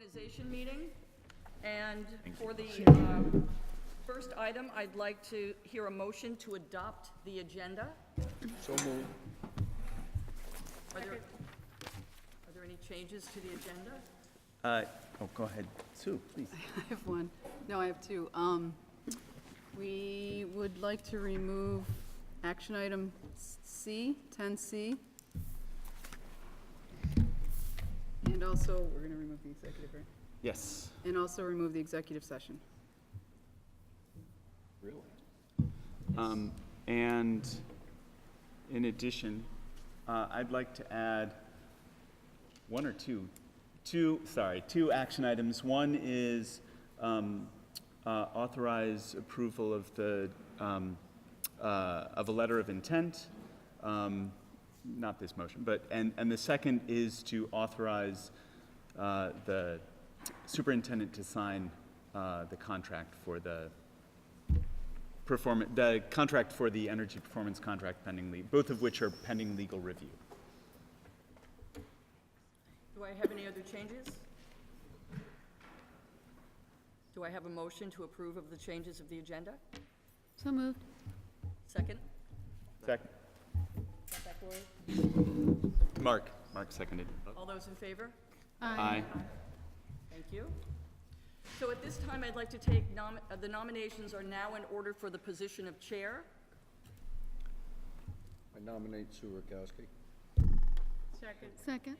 Organization meeting, and for the first item, I'd like to hear a motion to adopt the agenda. So moved. Are there any changes to the agenda? Go ahead. Sue, please. I have one. No, I have two. We would like to remove action item C, 10C. And also, we're going to remove the executive, right? Yes. And also remove the executive session. Really? And in addition, I'd like to add two action items. One is authorize approval of the of a letter of intent. Not this motion, but and the second is to authorize the superintendent to sign the contract for the contract for the energy performance contract pending both of which are pending legal review. Do I have any other changes? Do I have a motion to approve of the changes of the agenda? So moved. Second? Second. Got that, Gloria? Mark seconded. All those in favor? Aye. Thank you. So at this time, I'd like to take, the nominations are now in order for the position of chair. I nominate Sue Rakowski. Second.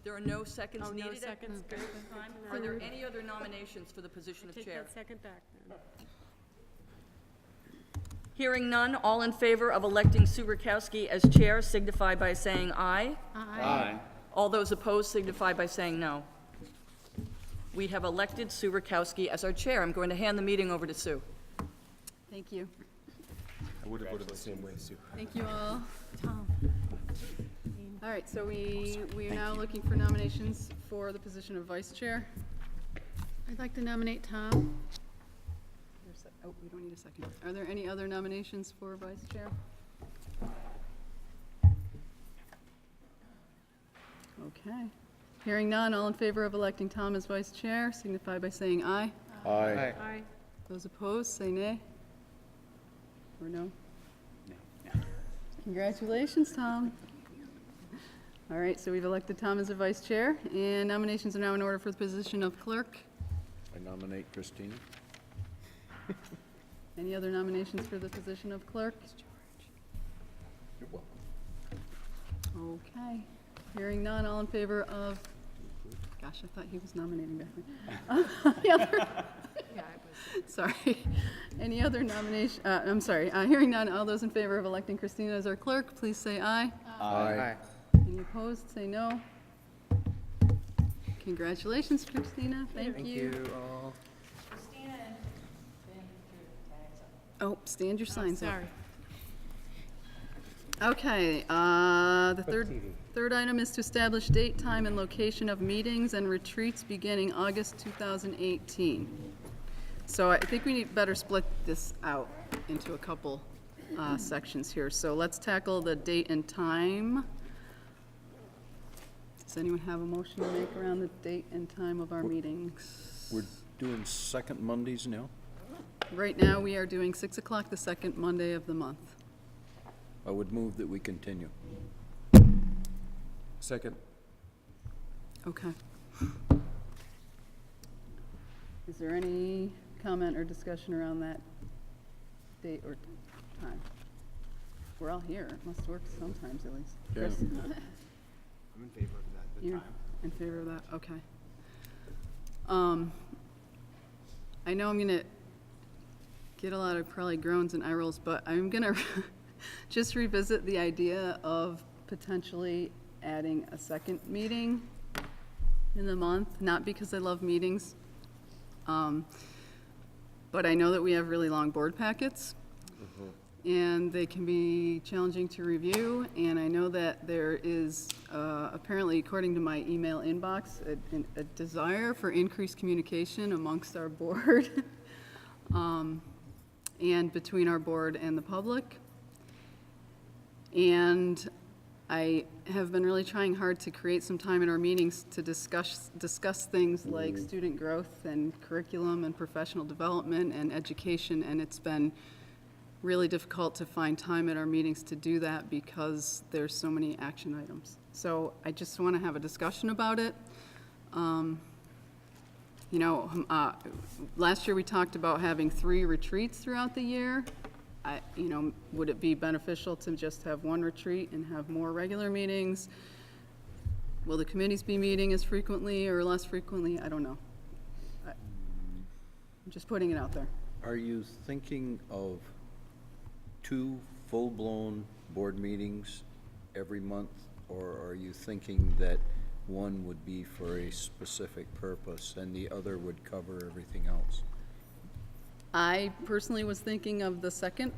There are no seconds Oh, no needed at seconds. this time. Are there any other nominations for the position of Take chair? that second back then. Hearing none, all in favor of electing Sue Rakowski as chair signify by saying aye. Aye. All those opposed signify by saying no. We have elected Sue Rakowski as our chair. I'm going to hand the meeting over to Sue. Thank you. I would have voted the same way, Sue. Thank you all. Tom. All right, so we are now looking for nominations for the position of vice chair. I'd like to nominate Tom. Oh, we don't need a second. Are there any other nominations for vice chair? Okay. Hearing none, all in favor of electing Tom as vice chair signify by saying aye. Aye. Aye. Those opposed, say nay. Or no? No. Congratulations, Tom. All right, so we've elected Tom as a vice chair, and nominations are now in order for the position of clerk. I nominate Christina. Any other nominations for the position of clerk? You're welcome. Okay. Hearing none, all in favor of, gosh, I thought he was nominating back then. Any other- Sorry. Any other nomination, I'm sorry. Hearing none, all those in favor of electing Christina as our clerk, please say aye. Aye. Any opposed, say no. Congratulations, Christina. Thank you. all. Oh, stand your signs up. Sorry. Okay, the third item is to establish date, time, and location of meetings and retreats beginning August 2018. So I think we need better split this out into a couple sections here. So let's tackle the date and time. Does anyone have a motion to make around the date and time of our meetings? We're doing second Mondays now? Right now, we are doing 6 o'clock the second Monday of the month. I would move that we continue. Second. Okay. Is there any comment or discussion around that date or time? We're all here. It must work sometimes at least. Yeah. Chris? I'm in favor of that, the You're time. in favor of that? Okay. I know I'm gonna get a lot of probably groans and eye rolls, but I'm gonna just revisit the idea of potentially adding a second meeting in the month, not because I love meetings, but I know that we have really long board packets, and they can be challenging to review, and I know that there is, apparently, according to my email inbox, a desire for increased communication amongst our board, and between our board and the public. And I have been really trying hard to create some time in our meetings to discuss things like student growth and curriculum and professional development and education, and it's been really difficult to find time at our meetings to do that because there's so many action items. So I just want to have a discussion about it. You know, last year we talked about having 3 retreats throughout the year. You know, would it be beneficial to just have 1 retreat and have more regular meetings? Will the committees be meeting as frequently or less frequently? I don't know. I'm just putting it out there. Are you thinking of 2 full-blown board meetings every month? Or are you thinking that one would be for a specific purpose and the other would cover everything else? I personally was thinking of the second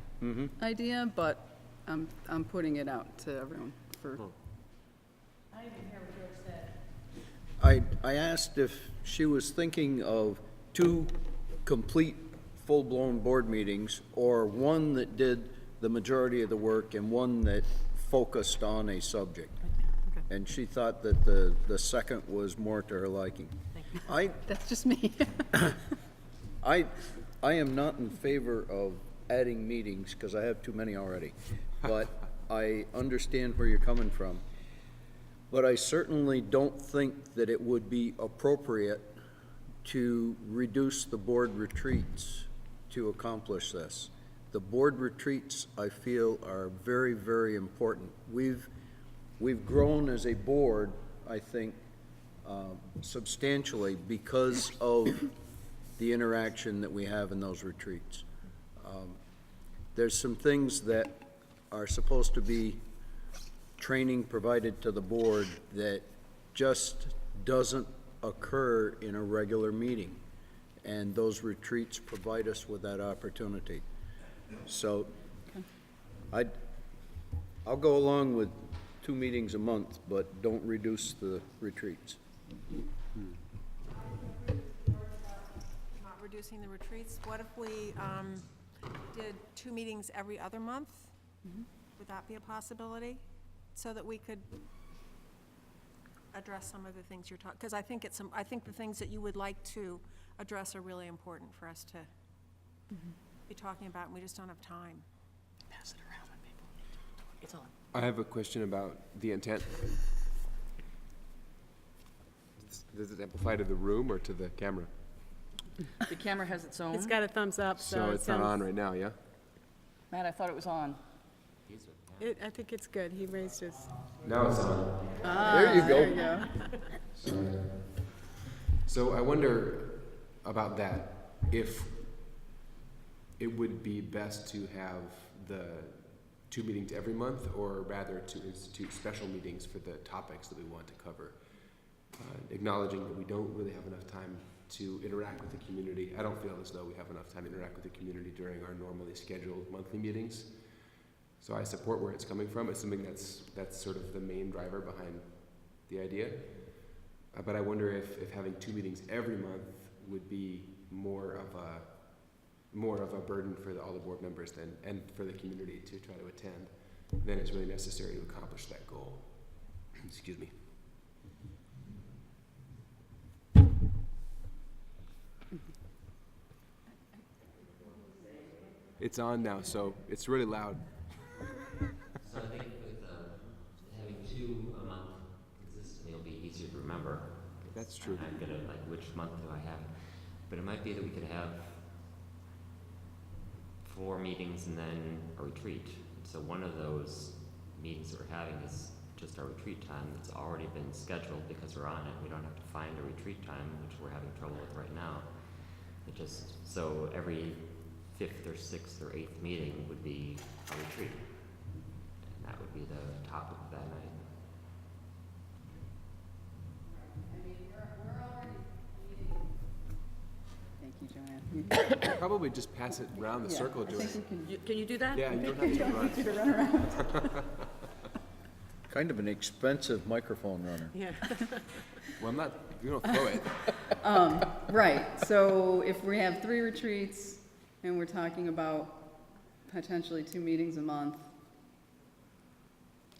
idea, but I'm putting it out to everyone for. I asked if she was thinking of 2 complete, full-blown board meetings, or one that did the majority of the work and one that focused on a subject. And she thought that the second was more to her liking. That's just me. I am not in favor of adding meetings, because I have too many already. But I understand where you're coming from. But I certainly don't think that it would be appropriate to reduce the board retreats to accomplish this. The board retreats, I feel, are very, very important. We've grown as a board, I think, substantially because of the interaction that we have in those retreats. There's some things that are supposed to be training provided to the board that just doesn't occur in a regular meeting. And those retreats provide us with that opportunity. So I'll go along with 2 meetings a month, but don't reduce the retreats. Not reducing the retreats. What if we did 2 meetings every other month? Would that be a possibility? So that we could address some of the things you're talking, because I think the things that you would like to address are really important for us to be talking about, and we just don't have time. Pass it around when people need to. It's on. I have a question about the intent. Does it amplify to the room or to the camera? The camera has its own. It's got a thumbs up, so. So it it's not sounds- on right now, yeah? Matt, I thought it was on. I think it's good. He raised his. Now it's on. There you go. There you go. Sorry. So I wonder about that, if it would be best to have the 2 meetings every month, or rather to institute special meetings for the topics that we want to cover. Acknowledging that we don't really have enough time to interact with the community. I don't feel as though we have enough time to interact with the community during our normally scheduled monthly meetings. So I support where it's coming from. It's something that's sort of the main driver behind the idea. But I wonder if having 2 meetings every month would be more of a burden for all the board members and for the community to try to attend than is really necessary to accomplish that goal. Excuse me. It's on now, so it's really loud. So I think with having 2 a month consistently, it'll be easier to remember. That's true. I'm gonna, like, which month do I have? But it might be that we could have 4 meetings and then a retreat. So one of those meetings that we're having is just our retreat time that's already been scheduled because we're on it. We don't have to find a retreat time, which we're having trouble with right now. It just, so every 5th or 6th or 8th meeting would be a retreat. And that would be the topic of that night. I mean, we're already meeting. Thank you, Joanne. Probably just pass it around the Yeah, circle, I Joanne. think we can. Can you do that? Yeah, you don't have to run. You to run around. Kind of an expensive microphone runner. Yeah. Well, I'm not, you don't throw it. Right, so if we have 3 retreats and we're talking about potentially 2 meetings a month,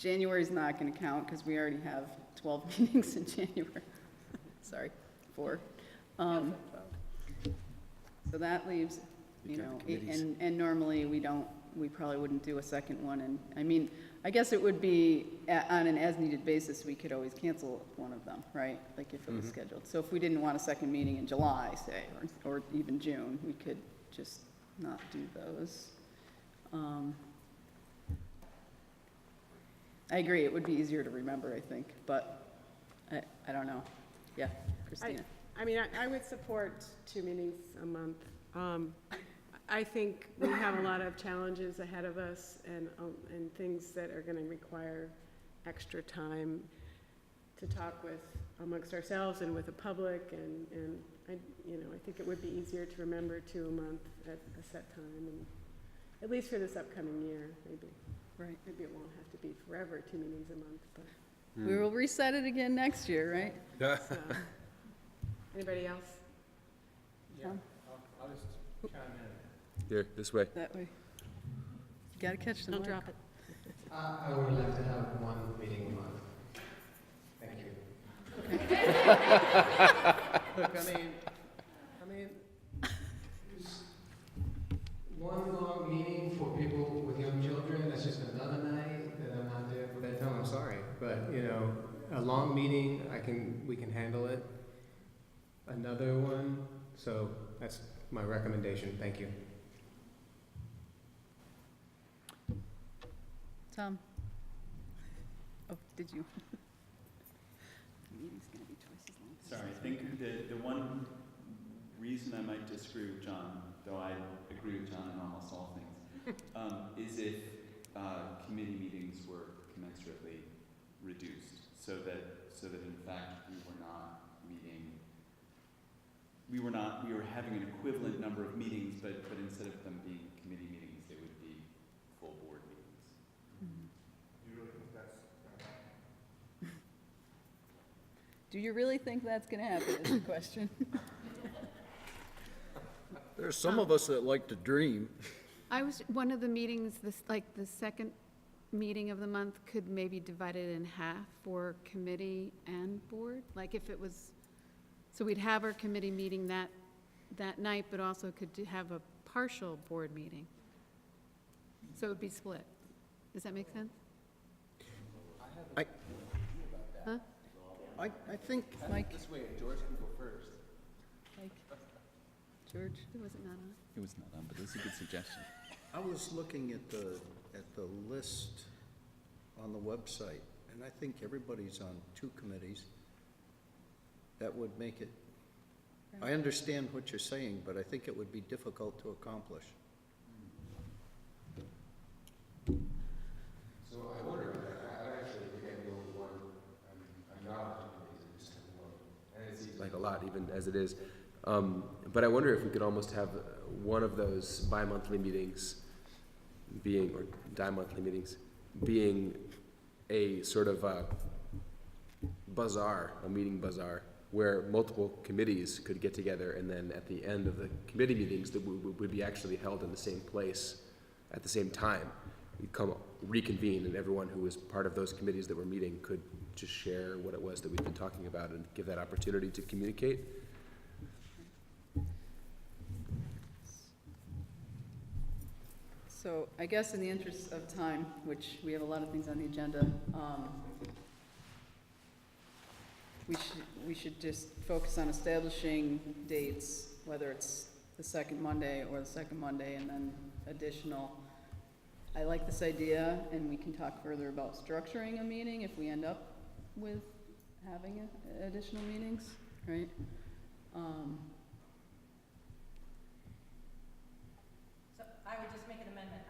January's not gonna count, because we already have 12 meetings in January. Sorry, 4. So that leaves, you know, and normally we probably wouldn't do a second one, and, I mean, I guess it would be, on an as-needed basis, we could always cancel one of them, right? Like if it was scheduled. So if we didn't want a second meeting in July, say, or even June, we could just not do those. I agree, it would be easier to remember, I think, but I don't know. Yeah, Christina? I mean, I would support 2 meetings a month. I think we have a lot of challenges ahead of us and things that are gonna require extra time to talk with amongst ourselves and with the public, and I think it would be easier to remember 2 a month at a set time, and at least for this upcoming year, maybe. Right. Maybe it won't have to be forever, 2 meetings a month, but, We will reset it again next year, right? so. Anybody else? Tom? I'll just chime in. Here, this way. That way. You gotta catch the Don't mark. drop it. I would like to have 1 meeting a month. Thank you. Look, I mean, one long meeting for people with young children, that's just another night that I'm not there for bedtime, I'm sorry. But, a long meeting, we can handle it. Another one, so that's my recommendation, thank you. Tom? Oh, did you? The meeting's gonna be twice as long. Sorry, I think the one reason I might disagree with John, though I agree with John in almost all things, is if committee meetings were commensurately reduced, so that in fact we were having an equivalent number of meetings, but instead of them being committee meetings, they would be full board meetings. Do you really think that's gonna happen, is the question? There's some of us that like to dream. I was, one of the meetings, the second meeting of the month could maybe divide it in half for committee and board? Like if it was, so we'd have our committee meeting that night, but also could have a partial board meeting. So it would be split. Does that make sense? I, Huh? I think, Mike? This way, George can go first. Mike? George? Was it not on? It was not on, but it's a good suggestion. I was looking at the list on the website, and I think everybody's on 2 committees. That would make it, I understand what you're saying, but I think it would be difficult to accomplish. So I wonder about that. I actually think I'm the only one. I'm not on 2 committees, I'm just on 1. And it seems like a lot, even as it is. But I wonder if we could almost have one of those bi-monthly meetings being, or di-monthly meetings, being a sort of a bazaar, a meeting bazaar, where multiple committees could get together, and then at the end of the committee meetings that would be actually held in the same place at the same time. We'd come reconvene, and everyone who was part of those committees that were meeting could just share what it was that we'd been talking about and give that opportunity to communicate. So I guess in the interest of time, which we have a lot of things on the agenda, we should just focus on establishing dates, whether it's the second Monday or the second Monday, and then additional. I like this idea, and we can talk further about structuring a meeting if we end up with having additional meetings, right? So I would just make an amendment.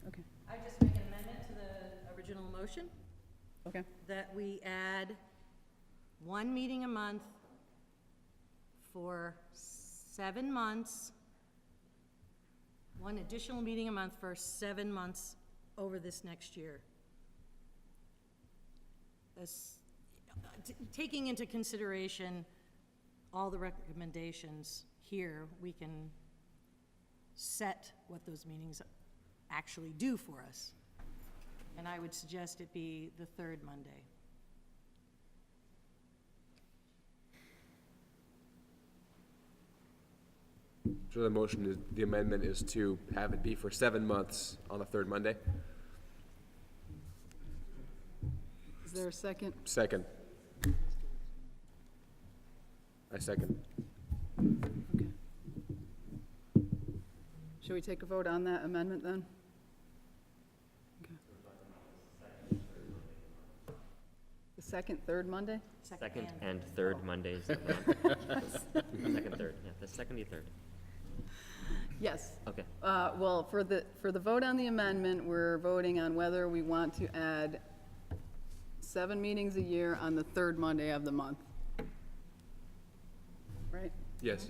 Okay, I would just make an amendment to the original motion, okay, that we add 1 meeting a month for 7 months, 1 additional meeting a month for 7 months over this next year. Taking into consideration all the recommendations here, we can set what those meetings actually do for us. And I would suggest it be the third Monday. So the amendment is to have it be for 7 months on the third Monday? Is there a second? Second. I second. Okay. Should we take a vote on that amendment then? Okay. The second, third Monday? Second and third Mondays of the month. Second, third, yeah, the second and third. Yes. Okay. Well, for the vote on the amendment, we're voting on whether we want to add 7 meetings a year on the third Monday of the month. Right? Yes.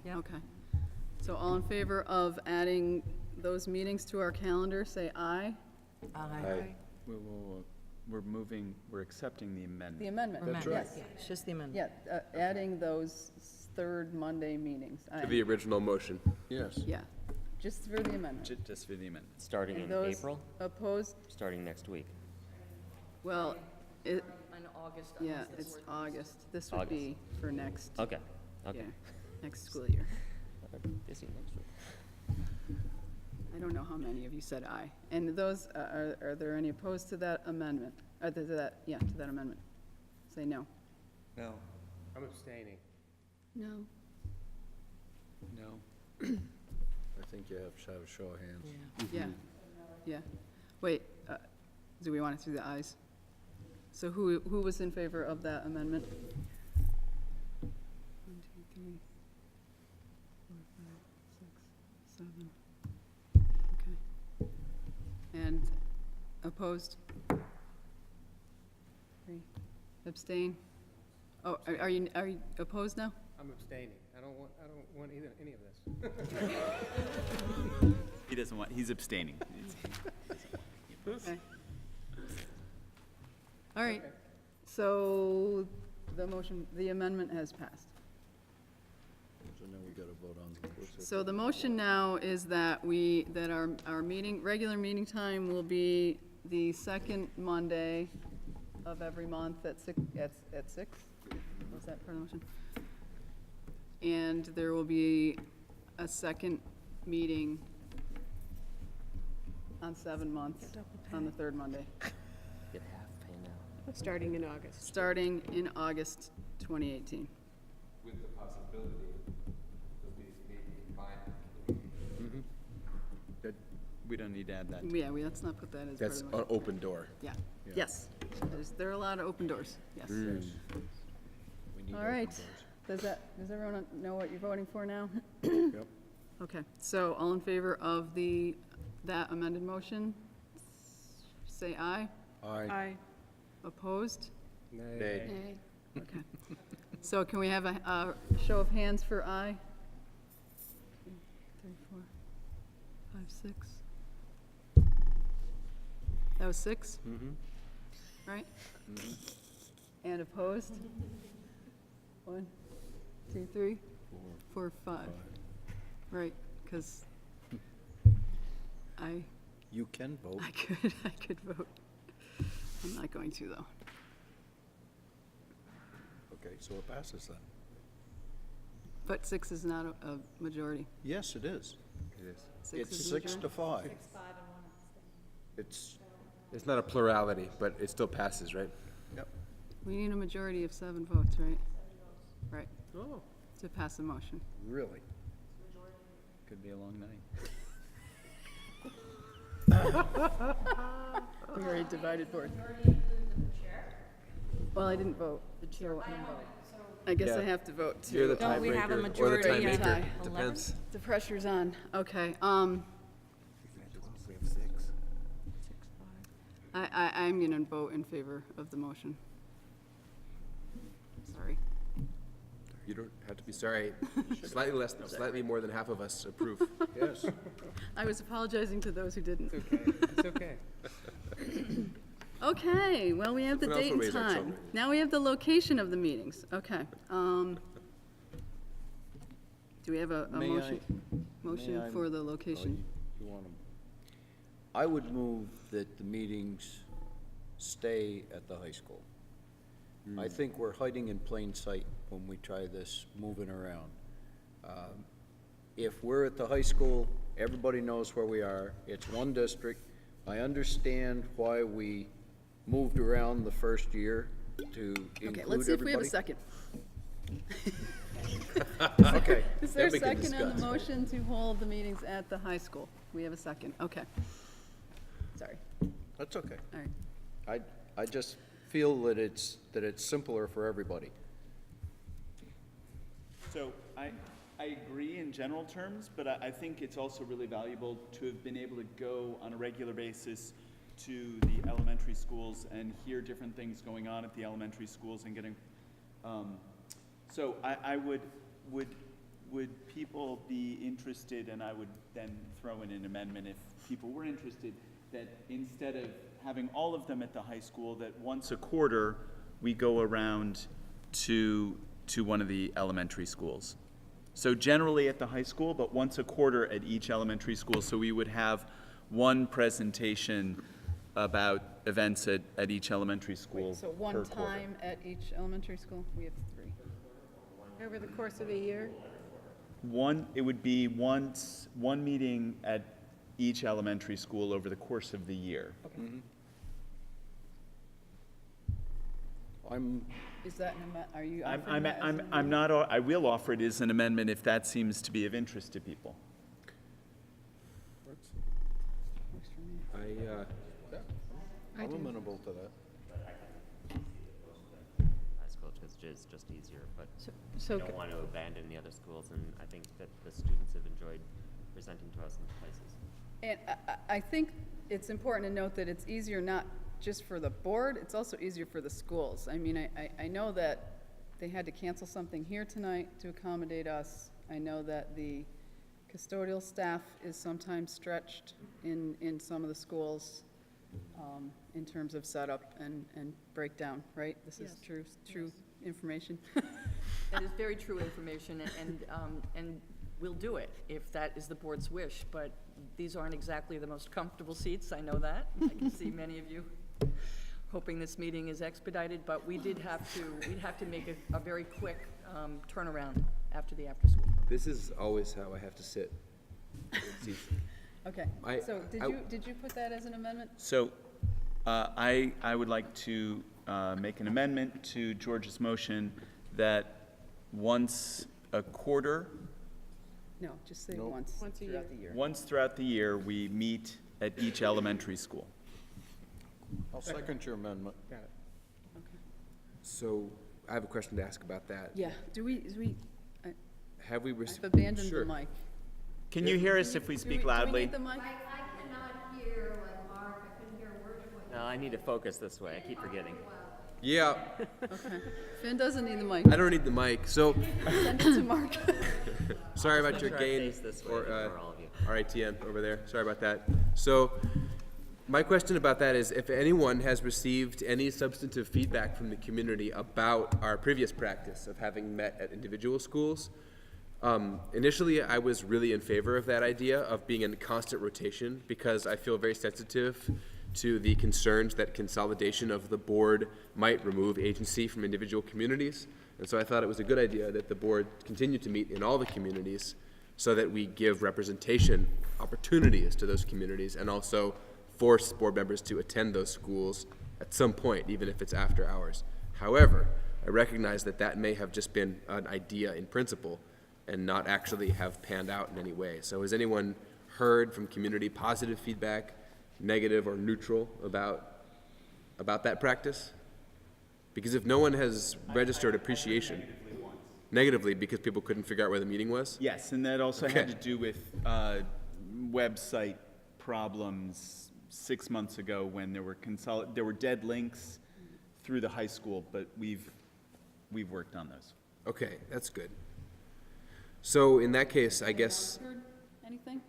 Okay. So all in favor of adding those meetings to our calendar, say aye. Aye. We're accepting the amendment. The amendment. That's right. Yes. Yeah, it's just the amendment. Yeah, adding those third Monday meetings. To the original motion. Yes. Yeah, just for the amendment. Just for the amendment. Starting And in those April, Opposed? starting next week. Well, it, In August, yeah, unless the it's board- August. This would be for next, Okay, yeah, okay. next school year. Busy next week. I don't know how many of you said aye. And those, are there any opposed to that amendment? To that, yeah, to that amendment? Say no. No. I'm abstaining. No. No. I think you have to have a show of hands. Yeah, yeah. Wait, do we want to do the ayes? So who was in favor of that amendment? 1, 2, 3, 4, 5, 6, 7. Okay. And opposed? 3. Abstain? Oh, are you opposed now? I'm abstaining. I don't want either, any of this. He doesn't want, he's abstaining. Okay. All right, so the amendment has passed. So now we gotta vote on the. So the motion now is that our meeting, regular meeting time will be the second Monday of every month at 6? Was that part of the motion? And there will be a second meeting on 7 months, on the third Monday, Get half pay now. Starting in August. starting in August 2018. With the possibility of these maybe combined. We don't need to add that. Yeah, let's not put that as part That's of the an motion. open door. Yeah, yes. There are a lot of open doors, yes. We need All open right. doors. Does everyone know what you're voting for now? Yep. Okay, so all in favor of that amended motion, say aye. Aye. Opposed? Nay. Nay. Okay. So can we have a show of hands for aye? 2, 3, 4, 5, 6. That was 6? Right? And opposed? 1, 2, 3, 4, 5. Right, because You can vote. I could vote. I'm not going to, though. Okay, so it passes then. But 6 is not a majority. Yes, it is. It is. 6 It's is a 6 to majority? 5. It's, It's not a plurality, but it still passes, right? yep. We need a majority of 7 votes, right? Right, Oh. to pass the motion. Really? Could be a long night. We already divided board. Well, I didn't vote. So I guess I Yeah. have to vote too. You're the Don't we have a tiebreaker or the majority of tiemaker, 11? depends. The pressure's on. Okay, I'm gonna vote in favor of the motion. Sorry. You don't have to be sorry. Slightly more than half of us approve. Yes. I was apologizing to those who didn't. It's okay. Okay, well, we have the We can date also and raise our time. children. Now we have the location of the meetings. Okay. Do we have a May I- motion? may Motion I- for the Oh, location? you want 'em. I would move that the meetings stay at the high school. I think we're hiding in plain sight when we try this moving around. If we're at the high school, everybody knows where we are. It's one district. I understand why we moved around the first year to include Okay, let's see if we have a everybody. second. Okay. Is there a then we can second on the discuss. motion to hold the meetings at the high school? We have a second, okay. Sorry, That's okay. all right. I just feel that it's simpler for everybody. So I agree in general terms, but I think it's also really valuable to have been able to go on a regular basis to the elementary schools and hear different things going on at the elementary schools and getting, so I would people be interested, and I would then throw in an amendment if people were interested, that instead of having all of them at the high school, that once a quarter, we go around to one of the elementary schools. So generally at the high school, but once a quarter at each elementary school, so we would have one presentation about events at each elementary school So per one quarter. time at each elementary school? We have 3. Over the course of the year? It would be one meeting at each elementary school over the course of the year. Is that are you offering that as an amendment? I'm not, I will offer it as an amendment if that seems to be of interest to people. Works for me. I'm amenable to that. High school is just easier, but So I don't want to abandon the other schools, and I think that the students have enjoyed presenting to us in places. And I think it's important to note that it's easier not just for the board, it's also easier for the schools. I mean, I know that they had to cancel something here tonight to accommodate us. I know that the custodial staff is sometimes stretched in some of the schools in terms of setup and breakdown, right? This is true information. That is very true information, and we'll do it if that is the board's wish, but these aren't exactly the most comfortable seats, I know that. I can see many of you hoping this meeting is expedited, but we'd have to make a very quick turnaround after the after-school. This is always how I have to sit. It's easy. Okay, I- so did you put that as an amendment? So I would like to make an amendment to George's motion that once a quarter, No, just say Nope. once Once a throughout the year. once throughout the year, we meet at each elementary school. I'll second your amendment. Got it. Okay. So I have a question to ask about that. Yeah, Have we I've received? abandoned Sure. the mic. Can you hear us if we Do speak do loudly? need the mic? I cannot hear like Mark, I couldn't hear a word of what No, I need to focus this way. I keep forgetting. Yeah, Okay. Finn doesn't need the mic. I don't need the mic. So Send it to Mark. sorry about Make your sure I gain face this way or for all of you. RITN over there. Sorry about that. So my question about that is if anyone has received any substantive feedback from the community about our previous practice of having met at individual schools. Initially, I was really in favor of that idea of being in constant rotation because I feel very sensitive to the concerns that consolidation of the board might remove agency from individual communities. And so I thought it was a good idea that the board continue to meet in all the communities so that we give representation opportunities to those communities and also force board members to attend those schools at some point, even if it's after hours. However, I recognize that that may have just been an idea in principle and not actually have panned out in any way. So has anyone heard from community positive feedback, negative or neutral about that practice? Because if no one has registered appreciation, negatively because people couldn't figure out where the meeting was? Yes, and that also had Okay. to do with website problems 6 months ago when there were dead links through the high school, but we've worked on those. Okay, that's good. So in that case, I guess, Heard anything?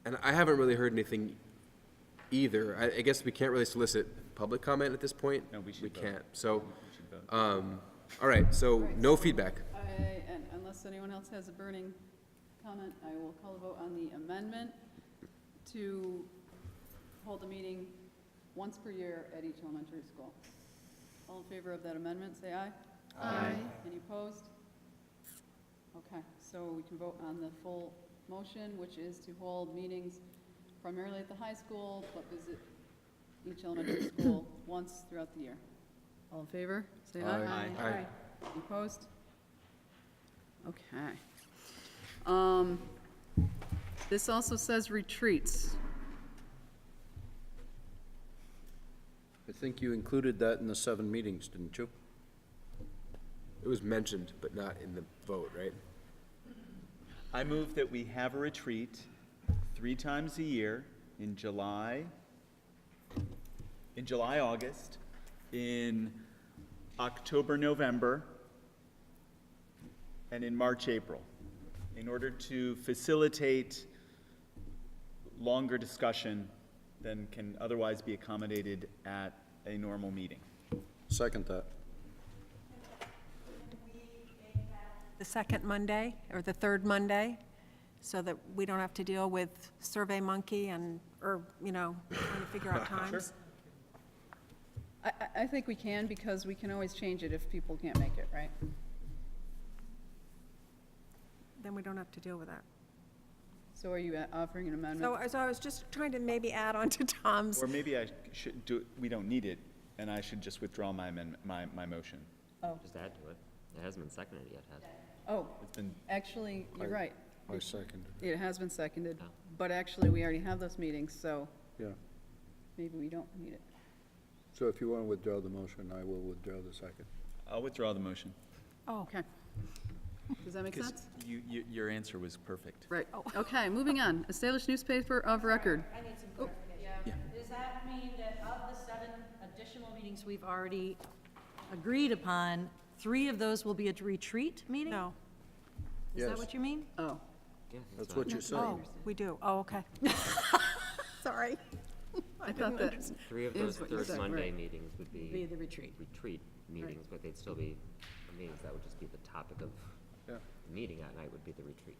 and I haven't really heard anything either. I guess we can't really solicit public comment at this point? No, we should We vote. can't. So, We should vote. all right, so no feedback. And unless anyone else has a burning comment, I will call a vote on the amendment. to hold a meeting once per year at each elementary school. All in favor of that amendment, say aye. Aye. Any opposed? Okay, so we can vote on the full motion, which is to hold meetings primarily at the high school, but visit each elementary school once throughout the year. All in favor, say aye. Aye. Aye. Any opposed? Okay. This also says retreats. I think you included that in the 7 meetings, didn't you? It was mentioned, but not in the vote, right? I move that we have a retreat 3 times a year in July, August, in October, November, and in March, April, in order to facilitate longer discussion than can otherwise be accommodated at a normal meeting. Second that. The second Monday, or the third Monday, so that we don't have to deal with Survey Monkey and, or, you know, trying to figure out times. I think we can, because we can always change it if people can't make it, right? Then we don't have to deal with that. So are you offering an amendment? So I was just trying to maybe add on to Tom's. Or maybe I should do, we don't need it, and I should just withdraw my amendment, my motion. Oh, Just add to it. It hasn't been seconded yet, has it? oh, It's been, actually, you're right. I second. It has been seconded, Oh. but actually, we already have those meetings, so Yeah. maybe we don't need it. So if you want to withdraw the motion, I will withdraw the second. I'll withdraw the motion. Oh, Okay. Does that make Because sense? your answer was perfect. Right. Okay, moving on. Established newspaper of record. I need some clarification. Does that mean that of the 7 additional meetings we've already agreed upon, 3 of those will be a retreat meeting? no. Is that Yes. what you mean? Oh, Yeah, I think That's so. what you said. Oh, we do. Oh, okay. Sorry. I thought that, 3 of is those what you third said, Monday right. meetings would Be be the retreat. retreat meetings, but they'd still be meetings. That would just be the topic of Yeah. the meeting that night would be the retreat.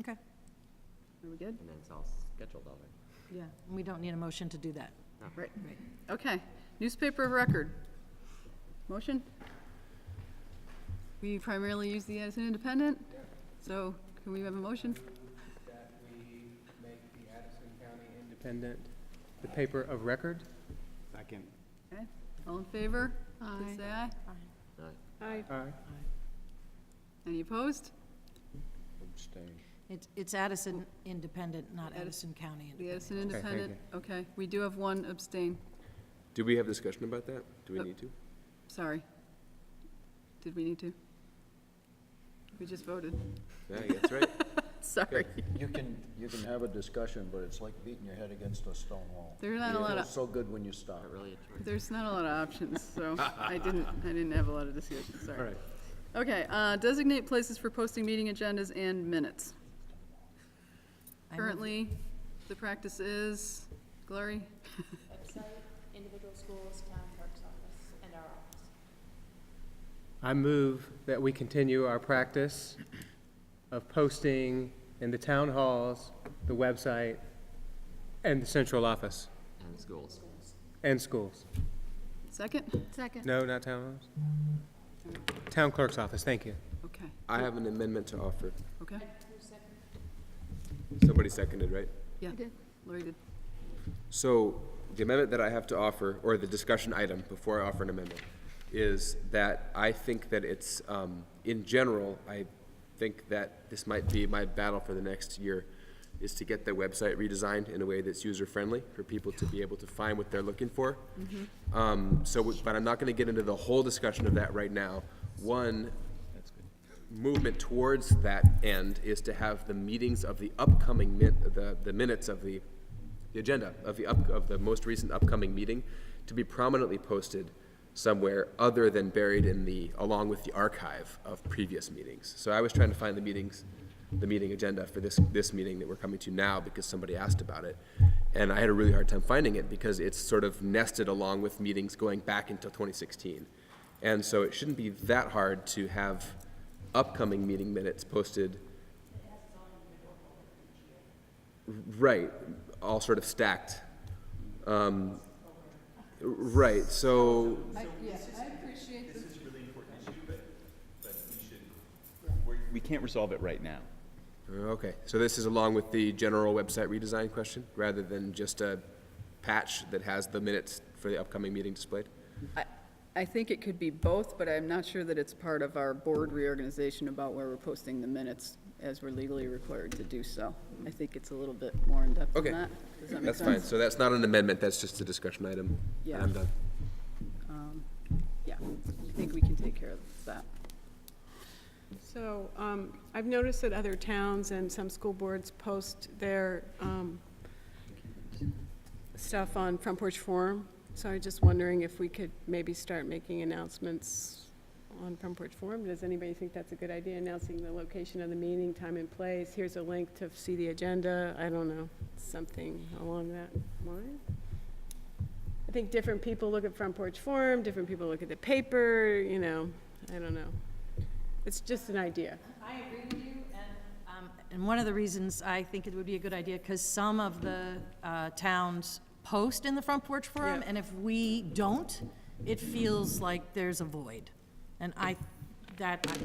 Okay. are we good? And then it's all scheduled already. Yeah, and we don't need a motion to do that. Right. Okay, newspaper of record. Motion? We primarily use the Addison Independent, so can we have a motion? That we make the Addison County Independent the paper of record. Second. Okay, all in favor? Aye. Please say aye. Aye. Aye. Any opposed? Abstain. It's Addison Independent, not Addison County The Independent. Addison thank Independent, okay. We do have one abstain, Do we have discussion about that? Do we need to? sorry. Did we need to? We just voted. Yeah, that's right. Sorry. You can have a discussion, but it's like beating your head against a stone wall. There are not a It lot feels of, so good when you stop. Not really a choice. there's not a lot of options, so I didn't have a lot of discussion, sorry. All right. Okay, designate places for posting meeting agendas and minutes. I move- Currently, the practice is, Glory? Website, individual schools, town clerk's office, and our office. I move that we continue our practice of posting in the town halls, the website, and the central office, And schools. and schools. Second? Second. No, not town halls? Town clerk's office, thank you. Okay, I have an amendment to offer. okay. Somebody seconded, right? Yeah, I did. Lori did. So the amendment that I have to offer, or the discussion item before I offer an amendment, is that I think that it's, in general, I think that this might be my battle for the next year, is to get the website redesigned in a way that's user-friendly for people to be able to find what they're looking for. But I'm not gonna get into the whole discussion of that right now. One, movement towards that end is to have the meetings of the upcoming, the minutes of the agenda of the most recent upcoming meeting to be prominently posted somewhere other than buried in along with the archive of previous meetings. So I was trying to find the meeting agenda for this meeting that we're coming to now because somebody asked about it. And I had a really hard time finding it because it's sort of nested along with meetings going back into 2016. And so it shouldn't be that hard to have upcoming meeting minutes posted. Right, all sort of stacked. Right, so, I appreciate This is a really important issue, but we can't resolve it right now. okay, so this is along with the general website redesign question, rather than just a patch that has the minutes for the upcoming meeting displayed? I think it could be both, but I'm not sure that it's part of our board reorganization about where we're posting the minutes as we're legally required to do so. I think it's a little bit more in-depth than Okay. that. Does that make That's sense? fine, so that's not an amendment, that's just a discussion item. Yeah. And I'm done. Yeah, I think we can take care of that. So, I've noticed that other towns and some school boards post their, stuff on Front Porch Forum. So I'm just wondering if we could maybe start making announcements on Front Porch Forum. Does anybody think that's a good idea, announcing the location of the meeting, time and place? Here's a link to see the agenda. I don't know, something along that line. I think different people look at Front Porch Forum, different people look at the paper, you know, I don't know. It's just an idea. I agree with you, and one of the reasons I think it would be a good idea, because some of the towns post in the Front Porch Forum, Yeah. and if we don't, it feels like there's a void. And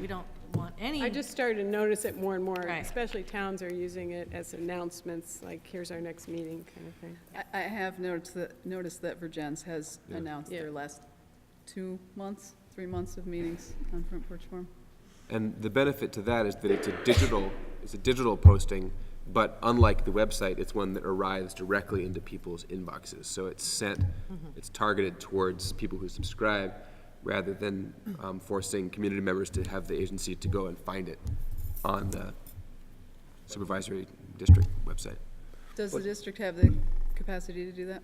we don't want any. I just started to notice it more and more, Right. especially towns are using it as announcements, like, here's our next meeting kind of thing. I have noticed that Virgins has announced Yeah. their last 3 months of meetings on Front Porch Forum. And the benefit to that is that it's a digital posting, but unlike the website, it's one that arrives directly into people's inboxes. So it's sent, it's targeted towards people who subscribe, rather than forcing community members to have the agency to go and find it on the supervisory district website. Does the district have the capacity to do that?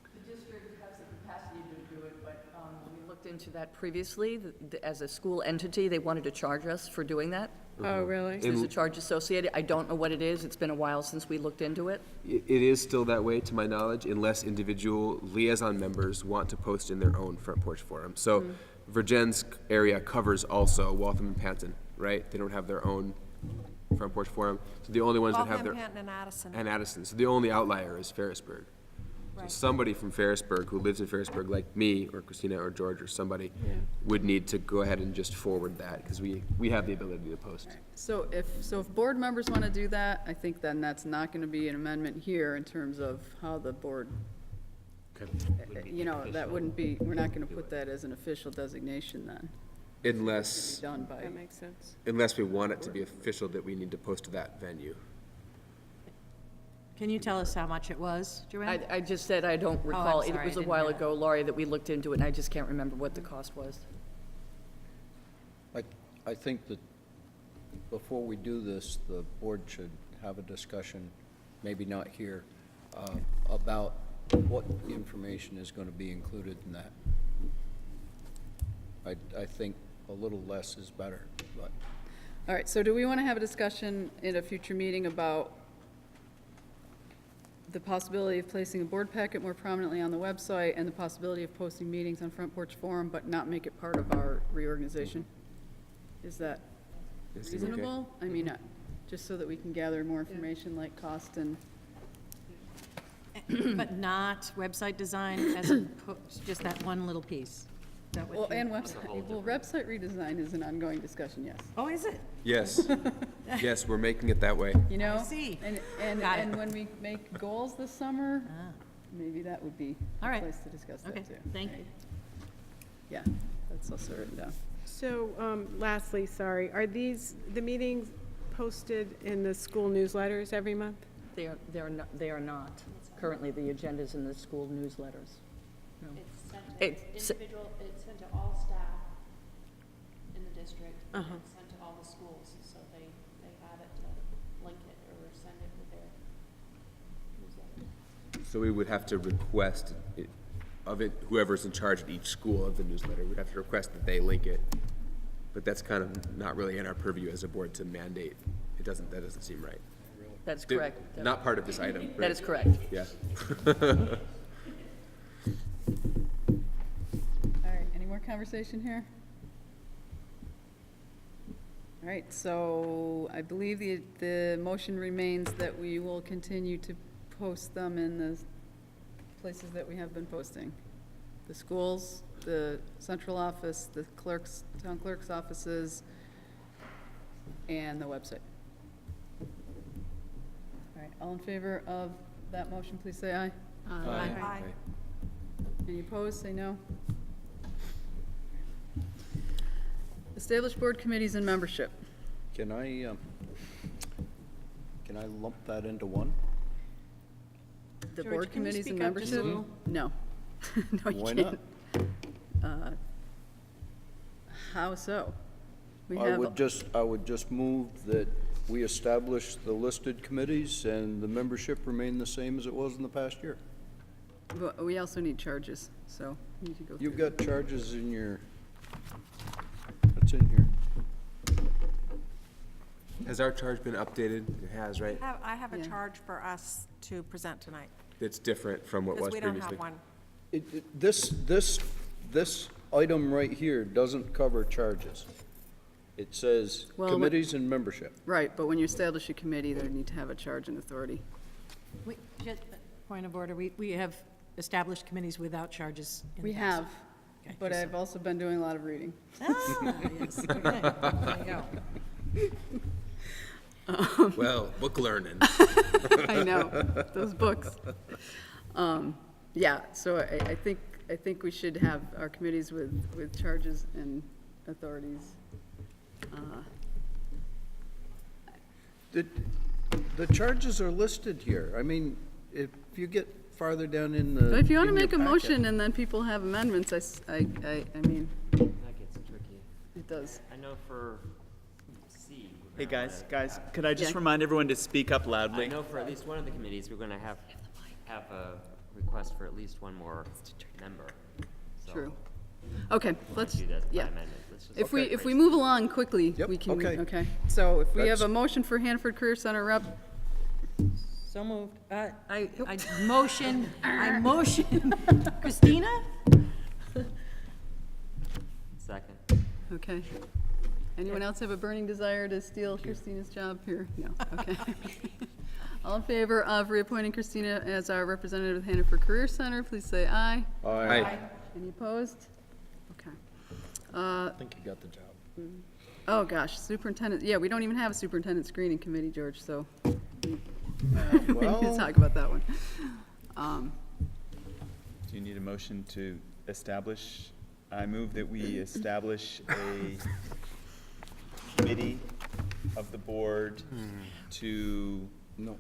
The district has the capacity to do it, but we looked into that previously. As a school entity, they wanted to charge us for doing that. Oh, really? There's a charge associated. I don't know what it is. It's been a while since we looked into it. It is still that way, to my knowledge, unless individual liaison members want to post in their own Front Porch Forum. So Virgin's area covers also Waltham and Panton, right? They don't have their own Front Porch Forum. So the only ones that have their... Waltham, Panton, and Addison. And Addison. So the only outlier is Ferrisburg. So Right. somebody from Ferrisburg who lives in Ferrisburg, like me or Christina or George or somebody, would need to go ahead and just forward that, because we have the ability to post. So if board members want to do that, I think then that's not going to be an amendment here in terms of how the board, that wouldn't be, we're not going to put that as an official designation then. Unless, Done by, That makes sense. unless we want it to be official that we need to post to that venue. Can you tell us how much it was, Joanne? I just said I don't recall. It sorry, I was a didn't while hear that. ago, Laurie, that we looked into it, and I just can't remember what the cost was. I think that before we do this, the board should have a discussion, maybe not here, about what information is going to be included in that. I think a little less is better, but. all right, so do we want to have a discussion in a future meeting about the possibility of placing a board packet more prominently on the website and the possibility of posting meetings on Front Porch Forum, but not make it part of our reorganization? Is that Does it seem okay? reasonable? I mean, just so that we can gather more information like cost and, But not website design just that one little piece? Is that what well, you- and website redesign is an ongoing discussion, yes. Oh, is it? Yes. Yes, we're making it that way. You know? see. And Got it. and when we make goals this summer, Ah, maybe that would be All a right. place to discuss that Okay, too. thank you. Yeah, that's also written down. So, lastly, sorry, are the meetings posted in the school newsletters every month? They are not. Currently, the agenda's in the school newsletters. No. It's sent It's- to it's sent to all staff in the district, and Uh-huh. it's sent to all the schools, so they have it to link it or send it with their newsletter. So we would have to request whoever's in charge at each school of the newsletter, would have to request that they link it. But that's kind of not really in our purview as a board to mandate. That doesn't seem right. That's correct. Not part of this item. That is correct. Yeah. All right, any more conversation here? All right, so I believe the motion remains that we will continue to post them in the places that we have been posting. The schools, the central office, the clerks, town clerk's offices, and the website. All right, all in favor of that motion, please say aye. Aye. Any opposed, say no. Established board committees and membership. Can I lump that into one? The George, board can you committees and speak up just a membership? little? No. No, you Why can't. not? How so? We I have, would just move that we establish the listed committees and the membership remain the same as it was in the past year. but we also need charges, so we need to go through. You've got charges in your, that's in here. Has our charge been updated? It has, right? I have a Yeah. charge for us to present tonight, It's different from what was because we previously. don't have one. This item right here doesn't cover charges. It says Well, committees and membership. Right, but when you establish a committee, they need to have a charge and authority. Just point of order, we have established committees without charges in the We past. have, Okay, but just I've also been doing a lot of reading. Ah, yes, okay, there you go. Well, book learning. I know, those books. Yeah, so I think we should have our committees with charges and authorities. The charges are listed here. I mean, if you get farther down in the. But if you want to in your make a packet- motion and then people have amendments, I mean, That gets tricky. it does. I know for C. we're Hey, gonna guys, could I just Yeah. remind everyone to speak up I loudly? know for at least one of the committees, we're gonna have a request for at least one more member. So True. Okay, we won't let's, do that by yeah. amendment. Let's just If we phrase it. move along quickly, Yep, we can, okay. okay. So if we have a That's- motion for Hanford Career Center rep, So moved. I motion Christina? Second. okay. Anyone else have a burning desire to steal Christina's job here? No, okay. All in favor of reappointing Christina as our representative of Hanford Career Center, please say aye. Aye. Any opposed? Okay. I think you got the job. Oh, gosh, superintendent, yeah, we don't even have a superintendent screening committee, George, so we need to Well- talk about that one. Do you need a motion to establish? I move that we establish a committee of the board to, No.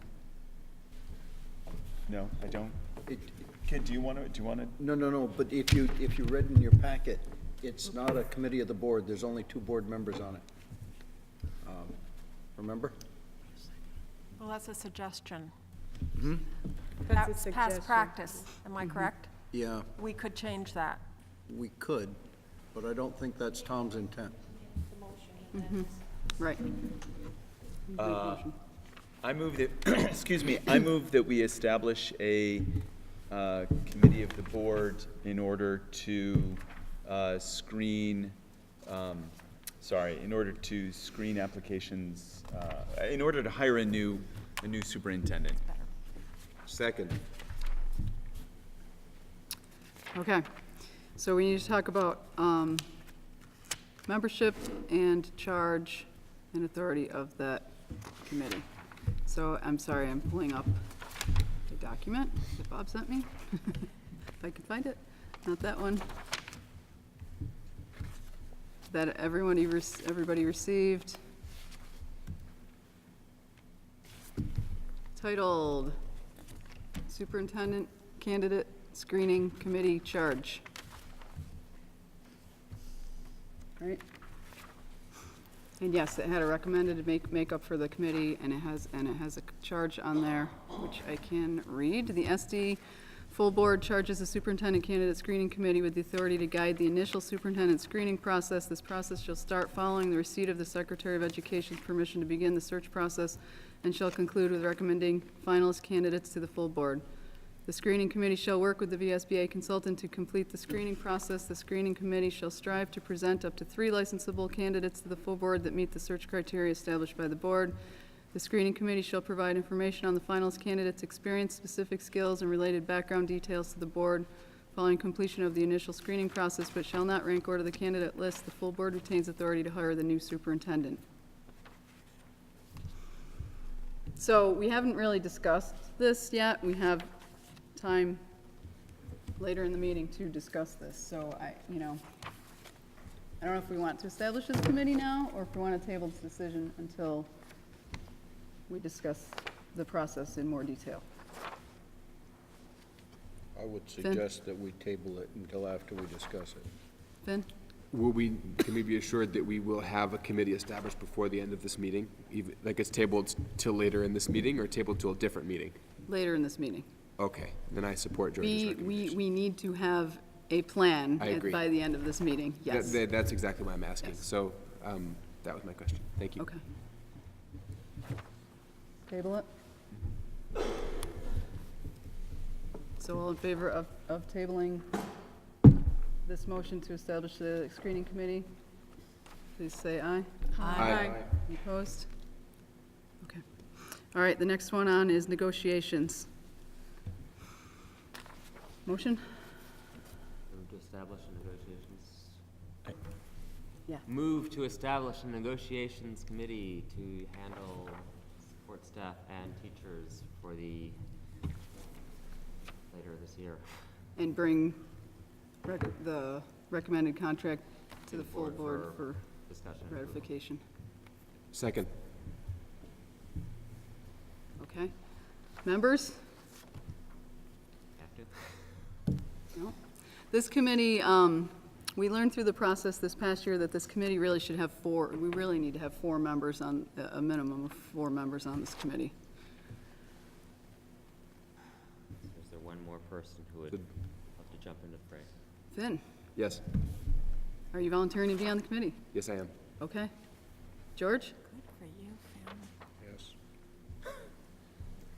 no, I don't. It- Kid, do you want to? No, but if you read in your packet, it's not a committee of the board, there's only 2 board members on it. Remember? Well, that's a suggestion. That's a That's suggestion. past practice, am I correct? Yeah, We could change that. we could, but I don't think that's Tom's intent. Right. I move that, excuse me, I move that we establish a committee of the board in order to screen, in order to screen applications, in order to hire a new superintendent. Second. Okay, so we need to talk about membership and charge and authority of that committee. So I'm sorry, I'm pulling up the document that Bob sent me, if I can find it. Not that one. That everybody received. Titled Superintendent Candidate Screening Committee Charge. Right? And yes, it had a recommended makeup for the committee, and it has a charge on there, which I can read. The SD full board charges the superintendent candidate screening committee with the authority to guide the initial superintendent screening process. This process shall start following the receipt of the Secretary of Education's permission to begin the search process and shall conclude with recommending finalist candidates to the full board. The screening committee shall work with the VSBA consultant to complete the screening process. The screening committee shall strive to present up to 3 licensable candidates to the full board that meet the search criteria established by the board. The screening committee shall provide information on the finalist candidates' experience, specific skills, and related background details to the board following completion of the initial screening process, but shall not rank order the candidate list. The full board retains authority to hire the new superintendent. So we haven't really discussed this yet. We have time later in the meeting to discuss this. So I don't know if we want to establish this committee now, or if we want to table this decision until we discuss the process in more detail. I would suggest that we table it until after we discuss it. Finn? Can we be assured that we will have a committee established before the end of this meeting? Like it's tabled till later in this meeting, or tabled to a different meeting? Later in this meeting. Okay, then I support George's recommendation. We need to have a plan I agree. by the end of this meeting, yes. That's exactly what I'm asking. Yes. So, that was my question. Thank you. Okay. Table it? So all in favor of tabling this motion to establish the screening committee, please say aye. Aye. Any opposed? Okay. All right, the next one on is negotiations. Motion? Move to establish a negotiations. Yeah. Move to establish a negotiations committee to handle support staff and teachers for the later this year. And bring the recommended contract to the full board for Discussion. and approval. ratification. Second. Okay. Members? Have to? No. This committee, we learned through the process this past year that this committee really should have we really need to have 4 members on, a minimum of 4 members on this committee. Is there one more person who would love to jump into the fray? Finn, Yes. are you volunteering to be on the committee? Yes, I am. Okay. George? Good for you, Finn. Yes.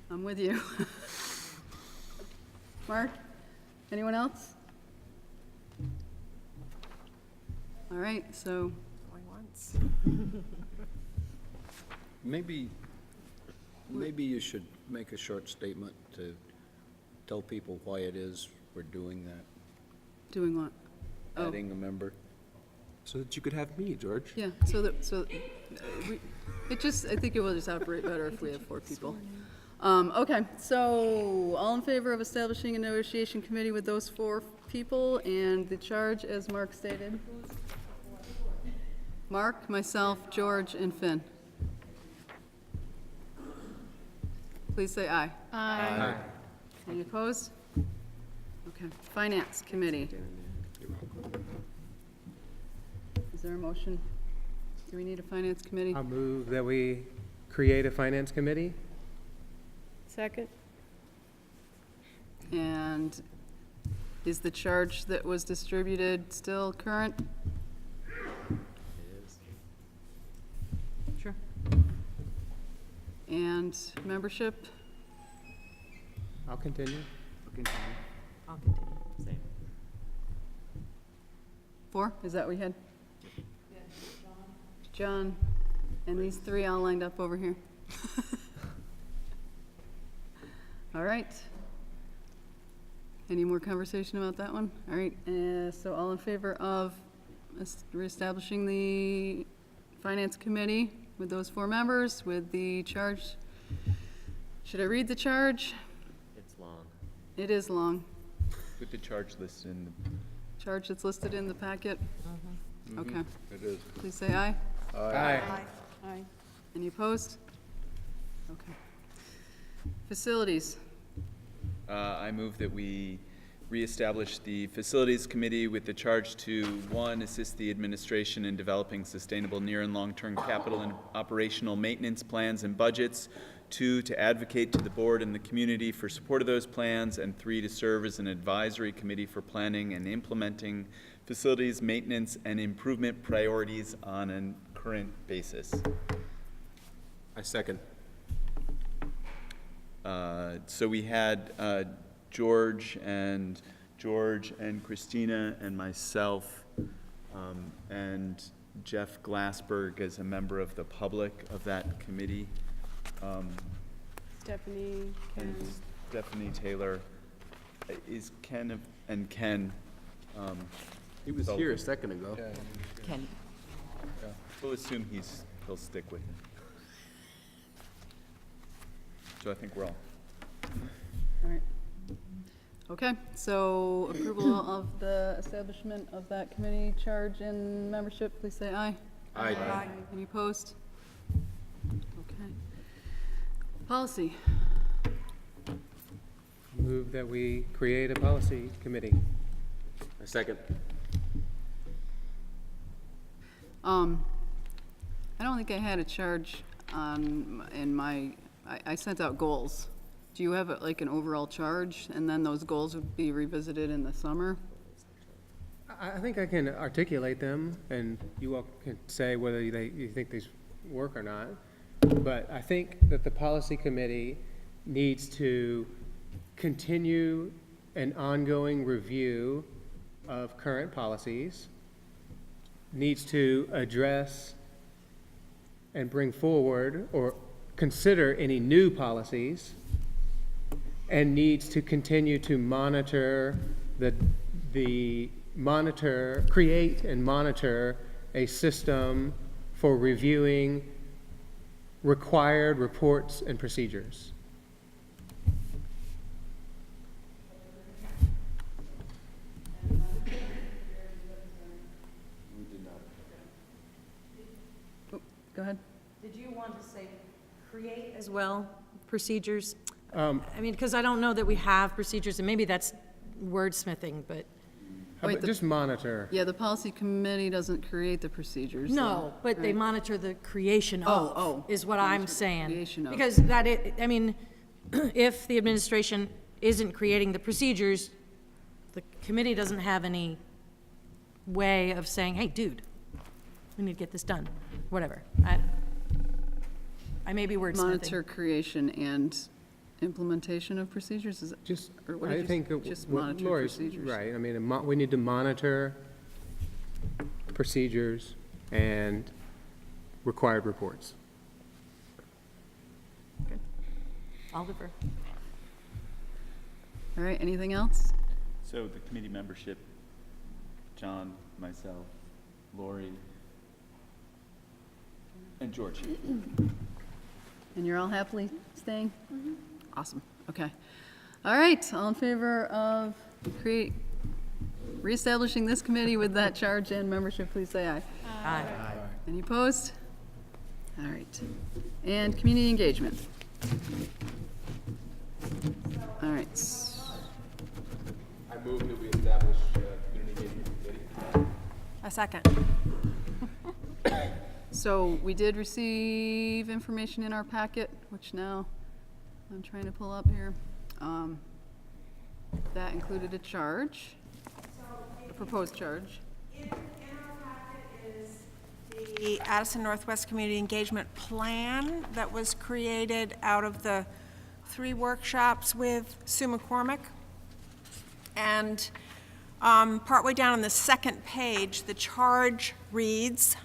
I'm with you. Mark? Anyone else? All right, so, Going once. Maybe you should make a short statement to tell people why it is we're doing that, doing what? Oh, adding a member. So that you could have me, George. yeah, I think it will just operate better if we have 4 people. Okay, so all in favor of establishing a negotiation committee with those 4 people and the charge as Mark stated? Mark, myself, George, and Finn. Please say aye. Aye. Any opposed? Okay, Finance Committee. Is there a motion? Do we need a Finance Committee? I'll move that we create a finance committee. Second? And is the charge that was distributed still current? It is. Sure. And membership? I'll continue. I'll continue. Same. 4, is that what we had? John, and these 3 all lined up over here. All right. Any more conversation about that one? All right, so all in favor of reestablishing the Finance Committee with those 4 members, with the charge? Should I read the charge? It's long. It is long. With the charge list in Charge that's listed in the packet? Okay, It is. please say aye. Aye. Aye. Any opposed? Okay. Facilities. I move that we reestablish the Facilities Committee with the charge to, 1, assist the administration in developing sustainable near and long-term capital and operational maintenance plans and budgets, 2, to advocate to the board and the community for support of those plans, and 3, to serve as an advisory committee for planning and implementing facilities maintenance and improvement priorities on a current basis. I second. So we had George and Christina and myself, and Jeff Glassberg as a member of the public of that committee. Stephanie, And Ken. Stephanie Taylor. Is Ken, and Ken. He was here a second ago. Ken, We'll assume he'll stick with it. So I think we're all. All right. Okay, so approval of the establishment of that committee charge and membership, please say aye. Aye. Any opposed? Okay. Policy. Move that we create a policy committee. A second. I don't think I had a charge I sent out goals. Do you have like an overall charge, and then those goals would be revisited in the summer? I think I can articulate them, and you all can say whether you think these work or not. But I think that the policy committee needs to continue an ongoing review of current policies, needs to address and bring forward or consider any new policies, and needs to continue to monitor create and monitor a system for reviewing required reports and procedures. Go ahead. Did you want to say create as well, procedures? Um, I mean, because I don't know that we have procedures, and maybe that's wordsmithing, but, How Wait, about just monitor? Yeah, the policy committee doesn't create the procedures. no, but they right. monitor the creation Oh, of, oh. is what I'm Monitor the saying. creation of. Because that, I mean, if the administration isn't creating the procedures, the committee doesn't have any way of saying, hey, dude, we need to get this done, whatever. I may be wordsmithing. Monitor creation and implementation of procedures, is it? Just, Or what did I you think say? that Just what monitor Lori's procedures. right. I mean, we need to monitor procedures and required reports. I'll defer. All right, anything else? So the committee membership, John, myself, Lori, and George. And you're all happily staying? Awesome, okay. All right, all in favor of reestablishing this committee with that charge and membership, please say aye. Aye. Any opposed? All right. And community engagement. All right. I move that we establish a community engagement committee. A second. So we did receive information in our packet, which now I'm trying to pull up here. That included a charge, a proposed charge. In our packet is the Addison Northwest Community Engagement Plan that was created out of the 3 workshops with Sue McCormick. And partway down on the second page, the charge reads,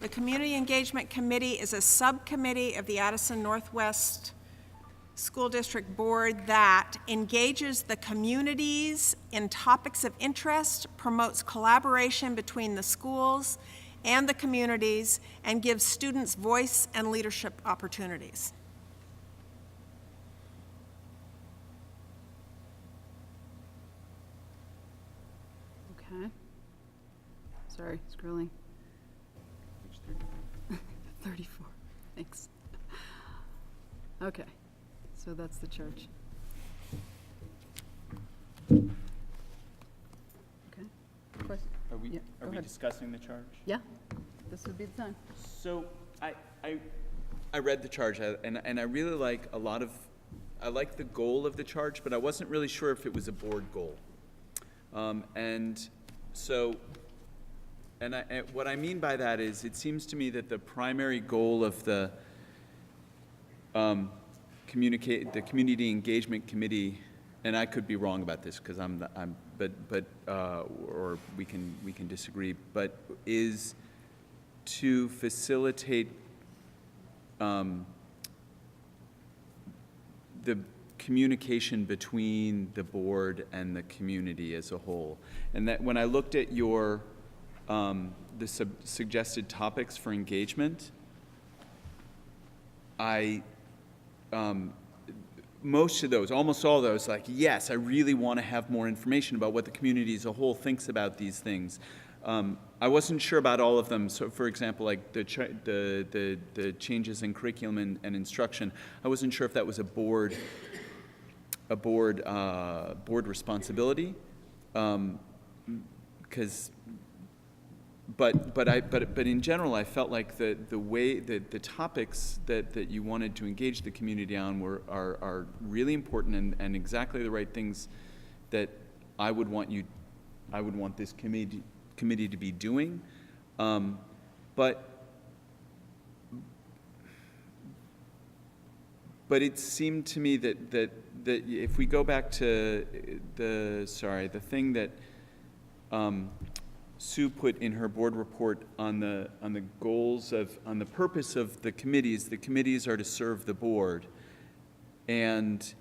"The Community Engagement Committee is a subcommittee of the Addison Northwest School District Board that engages the communities in topics of interest, promotes collaboration between the schools and the communities, and gives students voice and leadership opportunities." Okay. Sorry, scrolling. 34, thanks. Okay, so that's the charge. Okay. Question? Are we, Yeah, go are we ahead. discussing the charge? Yeah, this would be the time. So I read the charge, and I really like I like the goal of the charge, but I wasn't really sure if it was a board goal. And so, and what I mean by that is, it seems to me that the primary goal of the Community Engagement Committee and I could be wrong about this, because or we can disagree, but is to facilitate the communication between the board and the community as a whole. And that when I looked at your, suggested topics for engagement, most of those, almost all of those, like, yes, I really want to have more information about what the community as a whole thinks about these things. I wasn't sure about all of them. So, for example, like the changes in curriculum and instruction, I wasn't sure if that was a board responsibility, because. But in general, I felt like the way that the topics that you wanted to engage the community on are really important and exactly the right things that I would want this committee to be doing. But it seemed to me that if we go back to the thing that Sue put in her board report on the goals on the purpose of the committees are to serve the board, and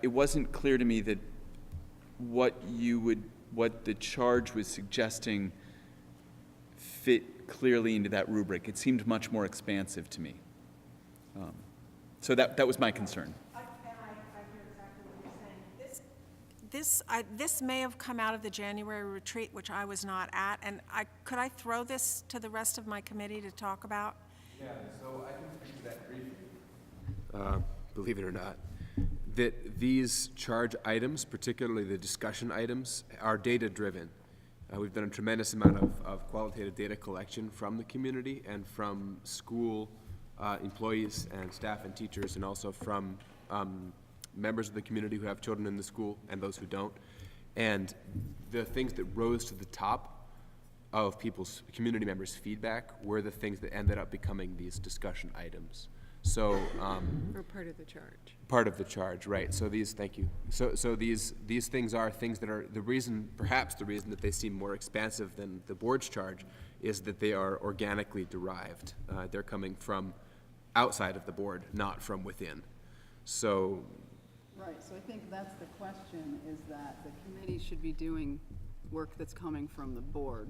it wasn't clear to me that what the charge was suggesting fit clearly into that rubric. It seemed much more expansive to me. So that was my concern. I hear exactly what you're saying. This may have come out of the January retreat, which I was not at, and could I throw this to the rest of my committee to talk about? Yeah, so I can speak to that briefly. Believe it or not, that these charge items, particularly the discussion items, are data-driven. We've done a tremendous amount of qualitative data collection from the community and from school employees and staff and teachers, and also from members of the community who have children in the school and those who don't. And the things that rose to the top of people's community members' feedback were the things that ended up becoming these discussion items. So, Or part of the charge. part of the charge, right? So these, thank you. So these things are things that are perhaps the reason that they seem more expansive than the board's charge is that they are organically derived. They're coming from outside of the board, not from within. So. Right, so I think that's the question, is that the committee should be doing work that's coming from the board.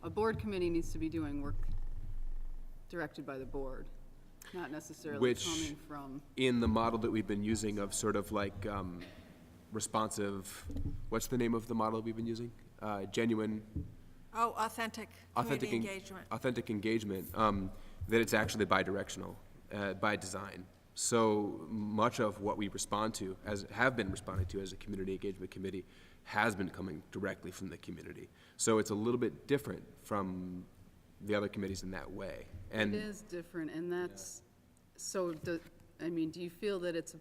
A board committee needs to be doing work directed by the board, not necessarily coming from. In the model that we've been using of sort of like responsive, what's the name of the model we've been using? Genuine. Oh, authentic community engagement. Authentic engagement, that it's actually bi-directional, by design. So much of what we have been responding to as a community engagement committee has been coming directly from the community. So it's a little bit different from the other committees in that way. And It is different, and that's, so, do you feel that it's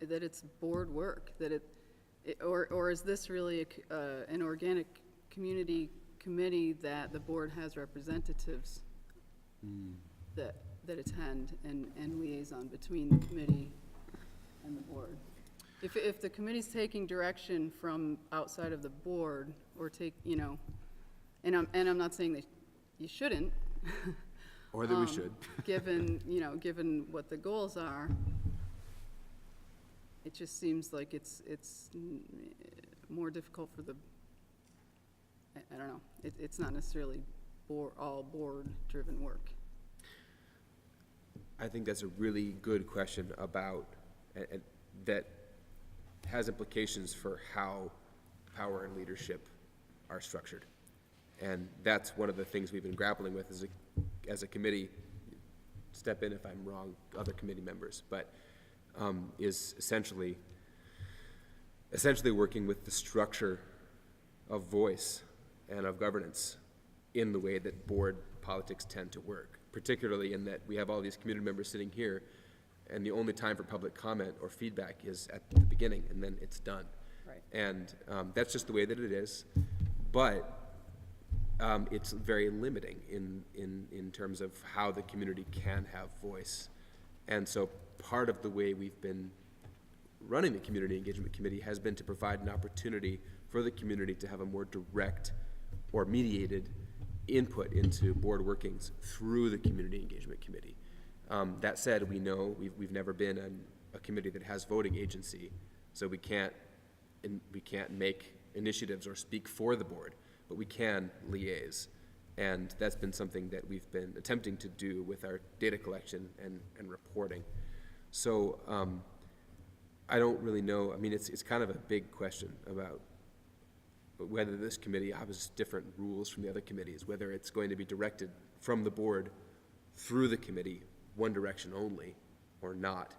that it's board work, that or is this really an organic community committee that the board has representatives that attend and liaison between the committee and the board? If the committee's taking direction from outside of the board, or and I'm not saying that you shouldn't, or that we should. given what the goals are, it just seems like it's more difficult for the, I don't know, it's not necessarily all board-driven work. I think that's a really good question about, and that has implications for how power and leadership are structured. And that's one of the things we've been grappling with as a committee. Step in if I'm wrong, other committee members, but is essentially working with the structure of voice and of governance in the way that board politics tend to work, particularly in that we have all these community members sitting here, and the only time for public comment or feedback is at the beginning, and then it's done. Right. And that's just the way that it is, but it's very limiting in terms of how the community can have voice. And so part of the way we've been running the Community Engagement Committee has been to provide an opportunity for the community to have a more direct or mediated input into board workings through the Community Engagement Committee. That said, we know we've never been a committee that has voting agency, so we can't make initiatives or speak for the board, but we can liaise. And that's been something that we've been attempting to do with our data collection and reporting. So I don't really know. I mean, it's kind of a big question about whether this committee has different rules from the other committees, whether it's going to be directed from the board through the committee, one direction only, or not.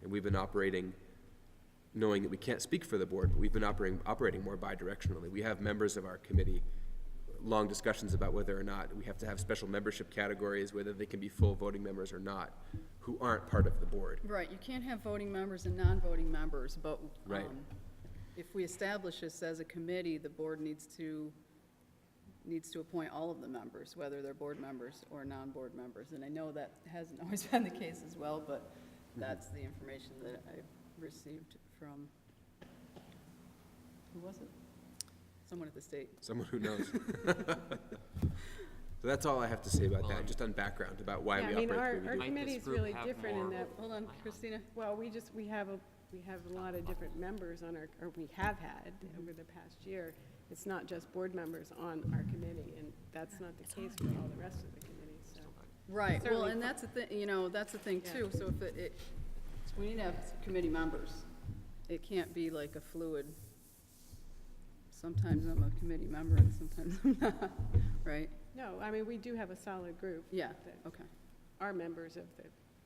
And we've been operating, knowing that we can't speak for the board, but we've been operating more bi-directionally. We have members of our committee, long discussions about whether or not we have to have special membership categories, whether they can be full voting members or not, who aren't part of the board. Right, you can't have voting members and non-voting members, but Right. If we establish this as a committee, the board needs to appoint all of the members, whether they're board members or non-board members. And I know that hasn't always been the case as well, but that's the information that I received from, who was it? Someone at the state. Someone who knows. So that's all I have to say about that, just on background about why Yeah, we I mean, operate the way our we do. committee's group really have different in more- that, Hold on, Christina. well, we have a lot of different members on our, or we have had over the past year. It's not just board members on our committee, and that's not the case for all the rest of the committees, so. Right, well, Certainly and that's the thing, that's the thing Yeah. too, so if we need to have committee members. It can't be like a fluid, sometimes I'm a committee member and sometimes I'm not, right? No, I mean, we do have a solid group. Yeah, that okay, are members of the,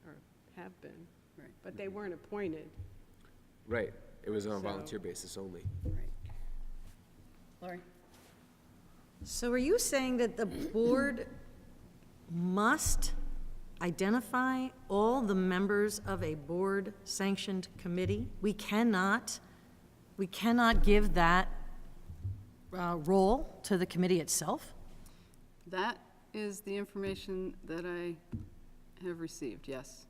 or have been, right, but they weren't appointed. Right, it was on a So- volunteer basis only. right. Laurie? So are you saying that the board must identify all the members of a board-sanctioned committee? We cannot give that role to the committee itself? That is the information that I have received, yes.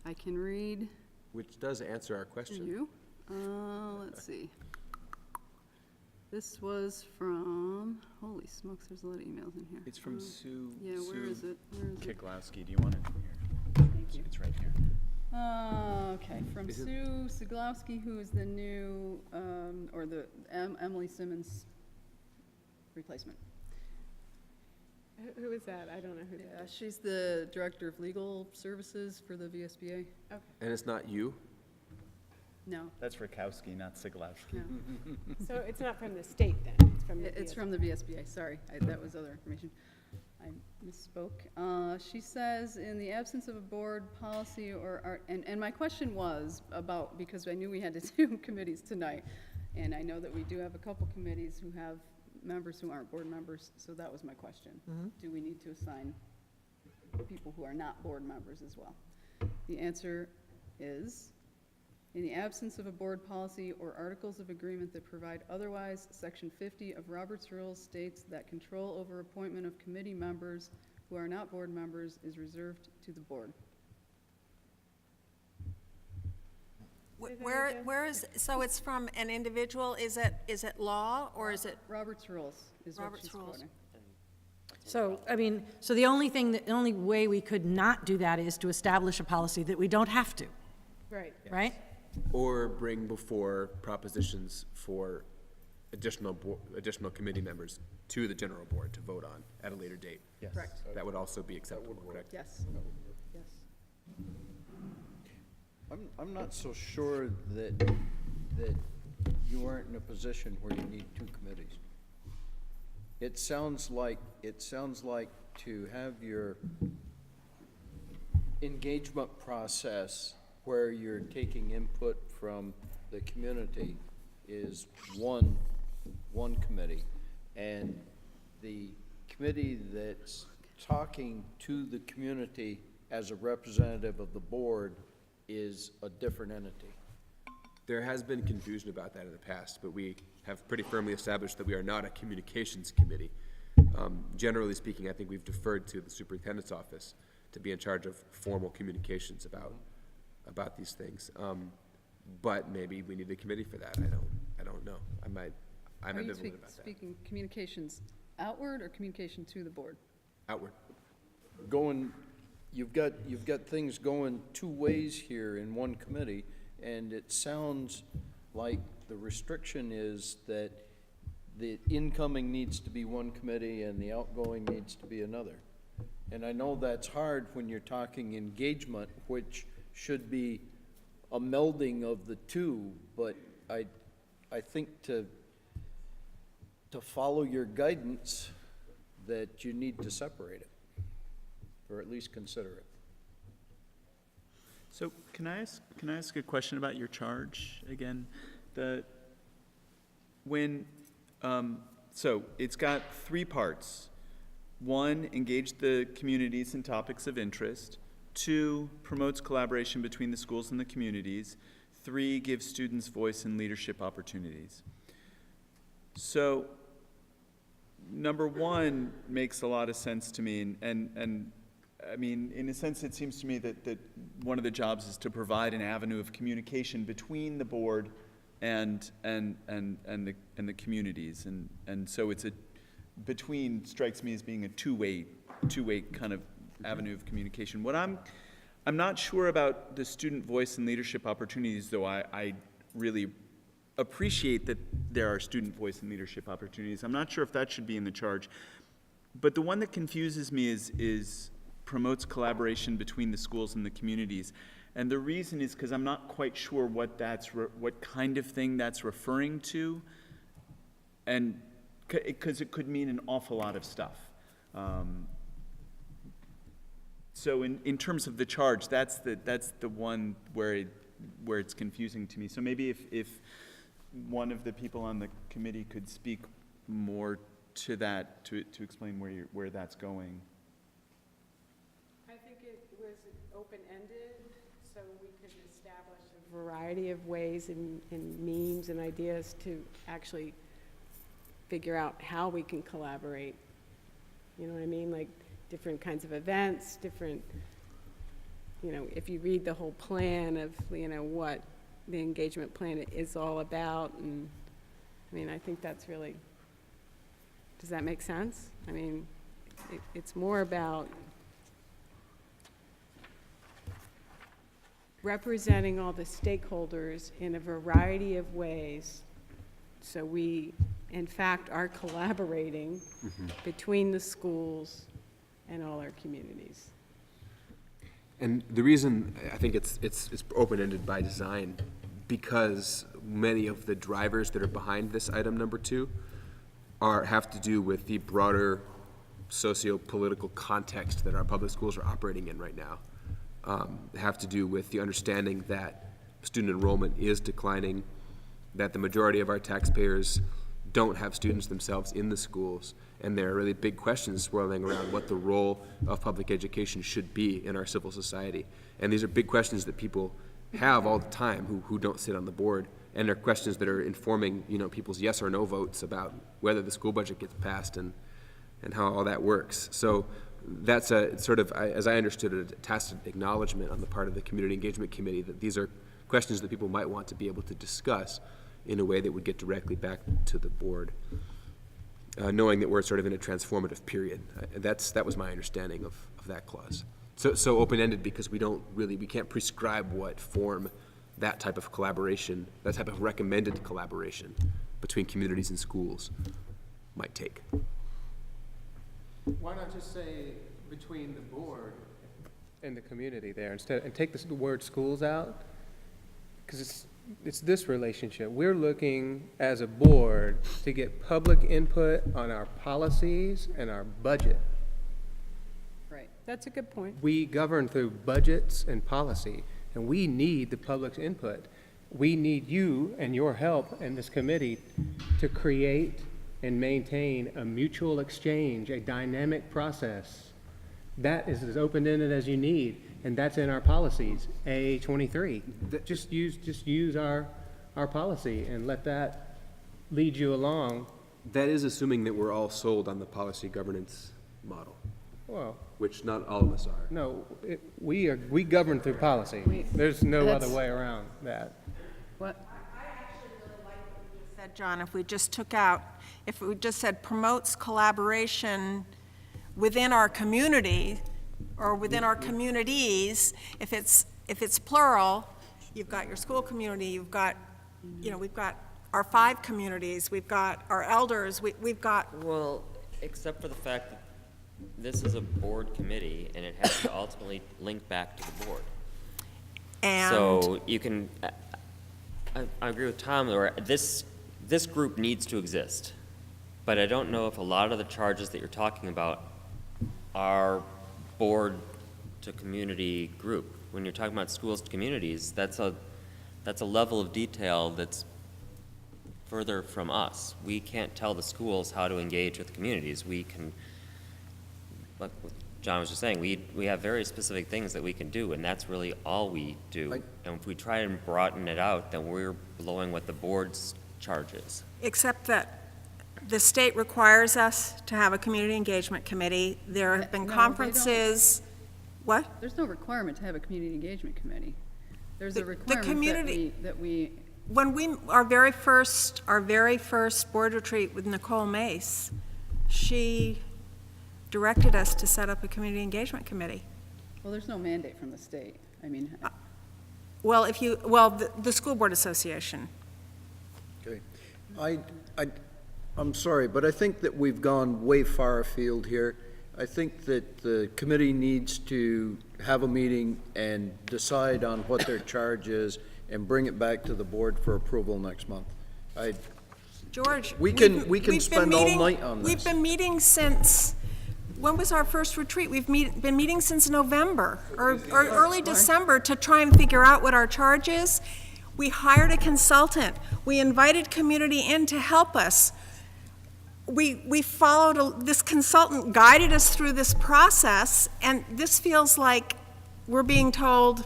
I can read Which does answer our to question. you. Let's see. This was from, holy smokes, there's a lot of emails in here. It's from Sue. Yeah, where is it? Where is it? Kiklowski. Do you want it? Here. Thank you. It's right here. Okay, from Is it- Sue Siglowski, who is the new, or the Emily Simmons replacement. Who is that? I don't know who that is. She's the Director of Legal Services for the VSBA. And it's not you? No, That's Rakowski, not Siglowski. no. So it's not from the state then, it's from the. It's from the VSBA, sorry, that was other information. I misspoke. She says, in the absence of a board policy and my question was about, because I knew we had to do committees tonight, and I know that we do have a couple committees who have members who aren't board members, so that was my question. Do we need to assign people who are not board members as well? The answer is, in the absence of a board policy or articles of agreement that provide otherwise, Section 50 of Robert's Rules states that control over appointment of committee members who are not board members is reserved to the board. Where is, so it's from an individual, is it law, or is it? Robert's Rules is what Robert's she's Rules. quoting. So, I mean, so the only way we could not do that is to establish a policy that we don't have to, Right. right? Or bring before propositions for additional committee members to the general board to vote on at a later date. Yes. Correct. That would also be acceptable, correct? Yes. Yes. I'm not so sure that you aren't in a position where you need two committees. It sounds like to have your engagement process where you're taking input from the community is one committee. And the committee that's talking to the community as a representative of the board is a different entity. There has been confusion about that in the past, but we have pretty firmly established that we are not a communications committee. Generally speaking, I think we've deferred to the superintendent's office to be in charge of formal communications about these things. but maybe we need a committee for that. I don't know. I'm Are you ambivalent about that. speaking communications outward or communication to the board? Outward. You've got things going two ways here in one committee, and it sounds like the restriction is that the incoming needs to be one committee and the outgoing needs to be another. And I know that's hard when you're talking engagement, which should be a melding of the two, but I think to follow your guidance, that you need to separate it, or at least consider it. So can I ask a question about your charge again? So it's got three parts. 1, engage the communities in topics of interest. 2, promotes collaboration between the schools and the communities. 3, gives students voice and leadership opportunities. So number 1 makes a lot of sense to me, and I mean, in a sense, it seems to me that one of the jobs is to provide an avenue of communication between the board and the communities, and so it's between strikes me as being a two-way kind of avenue of communication. What I'm not sure about the student voice and leadership opportunities, though I really appreciate that there are student voice and leadership opportunities. I'm not sure if that should be in the charge, but the one that confuses me is promotes collaboration between the schools and the communities. And the reason is because I'm not quite sure what kind of thing that's referring to, and because it could mean an awful lot of stuff. So in terms of the charge, that's the one where it's confusing to me. So maybe if one of the people on the committee could speak more to that, to explain where that's going. I think it was open-ended, so we could establish a variety of ways and means and ideas to actually figure out how we can collaborate. You know what I mean? Like different kinds of events, different, if you read the whole plan of, what the engagement plan is all about, and I mean, I think that's really, does that make sense? I mean, it's more about representing all the stakeholders in a variety of ways, so we, in fact, are collaborating between the schools and all our communities. And the reason I think it's open-ended by design, because many of the drivers that are behind this item number 2 have to do with the broader socio-political context that our public schools are operating in right now. Have to do with the understanding that student enrollment is declining, that the majority of our taxpayers don't have students themselves in the schools, and there are really big questions swirling around what the role of public education should be in our civil society. And these are big questions that people have all the time who don't sit on the board, and they're questions that are informing, people's yes or no votes about whether the school budget gets passed and how all that works. So that's a sort of, as I understood it, a tacit acknowledgement on the part of the Community Engagement Committee that these are questions that people might want to be able to discuss in a way that would get directly back to the board, knowing that we're sort of in a transformative period. That was my understanding of that clause. So open-ended because we can't prescribe what form that type of collaboration, that type of recommended collaboration between communities and schools might take. Why not just say between the board and the community there instead, and take the word schools out? Because it's this relationship. We're looking as a board to get public input on our policies and our budget. Right. That's a good point. We govern through budgets and policy, and we need the public's input. We need you and your help and this committee to create and maintain a mutual exchange, a dynamic process. That is as open-ended as you need, and that's in our policies, A23. Just use our policy and let that lead you along. That is assuming that we're all sold on the policy governance model, Well, which not all of us are. no, we govern through policy. There's no other That's- way around that. What? Said, John, if we just took out, if we just said promotes collaboration within our community, or within our communities, if it's plural, you've got your school community, you've got, you know, we've got our 5 communities, we've got our elders, we've got, Well, except for the fact that this is a board committee, and it has to ultimately link back to the board. and. So you can, I agree with Tom, where this group needs to exist. But I don't know if a lot of the charges that you're talking about are board to community group. When you're talking about schools to communities, that's a level of detail that's further from us. We can't tell the schools how to engage with communities. We can, like John was just saying, we have very specific things that we can do, and that's really all we do. And if we try and broaden it out, then we're blowing what the board's charge is. Except that the state requires us to have a community engagement committee. There have been No, they conferences. What? There's no requirement to have a community engagement committee. There's The a requirement community- that we, When our very first board retreat with Nicole Mace, she directed us to set up a community engagement committee. well, there's no mandate from the state. I mean, Well, the School Board Association. Okay. I'm sorry, but I think that we've gone way far afield here. I think that the committee needs to have a meeting and decide on what their charge is and bring it back to the board for approval next month. George. We can we've been spend all meeting- night on this. We've been meeting since, when was our first retreat? We've been meeting since November, or early December, to try and figure out what our charge is. We hired a consultant. We invited community in to help us. We followed, this consultant guided us through this process, and this feels like we're being told,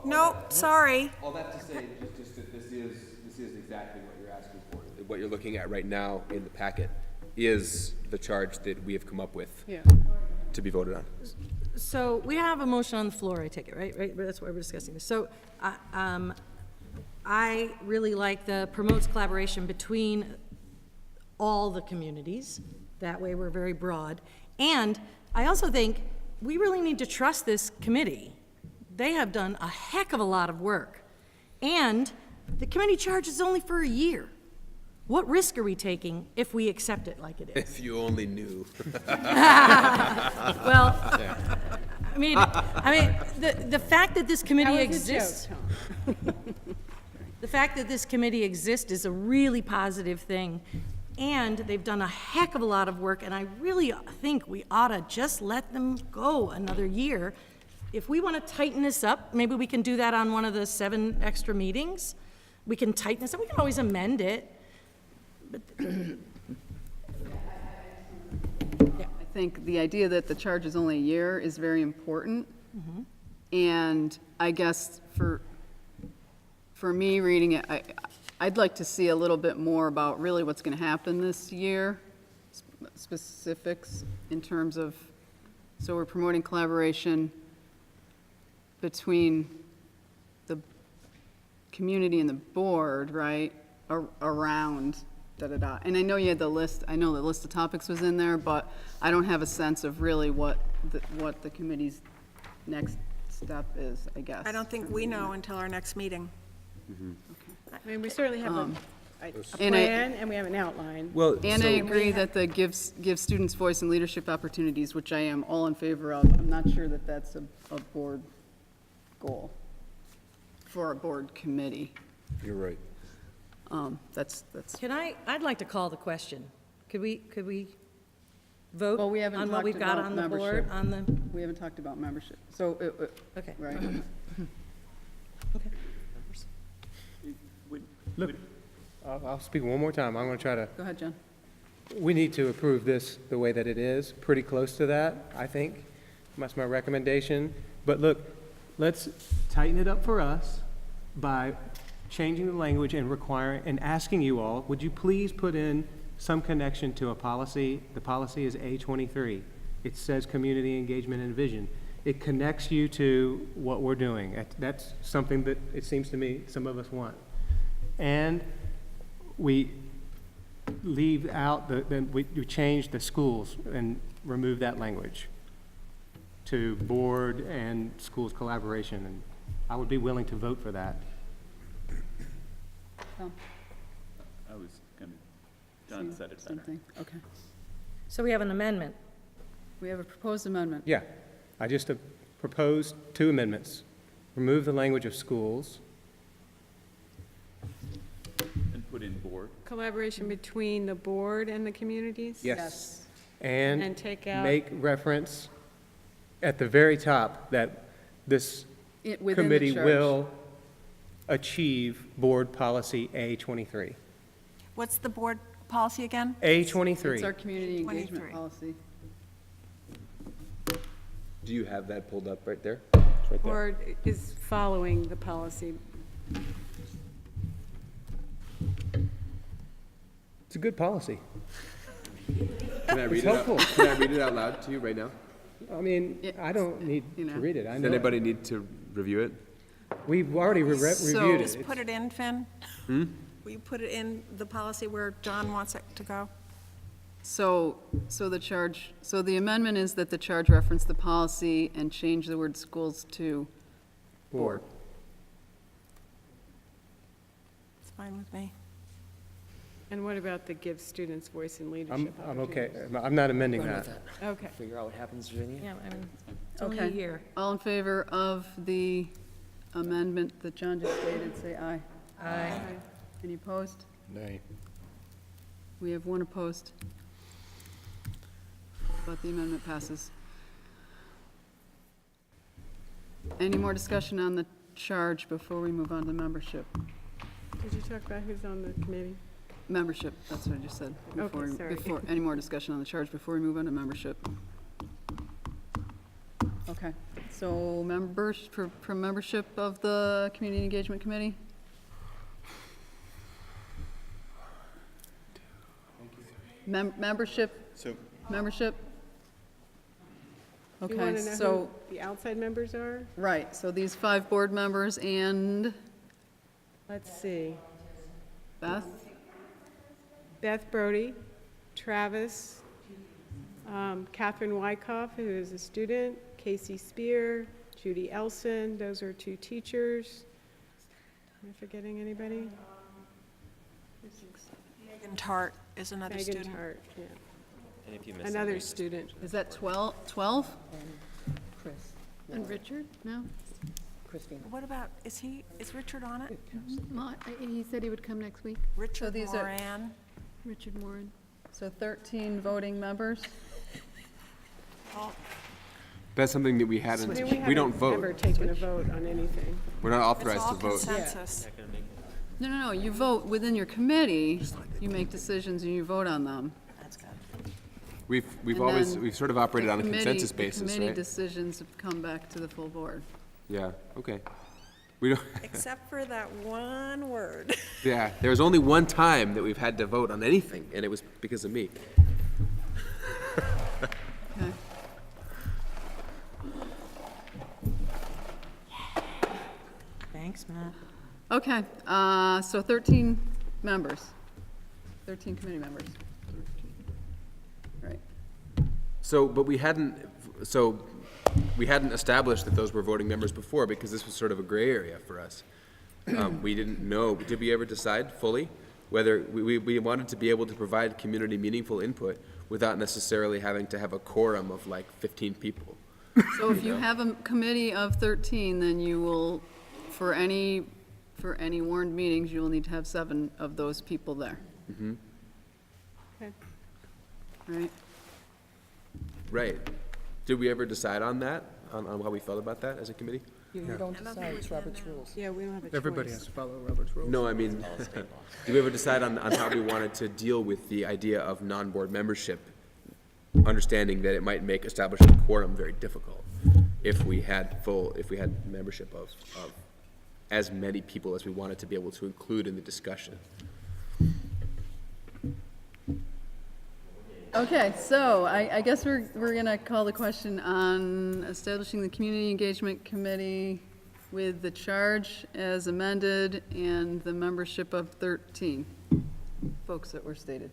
nope, sorry. All that to say, just that this is exactly what you're asking for. What you're looking at right now in the packet is the charge that we have come up with yeah. to be voted on. So we have a motion on the floor, I take it, right? Right, that's why we're discussing this. So, I really like the promotes collaboration between all the communities. That way we're very broad. And I also think we really need to trust this committee. They have done a heck of a lot of work. And the committee charge is only for a year. What risk are we taking if we accept it like it is? If you only knew. Well, I mean, the fact that this committee That was a joke, exists, Tom. the fact that this committee exists is a really positive thing. And they've done a heck of a lot of work, and I really think we ought to just let them go another year. If we want to tighten this up, maybe we can do that on one of the 7 extra meetings. We can tighten this up, we can always amend it. I think the idea that the charge is only a year is very important. And I guess for me, reading it, I'd like to see a little bit more about really what's going to happen this year, specifics in terms of, so we're promoting collaboration between the community and the board, right, around da-da-da. And I know you had the list, I know the list of topics was in there, but I don't have a sense of really what the committee's next step is, I guess. I don't think we know until our next meeting. I mean, we certainly have a And I- plan, and we have an outline. Well, And I agree that the give students voice and leadership opportunities, which I am all in favor of. I'm not sure that that's a board goal for a board committee. You're right. That's, I'd like to call the question. Could we vote well, we haven't on what talked we've got about on the board, membership. on the, We haven't talked about membership, so, okay. right. Okay. Look, I'll speak one more time. I'm going to try to, Go ahead, John. we need to approve this the way that it is, pretty close to that, I think. That's my recommendation. But look, let's tighten it up for us by changing the language and requiring, and asking you all, would you please put in some connection to a policy? The policy is A23. It says community engagement and vision. It connects you to what we're doing. That's something that it seems to me some of us want. and we leave out we change the schools and remove that language to board and schools collaboration, and I would be willing to vote for that. Oh, I was gonna, John said it better. something, okay. So we have an amendment. We have a proposed amendment. Yeah, I just proposed 2 amendments. Remove the language of schools. And put in board. Collaboration between the board and the communities? Yes. And take out. Make reference at the very top that this Within the committee charge. will achieve board policy A23. What's the board policy again? A23. It's our community engagement 23. policy. Do you have that pulled up right there? It's right there. Or is following the policy. It's a good policy. Can I read It's it out? helpful. Can I read it out loud to you right now? I mean, I don't need You to know. read it. I Does know it. anybody need to review it? We've already reviewed it. Just put it in, Finn? Will you put it in the policy where John wants it to go? So the amendment is that the charge reference the policy and change the word schools to board. It's fine with me. And what about the give students voice and leadership I'm okay. opportunities? I'm not amending that. Okay. Figure out what happens, Virginia. Yeah, I mean, it's only a Okay. year. All in favor of the amendment that John just stated, say aye. Aye. Any opposed? Nay. We have 1 opposed. But the amendment passes. Any more discussion on the charge before we move on to membership? Did you talk about who's on the committee? Membership, that's what I just said. Okay, sorry. Any more discussion on the charge before we move on to membership? Okay, so members, for membership of the Community Engagement Committee? Membership, So, membership? Do you want Okay, to know so, who the outside members are? right, so these 5 board members and Let's see. Beth? Beth Brody, Travis, Catherine Wyckoff, who is a student, Casey Spear, Judy Elson, those are 2 teachers. Am I forgetting anybody? Megan Tart is another Megan student. Tart, yeah. And if you miss Another something, just- student. Is that 12? Chris, And Richard? No? Christine. What about, is Richard on it? He said he would come next week, Richard these are- Moran? Richard Moran. So 13 voting members? That's something that we I hadn't, mean, we don't haven't ever vote. taken a vote on anything. We're not It's authorized all to vote. consensus. No, you vote within your committee, you make decisions and you vote on them. That's good. We've And always, then we've sort of operated on a The committee- consensus basis, The committee right? decisions have come back to the full board. Yeah, okay. We don't, Except for that one word. yeah, there was only one time that we've had to vote on anything, and it was because of me. Okay. Thanks, Matt. Okay, so 13 members, 13 committee members. Right. So, but we hadn't established that those were voting members before, because this was sort of a gray area for us. We didn't know, did we ever decide fully whether, we wanted to be able to provide community meaningful input without necessarily having to have a quorum of like 15 people. So if you have a committee of 13, then you will, for any warned meetings, you will need to have 7 of those people there. Okay. Right? Right. Did we ever decide on that, on how we felt about that as a committee? You don't decide, it's Robert's rules. Yeah, we don't have a choice. Everybody has to follow Robert's rules. No, I mean, did we ever decide on how we wanted to deal with the idea of non-board membership, understanding that it might make establishing a quorum very difficult if we had membership of as many people as we wanted to be able to include in the discussion? Okay, so I guess we're gonna call the question on establishing the Community Engagement Committee with the charge as amended and the membership of 13 folks that were stated.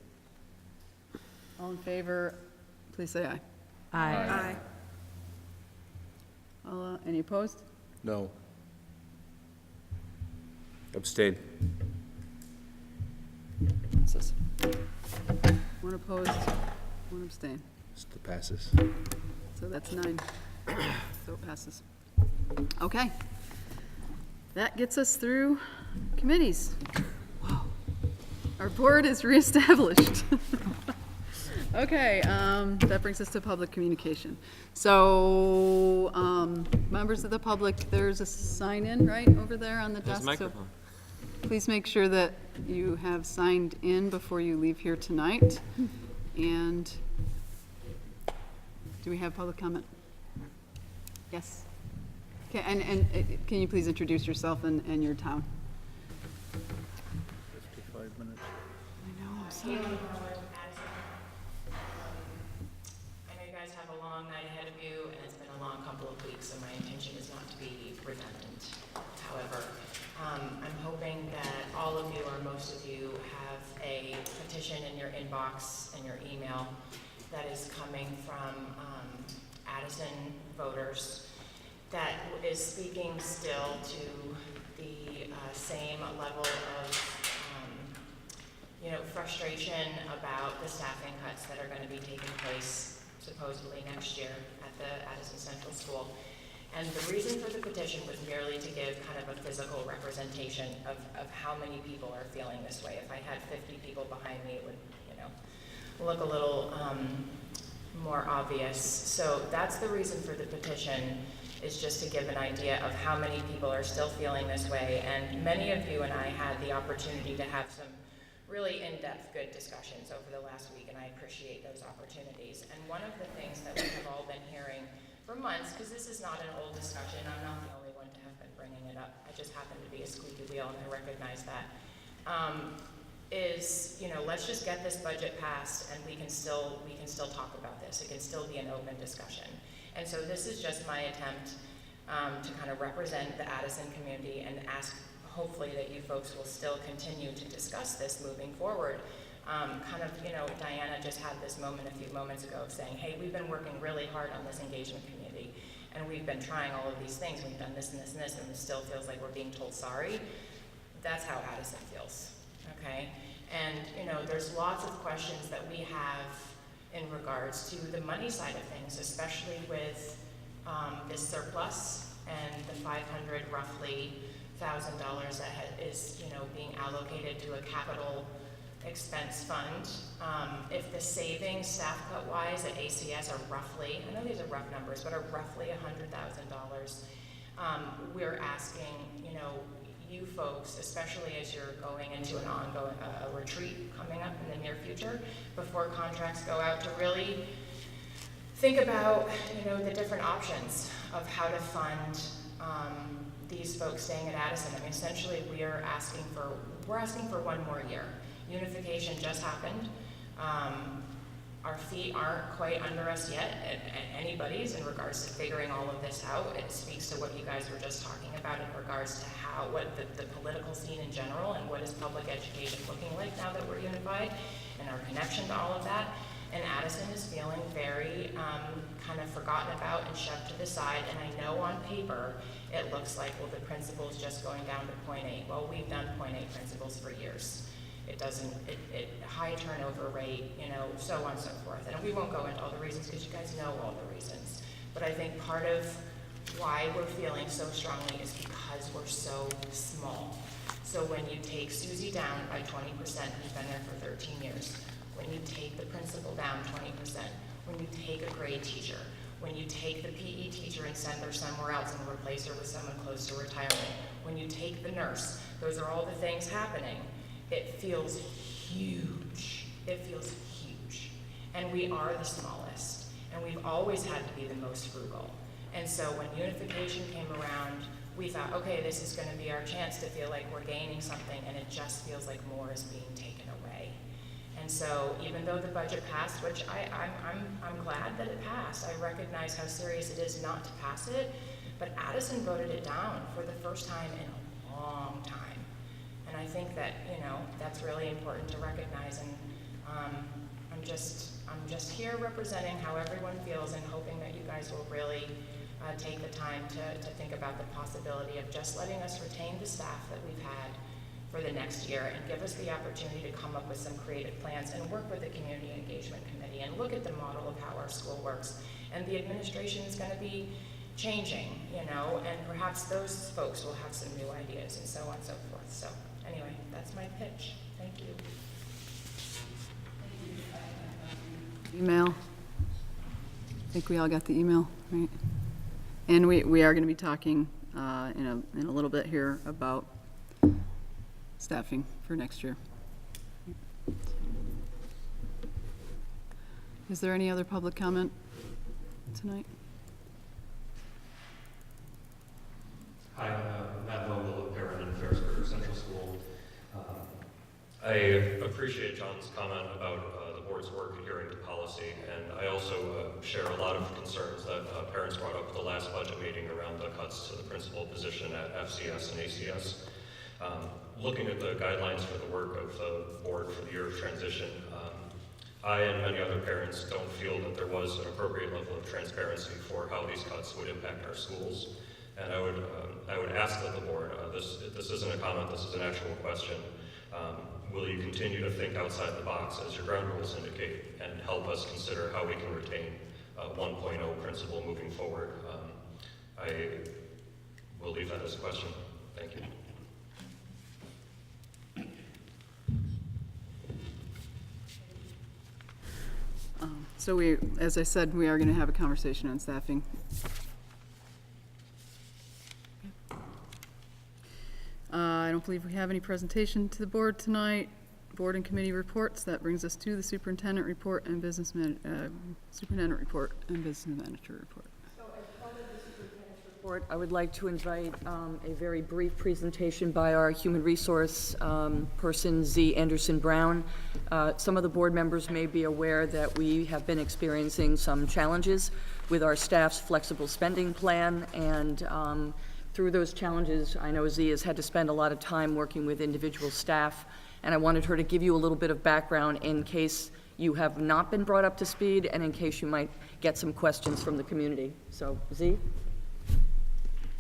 All in favor, please say aye. Aye. Any opposed? No. Abstain. One opposed, one abstain. Still passes. So that's 9. So it passes. Okay. That gets us through committees. Wow. Our board is reestablished. Okay, that brings us to public communication. So, members of the public, there's a sign-in, right, over there on the There's desk? a microphone. So please make sure that you have signed in before you leave here tonight. And do we have public comment? Yes. Okay, and can you please introduce yourself and your town? 55 minutes. I know, I'm sorry. I know you guys have a long night ahead of you, and it's been a long couple of weeks, so my intention is not to be redundant. However, I'm hoping that all of you, or most of you, have a petition in your inbox and your email that is coming from Addison voters that is speaking still to the same level of frustration about the staffing cuts that are going to be taking place supposedly next year at the Addison Central School. And the reason for the petition was merely to give kind of a physical representation of how many people are feeling this way. If I had 50 people behind me, it would, look a little more obvious. So that's the reason for the petition, is just to give an idea of how many people are still feeling this way. And many of you and I had the opportunity to have some really in-depth good discussions over the last week, and I appreciate those opportunities. And one of the things that we have all been hearing for months, because this is not an old discussion, I'm not the only one to have been bringing it up, I just happen to be a squeaky wheel and I recognize that, is, let's just get this budget passed and we can still talk about this. It can still be an open discussion. And so this is just my attempt to kind of represent the Addison community and ask, hopefully, that you folks will still continue to discuss this moving forward. Diana just had this moment a few moments ago of saying, hey, we've been working really hard on this engagement community, and we've been trying all of these things, we've done this and this and this, and it still feels like we're being told sorry. That's how Addison feels, okay? And, there's lots of questions that we have in regards to the money side of things, especially with this surplus and the roughly $1,000 that is, being allocated to a capital expense fund. If the savings, staff cut wise at ACS are roughly, I know these are rough numbers, but are roughly $100,000, we're asking, you folks, especially as you're going into an ongoing retreat coming up in the near future, before contracts go out, to really think about, the different options of how to fund these folks staying at Addison. I mean, essentially, we're asking for one more year. Unification just happened. Our feet aren't quite under us yet, at anybody's, in regards to figuring all of this out. It speaks to what you guys were just talking about in regards to what the political scene in general, and what is public education looking like now that we're unified, and our connection to all of that. And Addison is feeling very kind of forgotten about and shoved to the side. And I know on paper it looks like, well, the principal's just going down to 0.8. Well, we've done 0.8 principals for years. It doesn't, high turnover rate, so on and so forth. And we won't go into all the reasons, because you guys know all the reasons. But I think part of why we're feeling so strongly is because we're so small. So when you take Susie down by 20%, who's been there for 13 years, when you take the principal down 20%, when you take a grade teacher, when you take the PE teacher and send her somewhere else and replace her with someone close to retirement, when you take the nurse, those are all the things happening. It feels huge. It feels huge. And we are the smallest. And we've always had to be the most frugal. And so when unification came around, we thought, okay, this is going to be our chance to feel like we're gaining something, and it just feels like more is being taken away. And so even though the budget passed, which I'm glad that it passed, I recognize how serious it is not to pass it, But Addison voted it down for the first time in a long time. And I think that, you know, that's really important to recognize. And I'm just here representing how everyone feels and hoping that you guys will really take the time to think about the possibility of just letting us retain the staff that we've had for the next year and give us the opportunity to come up with some creative plans and work with the Community Engagement Committee and look at the model of how our school works. And the administration is going to be changing, you know, and perhaps those folks will have some new ideas and so on and so forth. So anyway, that's my pitch. Thank you. Email. I think we all got the email, right? And we are going to be talking in a little bit here about staffing for next year. Is there any other public comment tonight? Hi, Matt Vogel, a parent in Ferrisburg Central School. I appreciate John's comment about the board's work adhering to policy, and I also share a lot of concerns that parents brought up at the last budget meeting around the cuts to the principal position at FCS and ACS. Looking at the guidelines for the work of the board for the year of transition, I and many other parents don't feel that there was an appropriate level of transparency for how these cuts would impact our schools. And I would ask that the board, this isn't a comment, this is an actual question, will you continue to think outside the box as your ground rules indicate and help us consider how we can retain 1.0 principle moving forward? I will leave that as a question. Thank you. So as I said, we are going to have a conversation on staffing. I don't believe we have any presentation to the board tonight. Board and committee reports. That brings us to the superintendent report and business superintendent report and business manager report. So as part of the superintendent's report, I would like to invite a very brief presentation by our human resource person, Z. Anderson Brown. Some of the board members may be aware that we have been experiencing some challenges with our staff's flexible spending plan, and through those challenges, I know Z has had to spend a lot of time working with individual staff, and I wanted her to give you a little bit of background in case you have not been brought up to speed and in case you might get some questions from the community. So, Z?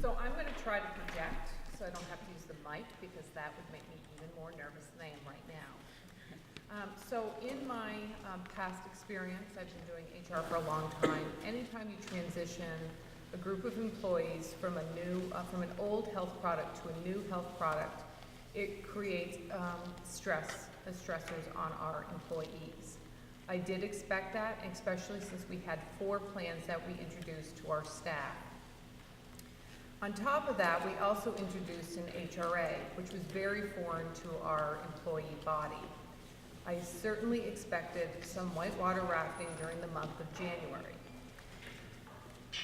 So I'm going to try to project, so I don't have to use the mic, because that would make me even more nervous than I am right now. So in my past experience, I've been doing HR for a long time. Anytime you transition a group of employees from an old health product to a new health product, it creates stressors on our employees. I did expect that, especially since we had 4 plans that we introduced to our staff. On top of that, we also introduced an HRA, which was very foreign to our employee body. I certainly expected some whitewater rafting during the month of January.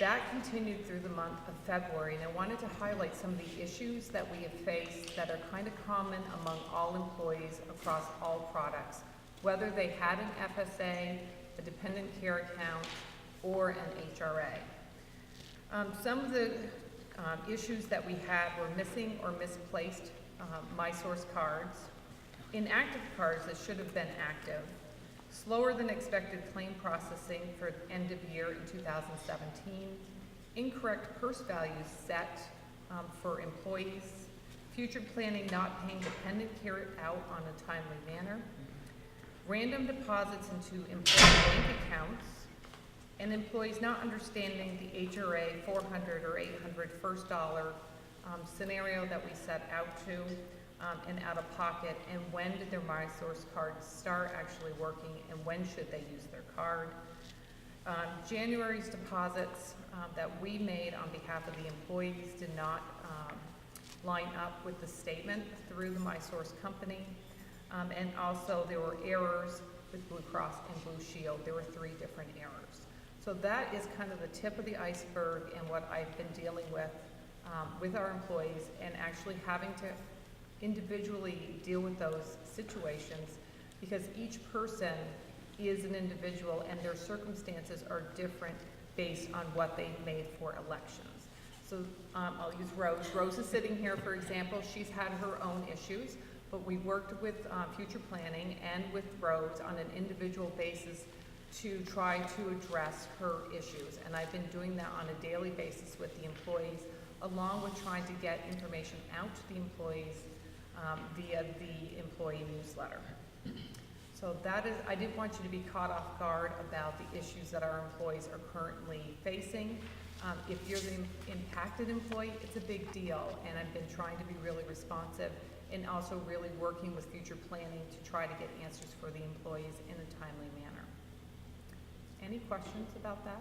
That continued through the month of February, and I wanted to highlight some of the issues that we have faced that are kind of common among all employees across all products, whether they had an FSA, a dependent care account, or an HRA. Some of the issues that we had were missing or misplaced MySource cards, inactive cards that should have been active, slower than expected claim processing for end of year in 2017, incorrect purse values set for employees, future planning not paying dependent care out on a timely manner, random deposits into employee bank accounts, and employees not understanding the HRA 400 or 800 first dollar scenario that we set out to and out of pocket, and when did their MySource cards start actually working, and when should they use their card. January's deposits that we made on behalf of the employees did not line up with the statement through the MySource company, and also there were errors with Blue Cross and Blue Shield. There were 3 different errors. So that is kind of the tip of the iceberg and what I've been dealing with our employees, and actually having to individually deal with those situations, because each person is an individual and their circumstances are different based on what they made for elections. So I'll use Rose. Rose is sitting here, for example. She's had her own issues, but we worked with future planning and with Rose on an individual basis to try to address her issues. And I've been doing that on a daily basis with the employees, along with trying to get information out to the employees via the employee newsletter. So that is, I didn't want you to be caught off guard about the issues that our employees are currently facing. If you're the impacted employee, it's a big deal, and I've been trying to be really responsive and also really working with future planning to try to get answers for the employees in a timely manner. Any questions about that?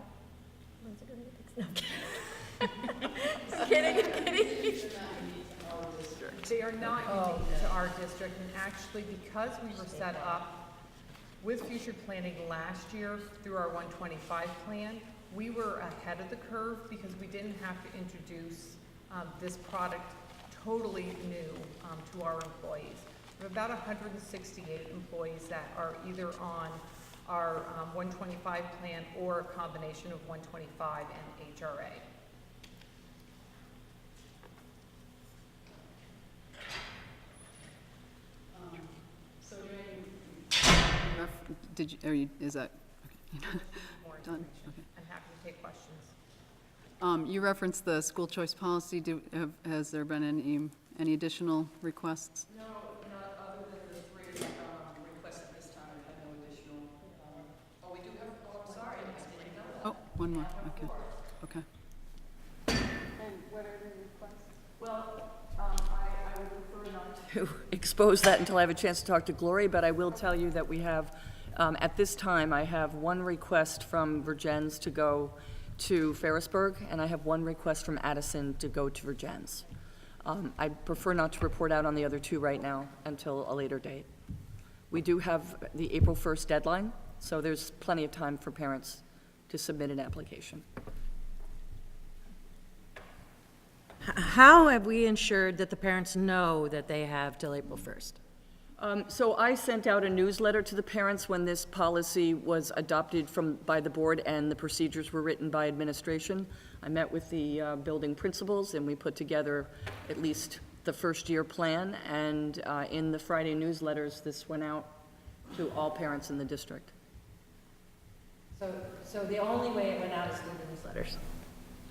They are not unique to our district, and actually, because we were set up with future planning last year through our 125 plan, we were ahead of the curve because we didn't have to introduce this product totally new to our employees. We have about 168 employees that are either on our 125 plan or a combination of 125 and HRA. Did you, are you, is that, okay. More Done? information. Okay. I'm happy to take questions. You referenced the school choice policy. Has there been any additional requests? No, not other than the three requests at this time. I have no additional. Oh, we do have, oh, I'm sorry, I didn't know that. Oh, one more, okay, okay. And what are the requests? Well, I would prefer not to expose that until I have a chance to talk to Glory, but I will tell you that we have, at this time, I have one request from Virgins to go to Ferrisburg, and I have one request from Addison to go to Virgins. I prefer not to report out on the other two right now until a later date. We do have the April 1st deadline, so there's plenty of time for parents to submit an application. How have we ensured that the parents know that they have till April 1st? So I sent out a newsletter to the parents when this policy was adopted by the board and the procedures were written by administration. I met with the building principals and we put together at least the first year plan, and in the Friday newsletters, this went out to all parents in the district. So the only way it went out is through the newsletters?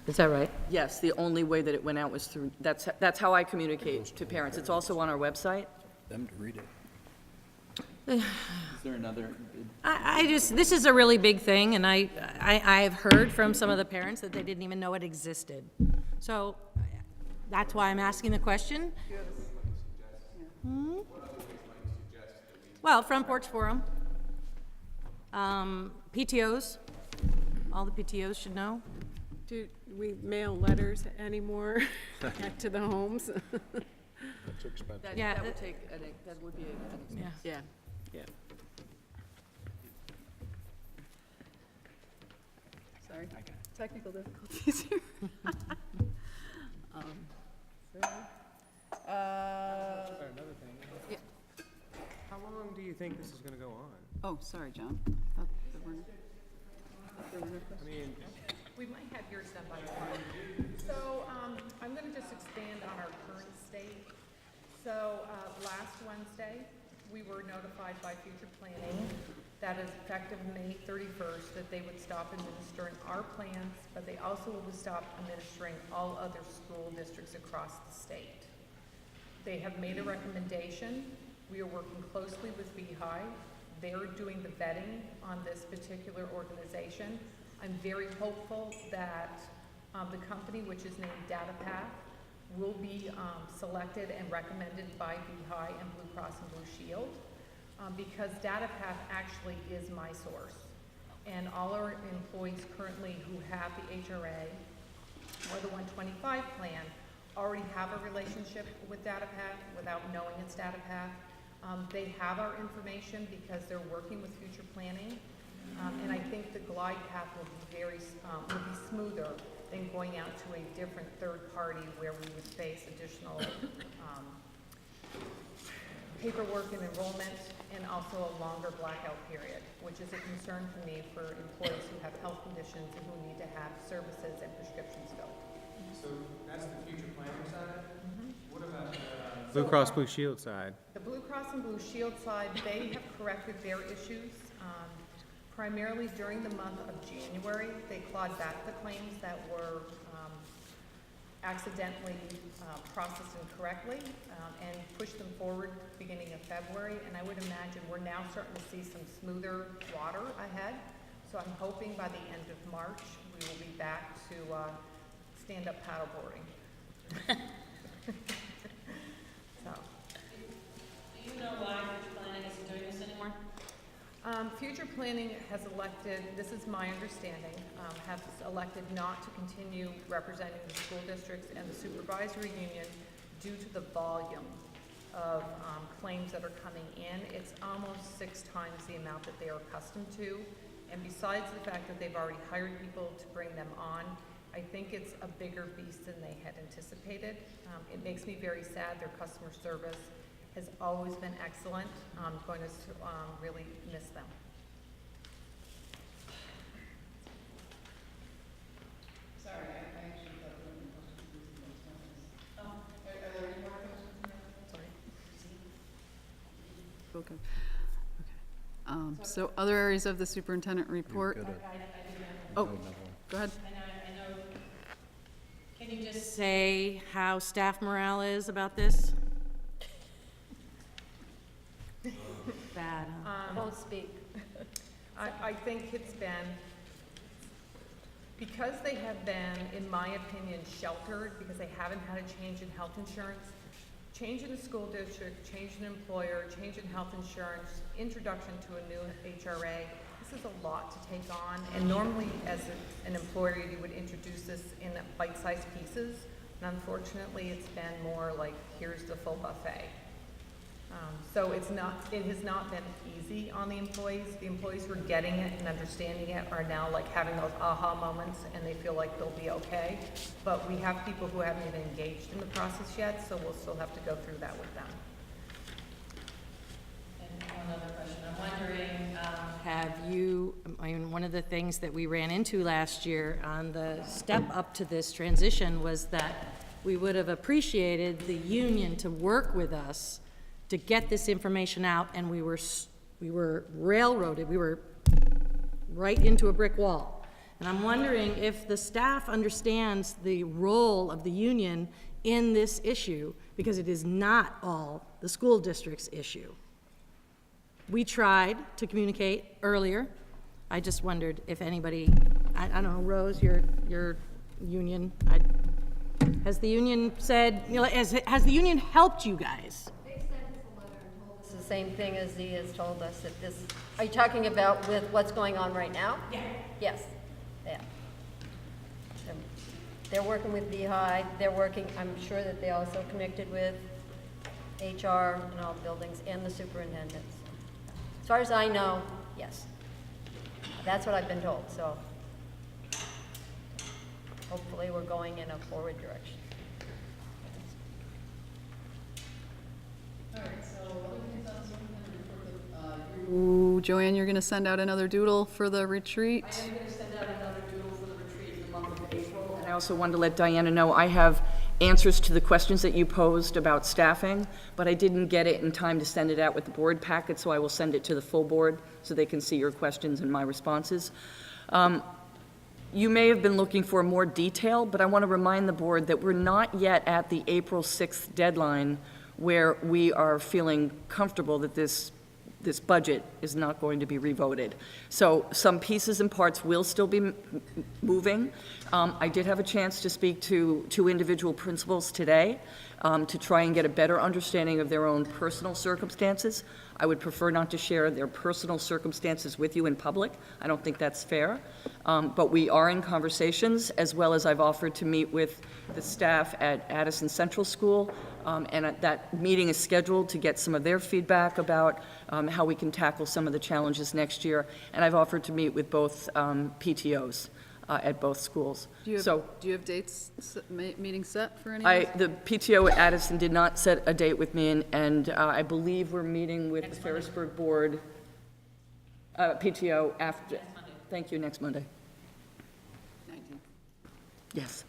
Is that right? Yes, the only way that it went out was through, that's how I communicate to parents. It's also on our website. Them to read it. Is there another? I just, this is a really big thing, and I've heard from some of the parents that they didn't even know it existed. So that's why I'm asking the question. Well, Front Porch Forum, PTOs, all the PTOs should know. Do we mail letters anymore back to the homes? That's expensive. Yeah, That would take, that would be an expense. Yeah. Yeah. Sorry, technical difficulties here. Another thing. Yeah. How long do you think this is gonna go on? Oh, sorry, John. Thought there were no questions. I mean, We might have yours done by tomorrow. So I'm going to just expand on our current state. So last Wednesday, we were notified by future planning that is effective May 31st, that they would stop administering our plans, but they also would stop administering all other school districts across the state. They have made a recommendation. We are working closely with Beehive. They're doing the vetting on this particular organization. I'm very hopeful that the company, which is named DataPath, will be selected and recommended by Beehive and Blue Cross and Blue Shield, because DataPath actually is my source. And all our employees currently who have the HRA or the 125 plan already have a relationship with DataPath without knowing it's DataPath. They have our information because they're working with future planning. And I think the glide path will be will be smoother than going out to a different third party where we would face additional paperwork and enrollment, and also a longer blackout period, which is a concern for me for employees who have health conditions and who need to have services and prescriptions filled. so Blue Cross Blue Shield side. The Blue Cross and Blue Shield side, they have corrected their issues. Primarily during the month of January, they clawed back the claims that were accidentally processed incorrectly and pushed them forward beginning of February. And I would imagine we're now starting to see some smoother water ahead. So I'm hoping by the end of March, we will be back to stand-up paddleboarding. So. Do you know why future planning isn't doing this anymore? Future planning has elected, this is my understanding, has elected not to continue representing the school districts and the supervisory union due to the volume of claims that are coming in. It's almost 6 times the amount that they are accustomed to. And besides the fact that they've already hired people to bring them on, I think it's a bigger beast than they had anticipated. It makes me very sad. Their customer service has always been excellent. I'm going to really miss them. Sorry, I actually thought there were questions. Oh, are there any more questions? Sorry. Okay. Okay. So other areas of the superintendent report? Oh, go ahead. I know. Can you just say how staff morale is about this? Bad, huh? Won't speak. I think it's been, because they have been, in my opinion, sheltered, because they haven't had a change in health insurance, change in the school district, change in employer, change in health insurance, introduction to a new HRA. This is a lot to take on, and normally as an employer you would introduce this in bite-sized pieces, and unfortunately it's been more like, here's the full buffet. So it has not been easy on the employees. The employees who are getting it and understanding it are now like having those aha moments and they feel like they'll be okay. But we have people who haven't even engaged in the process yet, so we'll still have to go through that with them. And one other question, I'm wondering, have you, I mean, one of the things that we ran into last year on the step up to this transition was that we would have appreciated the union to work with us to get this information out, and we were railroaded, we were right into a brick wall. And I'm wondering if the staff understands the role of the union in this issue, because it is not all the school district's issue. We tried to communicate earlier. I just wondered if anybody, I don't know, Rose, your union, has the union said, you know, has the union helped you guys? It's the same thing as he has told us that this, are you talking about with what's going on right now? Yeah. Yes, yeah. They're working with Beehive, they're working, I'm sure that they also connected with HR and all buildings and the superintendents. As far as I know, yes. That's what I've been told, so hopefully we're going in a forward direction. All right, so other things on the superintendent report, Joanne, you're going to send out another doodle for the retreat? I am going to send out another doodle for the retreat in the month of April. And I also wanted to let Diana know I have answers to the questions that you posed about staffing, but I didn't get it in time to send it out with the board packet, so I will send it to the full board so they can see your questions and my responses. You may have been looking for more detail, but I want to remind the board that we're not yet at the April 6th deadline where we are feeling comfortable that this budget is not going to be revoted. So some pieces and parts will still be moving. I did have a chance to speak to 2 individual principals today to try and get a better understanding of their own personal circumstances. I would prefer not to share their personal circumstances with you in public. I don't think that's fair. But we are in conversations, as well as I've offered to meet with the staff at Addison Central School, and that meeting is scheduled to get some of their feedback about how we can tackle some of the challenges next year. And I've offered to meet with both PTOs at both schools. Do you have dates, meetings set for any? The PTO at Addison did not set a date with me, and I believe we're meeting with the Ferrisburg Board, PTO after, thank you, next Monday. 19th. Yes.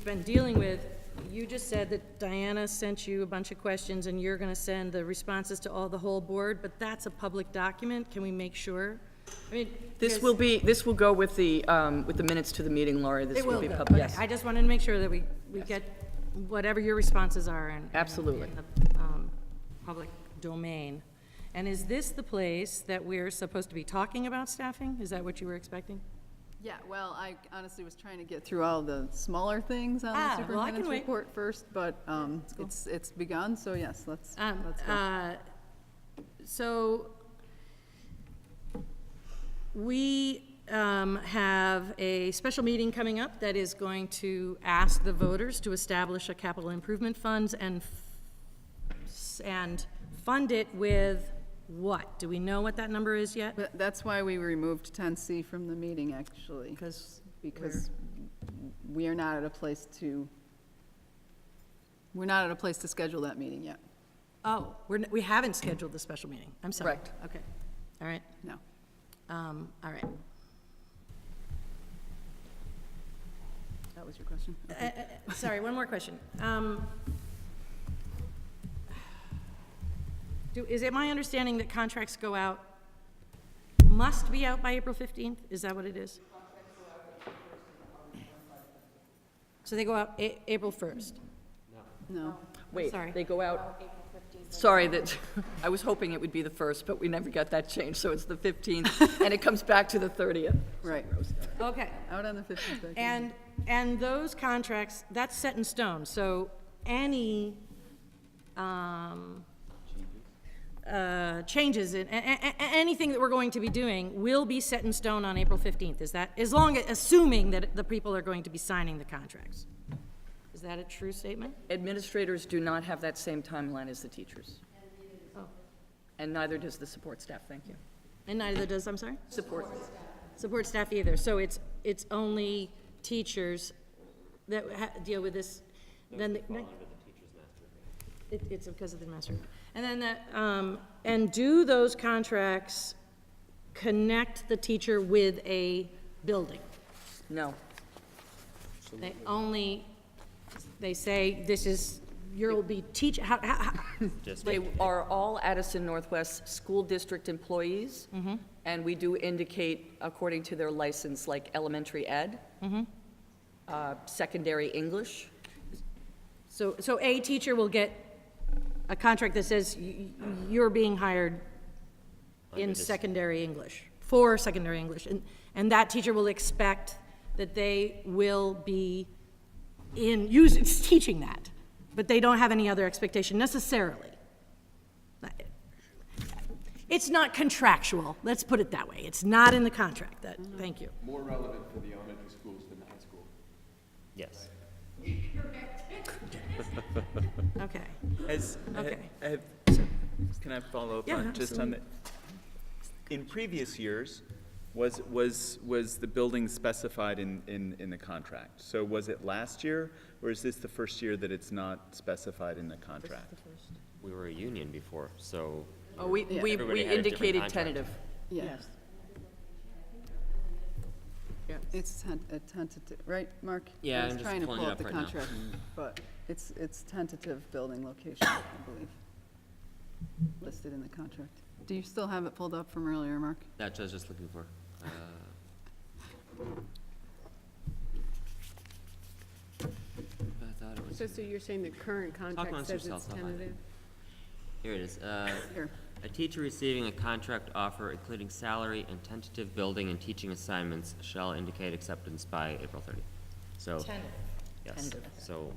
we've been dealing with, you just said that Diana sent you a bunch of questions and you're gonna send the responses to all the whole board, but that's a public document. Can we make sure? I mean, This because- this will go with the minutes to the meeting, Laura. This It will will be go. public, Okay, yes. I just wanted to make sure that we get whatever your responses are in. Absolutely. In the public domain. And is this the place that we're supposed to be talking about staffing? Is that what you were expecting? Yeah, well, I honestly was trying to get through all the smaller things on well, I the can superintendent's wait. report first, but it's begun, so yes, let's go. So, we have a special meeting coming up that is going to ask the voters to establish a capital improvement funds and fund it with what? Do we know what that number is yet? But that's why we removed 10C from the meeting, actually. Because we are not at a place to schedule that meeting yet. Oh, we haven't scheduled the special meeting. I'm sorry. Correct. Okay, all right. No. All right. That was your question? Sorry, one more question. Is it my understanding that contracts go out, must be out by April 15th? Is that what it is? So they go out April 1st? No. Wait, Sorry. they go out, sorry, that, I was hoping it would be the 1st, but we never got that changed, so it's the 15th, and it comes back to the 30th. Right. Okay. Out on the 15th. And those contracts, that's set in stone, so any changes in, anything that we're going to be doing will be set in stone on April 15th, is that, assuming that the people are going to be signing the contracts. Is that a true statement? Administrators do not have that same timeline as the teachers. Oh. And neither does the support staff, thank you. And neither does, I'm sorry? Support Staff either, so it's only teachers that deal with this, then it's because of the master. And then that, and do those contracts connect the teacher with a building? No. They say, this is, you'll be teach, They are all Addison Northwest School District employees, and we do indicate, according to their license, like elementary ed, secondary English. So a teacher will get a contract that says you're being hired in secondary English, for secondary English, and that teacher will expect that they will be teaching that, but they don't have any other expectation necessarily. It's not contractual, let's put it that way. It's not in the contract. Thank you. More relevant for the elementary schools than the high school. Yes. Okay. Can I follow up Yeah, on, just on absolutely. in previous years, was the building specified in the contract? So was it last year, or is this the first year that it's not specified in the contract? We were a union before, so Oh, we Everybody had a different indicated contract. tentative. Yes. It's tentative, right, Mark? Yeah, I was I'm just trying to pulling pull it up the up right now. contract, but it's tentative building location, I believe, listed in the contract. Do you still have it pulled up from earlier, Mark? that's what I was just looking for. I thought it was. So you're saying the current contract amongst says it's yourselves, I'll hide it. tentative? Here it is. Here. A teacher receiving a contract offer including salary and tentative building and teaching assignments shall indicate acceptance by April 30th. So, Tentative. yes, Tentative. so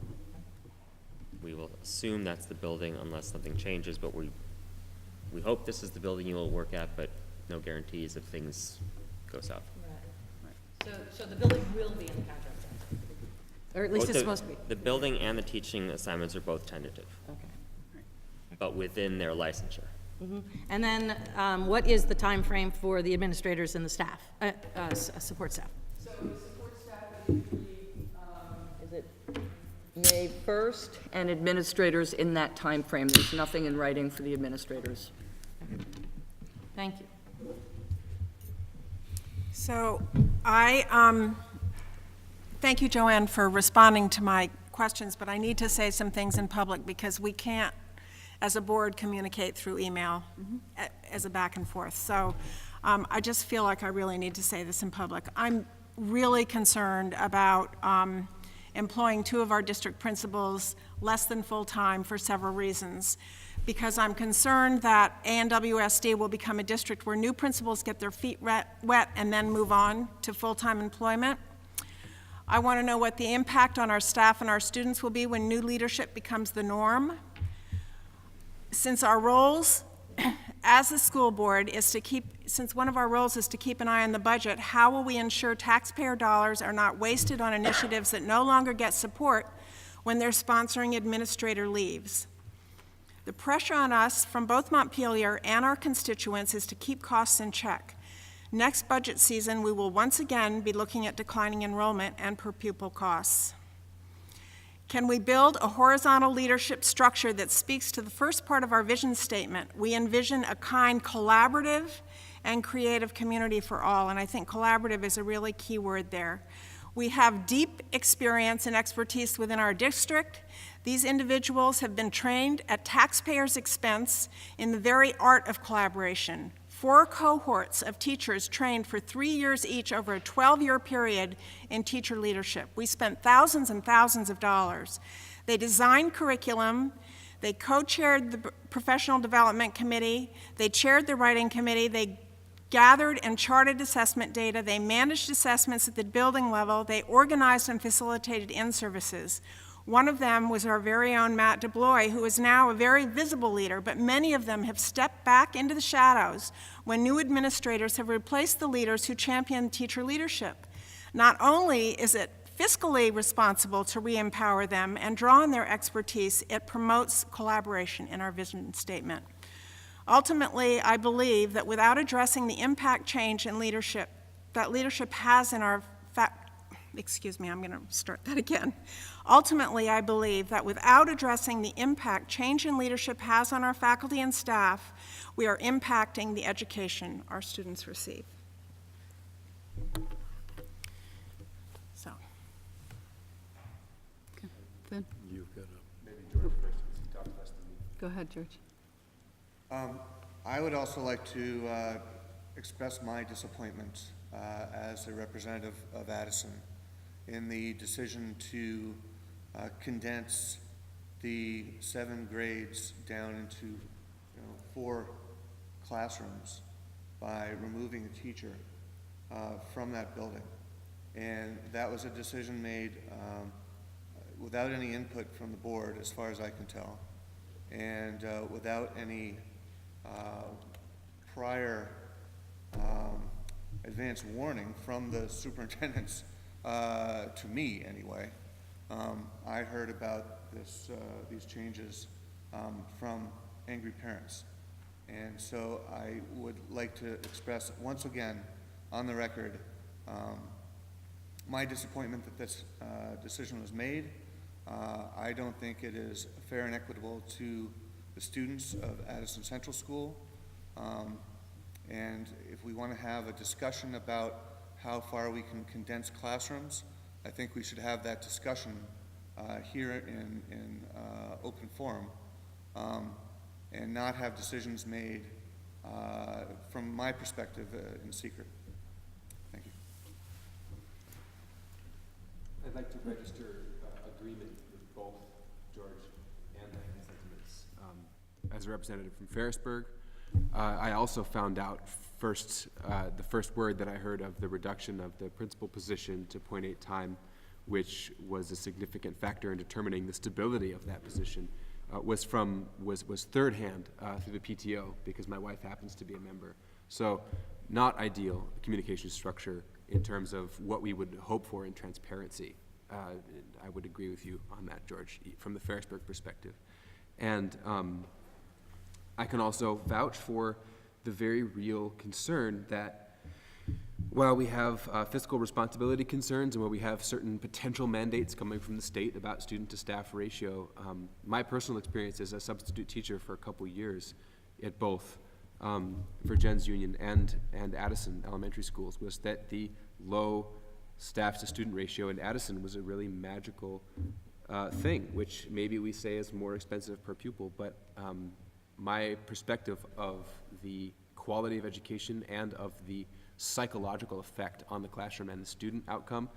we will assume that's the building unless something changes, but we hope this is the building you will work at, but no guarantees if things go south. So the building will be in the contract, or at least Both it's supposed to be. The building and the teaching assignments are both tentative, Okay. but within their licensure. And then, what is the time frame for the administrators and the staff, support staff? So support staff is usually, is it May 1st, and administrators in that time frame. There's nothing in writing for the administrators. Thank you. So Thank you, Joanne, for responding to my questions, but I need to say some things in public because we can't, as a board, communicate through email as a back and forth. So I just feel like I really need to say this in public. I'm really concerned about employing 2 of our district principals less than full-time for several reasons. Because I'm concerned that ANWSD will become a district where new principals get their feet wet and then move on to full-time employment. I want to know what the impact on our staff and our students will be when new leadership becomes the norm. Since our roles as the school board is to keep, since one of our roles is to keep an eye on the budget, how will we ensure taxpayer dollars are not wasted on initiatives that no longer get support when their sponsoring administrator leaves? The pressure on us from both Montpelier and our constituents is to keep costs in check. Next budget season, we will once again be looking at declining enrollment and per pupil costs. Can we build a horizontal leadership structure that speaks to the first part of our vision statement? We envision a kind, collaborative, and creative community for all, and I think collaborative is a really key word there. We have deep experience and expertise within our district. These individuals have been trained at taxpayers' expense in the very art of collaboration. 4 cohorts of teachers trained for 3 years each over a 12-year period in teacher leadership. We spent thousands and thousands of dollars. They designed curriculum. They co-chaired the professional development committee. They chaired the writing committee. They gathered and charted assessment data. They managed assessments at the building level. They organized and facilitated in-services. One of them was our very own Matt DeBlois, who is now a very visible leader, but many of them have stepped back into the shadows when new administrators have replaced the leaders who championed teacher leadership. Not only is it fiscally responsible to re-empower them and draw on their expertise, it promotes collaboration in our vision statement. Ultimately, I believe that without addressing the impact change in leadership that leadership has in our Ultimately, I believe that without addressing the impact change in leadership has on our faculty and staff, we are impacting the education our students receive. So. Okay, good. You've got Maybe George first, since he talked less than me. Go ahead, George. I would also like to express my disappointment as a representative of Addison in the decision to condense the 7 grades down into 4 classrooms by removing a teacher from that building. And that was a decision made without any input from the board, as far as I can tell, and without any prior advance warning from the superintendents, to me anyway. I heard about these changes from angry parents. And so I would like to express once again on the record my disappointment that this decision was made. I don't think it is fair and equitable to the students of Addison Central School. And if we want to have a discussion about how far we can condense classrooms, I think we should have that discussion here in open forum, and not have decisions made, from my perspective, in secret. Thank you. I'd like to register agreement with both George and Diane's sentiments. As a representative from Ferrisburg, I also found out the first word that I heard of the reduction of the principal position to .8 time, which was a significant factor in determining the stability of that position, was third hand through the PTO, because my wife happens to be a member. So not ideal communication structure in terms of what we would hope for in transparency. I would agree with you on that, George, from the Ferrisburg perspective. And I can also vouch for the very real concern that while we have fiscal responsibility concerns and while we have certain potential mandates coming from the state about student-to-staff ratio, my personal experience as a substitute teacher for a couple years at both Virgins Union and Addison elementary schools was that the low staff to student ratio in Addison was a really magical thing, which maybe we say is more expensive per pupil, but my perspective of the quality of education and of the psychological effect on the classroom and the student outcome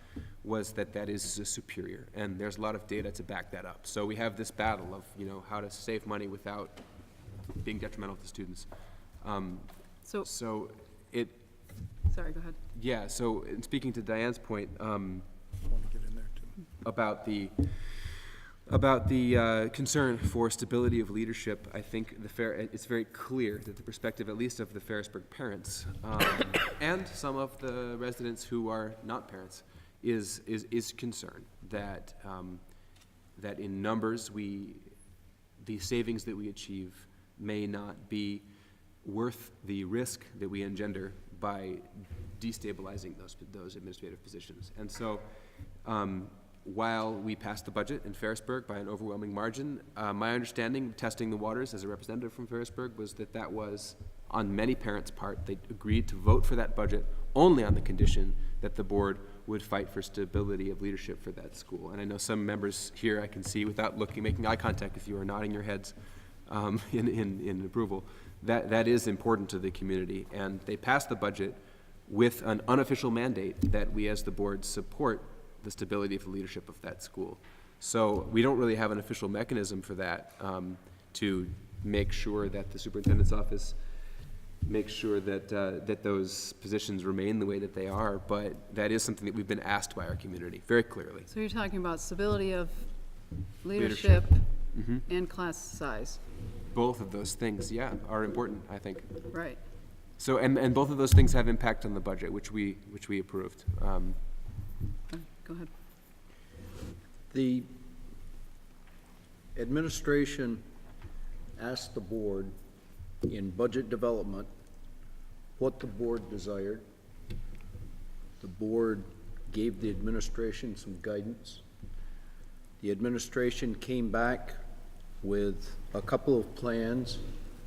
was that that is superior, and there's a lot of data to back that up. So we have this battle of, you know, how to save money without being detrimental to students. So it. Sorry, go ahead. Yeah, so in speaking to Diane's point about the concern for stability of leadership, I think it's very clear that the perspective, at least of the Ferrisburg parents and some of the residents who are not parents, is concerned that that in numbers the savings that we achieve may not be worth the risk that we engender by destabilizing those administrative positions. And so while we passed the budget in Ferrisburg by an overwhelming margin, my understanding, testing the waters as a representative from Ferrisburg, was that that was, on many parents' part, they agreed to vote for that budget only on the condition that the board would fight for stability of leadership for that school. And I know some members here, I can see, without making eye contact with you, are nodding your heads in approval. That is important to the community, and they passed the budget with an unofficial mandate that we as the board support the stability of the leadership of that school. So we don't really have an official mechanism for that, to make sure that the superintendent's office makes sure that that those positions remain the way that they are, but that is something that we've been asked by our community very clearly. So you're talking about stability of leadership. Mm-hmm. And class size. Both of those things, yeah, are important, I think. Right. So, and both of those things have impact on the budget, which we approved. Go ahead. The administration asked the board in budget development what the board desired. The board gave the administration some guidance. The administration came back with a couple of plans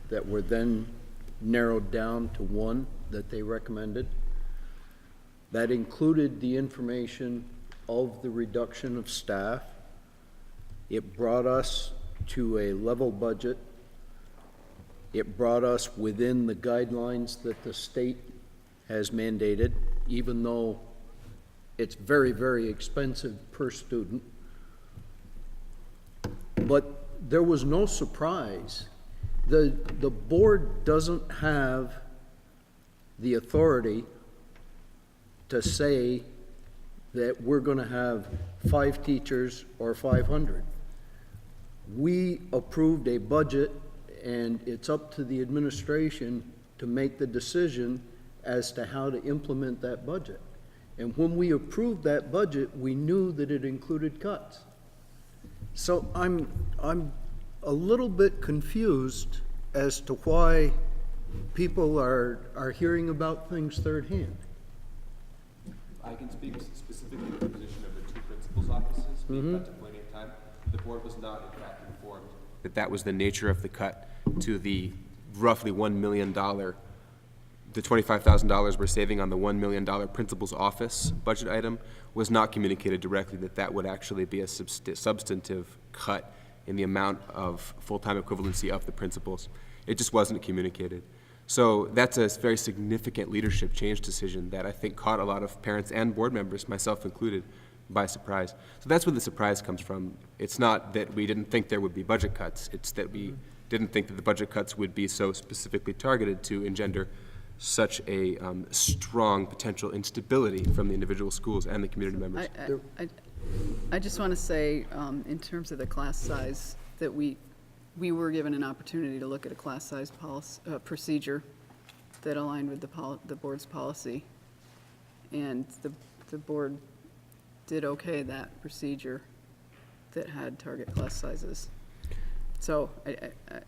that were then narrowed down to one that they recommended. That included the information of the reduction of staff. It brought us to a level budget. It brought us within the guidelines that the state has mandated, even though it's very, very expensive per student. But there was no surprise. The board doesn't have the authority to say that we're going to have 5 teachers or 500. We approved a budget, and it's up to the administration to make the decision as to how to implement that budget. And when we approved that budget, we knew that it included cuts. So I'm a little bit confused as to why people are hearing about things third hand. I can speak specifically to the position of the 2 principals' offices. We've got to plenty of time. The board was not, in fact, informed that that was the nature of the cut to the roughly $1 million, the $25,000 we're saving on the $1 million principal's office budget item was not communicated directly that that would actually be a substantive cut in the amount of full-time equivalency of the principals. It just wasn't communicated. So that's a very significant leadership change decision that I think caught a lot of parents and board members, myself included, by surprise. So that's where the surprise comes from. It's not that we didn't think there would be budget cuts. It's that we didn't think that the budget cuts would be so specifically targeted to engender such a strong potential instability from the individual schools and the community members. I just want to say, in terms of the class size, that we were given an opportunity to look at a class size procedure that aligned with the board's policy, and the board did okay that procedure that had target class sizes. So I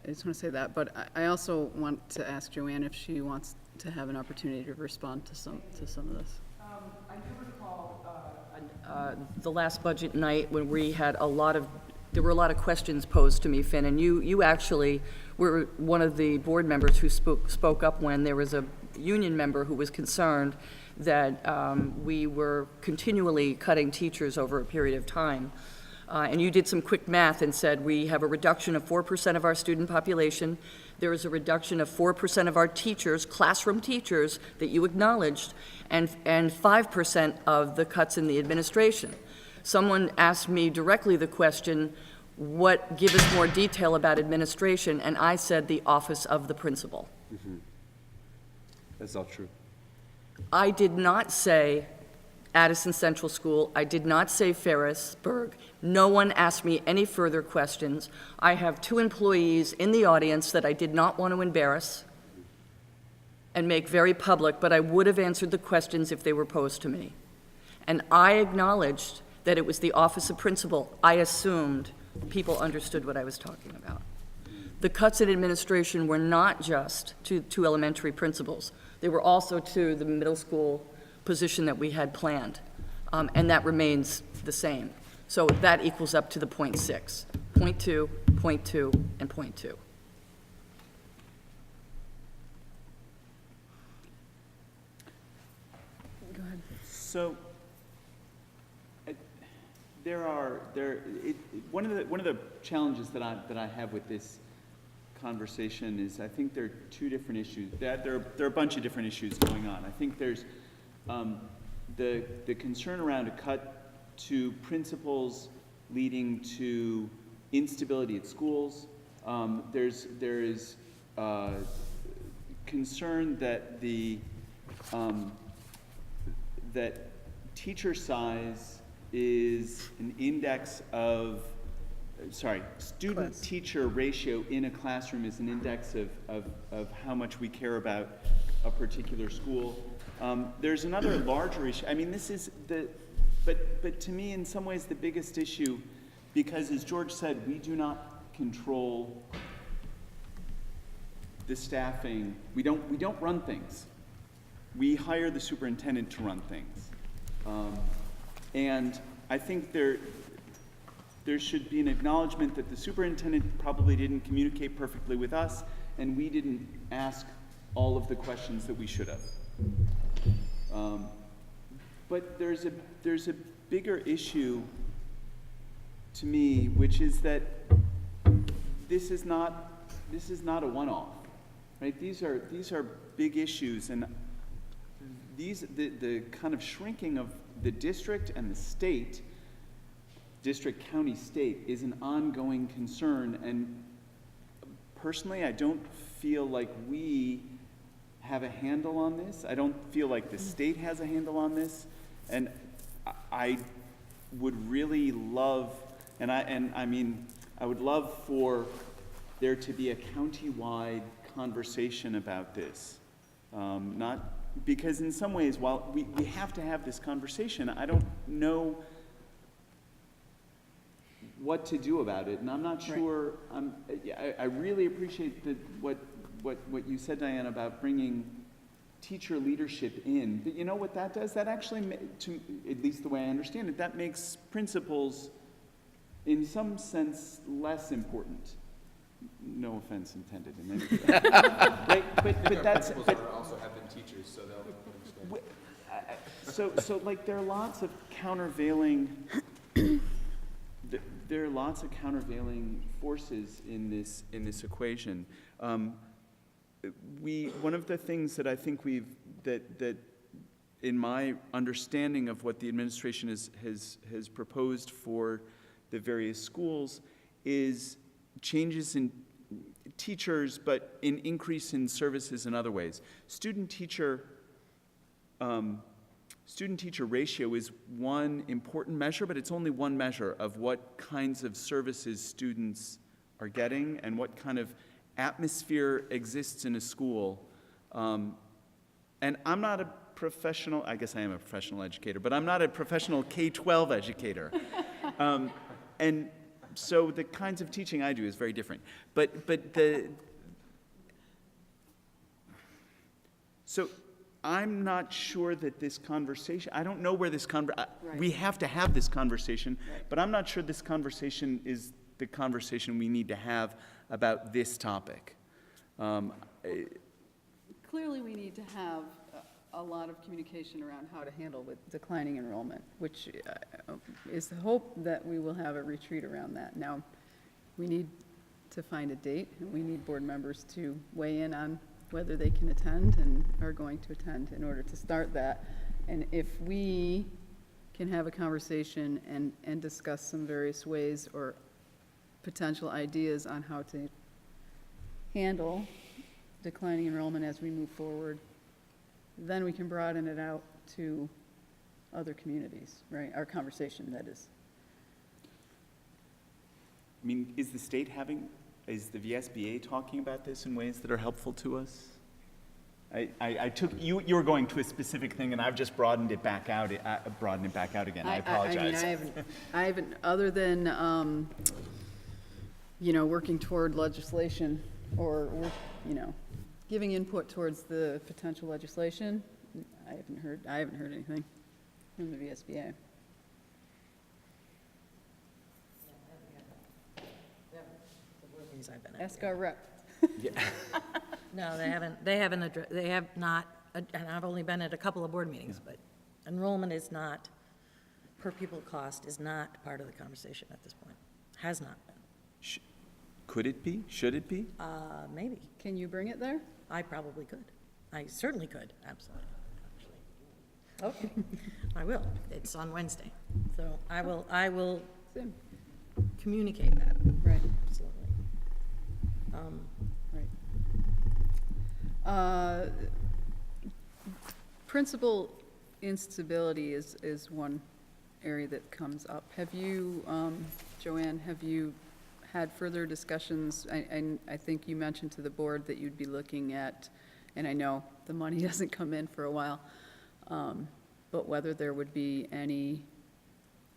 just want to say that, but I also want to ask Joanne if she wants to have an opportunity to respond to some of this. I do recall the last budget night when we had there were a lot of questions posed to me, Finn, and you actually were one of the board members who spoke up when there was a union member who was concerned that we were continually cutting teachers over a period of time. And you did some quick math and said we have a reduction of 4% of our student population. There is a reduction of 4% of our teachers, classroom teachers, that you acknowledged, and 5% of the cuts in the administration. Someone asked me directly the question, give us more detail about administration, and I said the office of the principal. Mm-hmm. That's all true. I did not say Addison Central School. I did not say Ferrisburg. No one asked me any further questions. I have 2 employees in the audience that I did not want to embarrass and make very public, but I would have answered the questions if they were posed to me. And I acknowledged that it was the office of principal. I assumed people understood what I was talking about. The cuts in administration were not just to elementary principals. They were also to the middle school position that we had planned, and that remains the same. So that equals up to the 0.6, 0.2, 0.2, and 0.2. Go ahead. So, one of the challenges that I have with this conversation is I think there are 2 different issues. There are a bunch of different issues going on. I think there's the concern around a cut to principals leading to instability at schools. There is concern that that teacher size is an index of, student-teacher ratio in a classroom is an index of how much we care about a particular school. There's another larger issue. I mean, this is but to me, in some ways, the biggest issue, because as George said, we do not control the staffing. We don't run things. We hire the superintendent to run things. And I think there should be an acknowledgement that the superintendent probably didn't communicate perfectly with us, and we didn't ask all of the questions that we should have. But there's a bigger issue to me, which is that this is not a one-off, right? These are big issues, and the kind of shrinking of the district and the state, district, county, state, is an ongoing concern. And personally, I don't feel like we have a handle on this. I don't feel like the state has a handle on this. And I would really love, I would love for there to be a county-wide conversation about this. Because in some ways, while we have to have this conversation, I don't know what to do about it, and I'm not sure. I really appreciate what you said, Diane, about bringing teacher leadership in. But you know what that does? That actually, at least the way I understand it, that makes principals, in some sense, less important. No offense intended in any way. Right? But that's. Principals also have been teachers, so they'll understand. So like there are lots of countervailing. There are lots of countervailing forces in this equation. One of the things that I think that in my understanding of what the administration has proposed for the various schools is changes in teachers, but an increase in services in other ways. Student-teacher ratio is one important measure, but it's only one measure of what kinds of services students are getting and what kind of atmosphere exists in a school. And I'm not a professional, I guess I am a professional educator, but I'm not a professional K-12 educator. And so the kinds of teaching I do is very different. So I'm not sure that this conversation, I don't know where this we have to have this conversation, but I'm not sure this conversation is the conversation we need to have about this topic. clearly we need to have a lot of communication around how to handle with declining enrollment, which is the hope that we will have a retreat around that. Now, we need to find a date, and we need board members to weigh in on whether they can attend and are going to attend in order to start that. And if we can have a conversation and discuss some various ways or potential ideas on how to handle declining enrollment as we move forward, then we can broaden it out to other communities, right? Our conversation, that is. I mean, is the VSBA talking about this in ways that are helpful to us? I took, you were going to a specific thing, and I've just broadened it back out again. I apologize. I mean, I haven't, other than, working toward legislation or, giving input towards the potential legislation, I haven't heard anything from the VSBA. Ask our rep. No, they have not, and I've only been at a couple of board meetings, but enrollment is not, per pupil cost is not part of the conversation at this point. Has not been. Could it be? Should it be? Maybe. Can you bring it there? I probably could. I certainly could, absolutely. Actually. Okay, I will. It's on Wednesday. So I will Soon. communicate that. Right. Absolutely. Right. Principal instability is one area that comes up. Have you, Joanne, have you had further discussions? I think you mentioned to the board that you'd be looking at, and I know the money doesn't come in for a while, but whether there would be any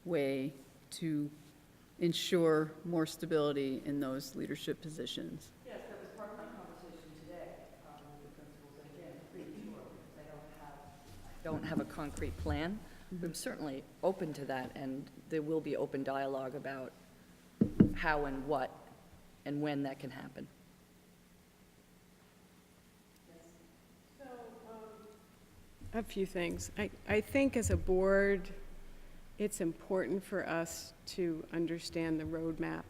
way to ensure more stability in those leadership positions. Yes, that was part of my conversation today with the principals, and again, premature, because I don't have a concrete plan. I'm certainly open to that, and there will be open dialogue about how and what and when that can happen. So, a few things. I think as a board, it's important for us to understand the roadmap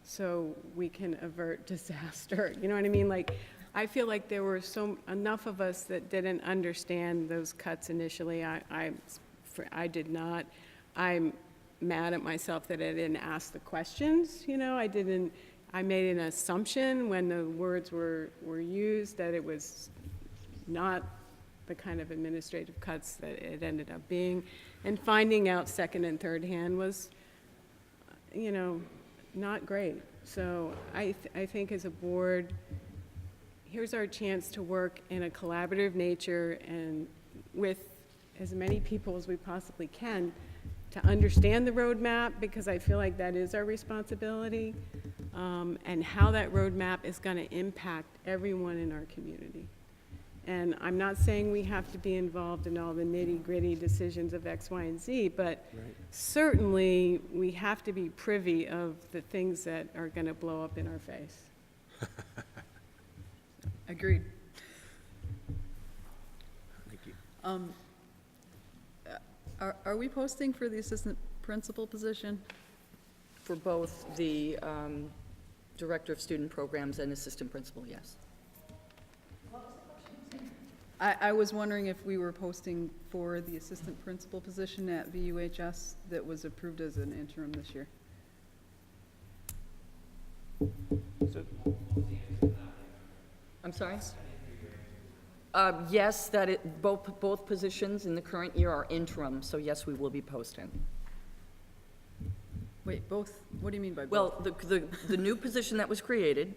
so we can avert disaster. You know what I mean? Like, I feel like there were enough of us that didn't understand those cuts initially. I did not. I'm mad at myself that I didn't ask the questions. I made an assumption when the words were used that it was not the kind of administrative cuts that it ended up being. And finding out second and third hand was, not great. So I think as a board, here's our chance to work in a collaborative nature and with as many people as we possibly can to understand the roadmap, because I feel like that is our responsibility, and how that roadmap is going to impact everyone in our community. And I'm not saying we have to be involved in all the nitty-gritty decisions of X, Y, and Z, but certainly we have to be privy of the things that are going to blow up in our face. Agreed. Thank you. Are we posting for the assistant principal position? For both the Director of Student Programs and Assistant Principal, yes. I was wondering if we were posting for the assistant principal position at VUHS that was approved as an interim this year. I'm sorry? Yes, both positions in the current year are interim, so yes, we will be posting. Wait, both? What do you mean by both? Well, the new position that was created,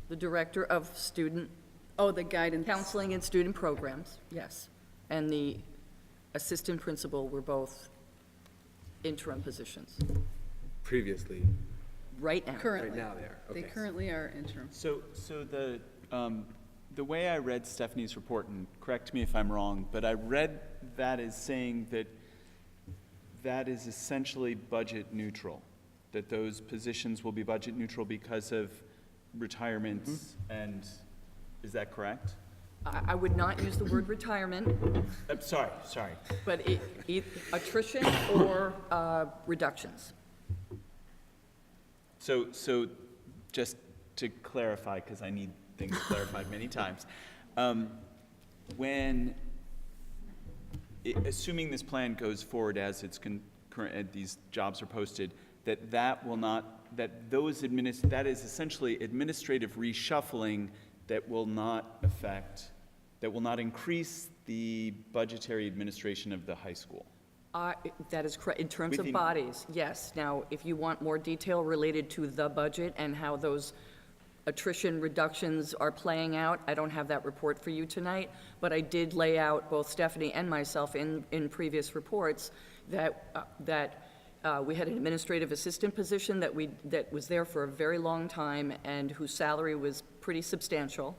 the Director of Student the guidance. Counseling and Student Programs, yes. And the Assistant Principal were both interim positions. Previously. Right now. Currently. Right now they are. Okay. They currently are interim. So the way I read Stephanie's report, and correct me if I'm wrong, but I read that as saying that that is essentially budget neutral, that those positions will be budget neutral because of retirements, and is that correct? I would not use the word retirement, I'm sorry. but attrition or reductions. So just to clarify, because I need things clarified many times, assuming this plan goes forward as it's current, these jobs are posted, that is essentially administrative reshuffling that will not increase the budgetary administration of the high school. That is correct. In terms of bodies, yes. Now, if you want more detail related to the budget and how those attrition reductions are playing out, I don't have that report for you tonight, but I did lay out, both Stephanie and myself in previous reports, that we had an administrative assistant position that was there for a very long time and whose salary was pretty substantial.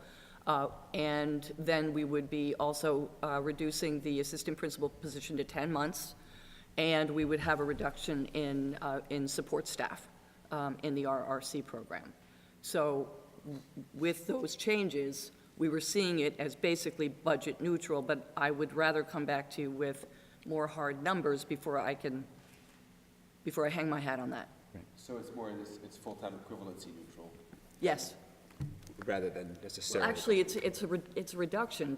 And then we would be also reducing the assistant principal position to 10 months, and we would have a reduction in support staff in the RRC program. So with those changes, we were seeing it as basically budget neutral, but I would rather come back to you with more hard numbers before I hang my hat on that. So it's more in this, it's full-time equivalency neutral, Yes. rather than necessarily. Well, actually, it's a reduction,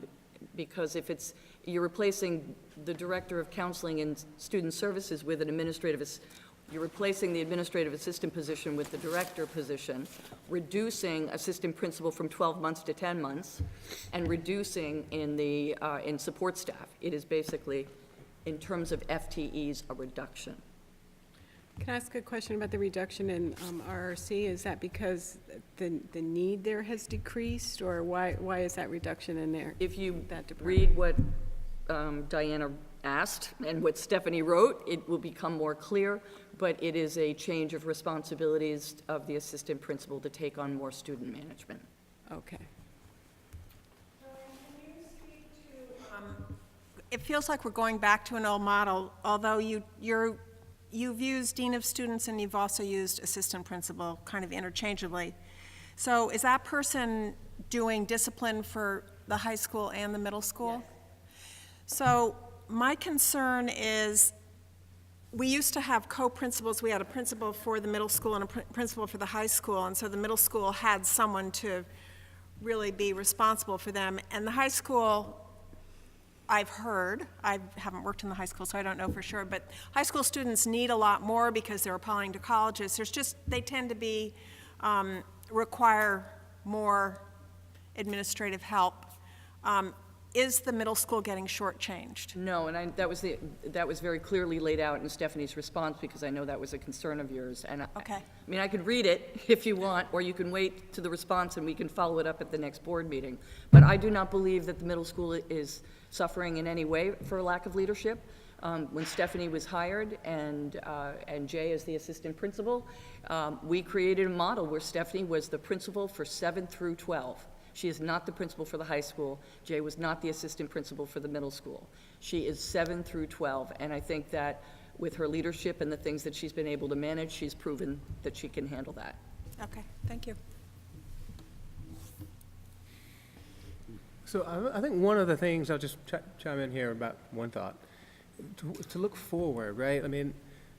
because if you're replacing the director of counseling and student services with an you're replacing the administrative assistant position with the director position, reducing assistant principal from 12 months to 10 months, and reducing in support staff. It is basically, in terms of FTEs, a reduction. Can I ask a question about the reduction in RRC? Is that because the need there has decreased, or why is that reduction in there? If you read what Diana asked and what Stephanie wrote, it will become more clear, but it is a change of responsibilities of the assistant principal to take on more student management. Okay. It feels like we're going back to an old model, although you've used dean of students and you've also used assistant principal kind of interchangeably. So is that person doing discipline for the high school and the middle school? Yes. So my concern is, we used to have co-principals. We had a principal for the middle school and a principal for the high school, and so the middle school had someone to really be responsible for them. And the high school, I've heard, I haven't worked in the high school, so I don't know for sure, but high school students need a lot more because they're applying to colleges. They tend to require more administrative help. Is the middle school getting shortchanged? No, and that was very clearly laid out in Stephanie's response, because I know that was a concern of yours. And okay. I mean, I could read it if you want, or you can wait to the response and we can follow it up at the next board meeting. But I do not believe that the middle school is suffering in any way for a lack of leadership. When Stephanie was hired and Jay as the assistant principal, we created a model where Stephanie was the principal for 7 through 12. She is not the principal for the high school. Jay was not the assistant principal for the middle school. She is 7 through 12, and I think that with her leadership and the things that she's been able to manage, she's proven that she can handle that. Okay, thank you. So I think one of the things, I'll just chime in here about one thought, to look forward, right? I mean,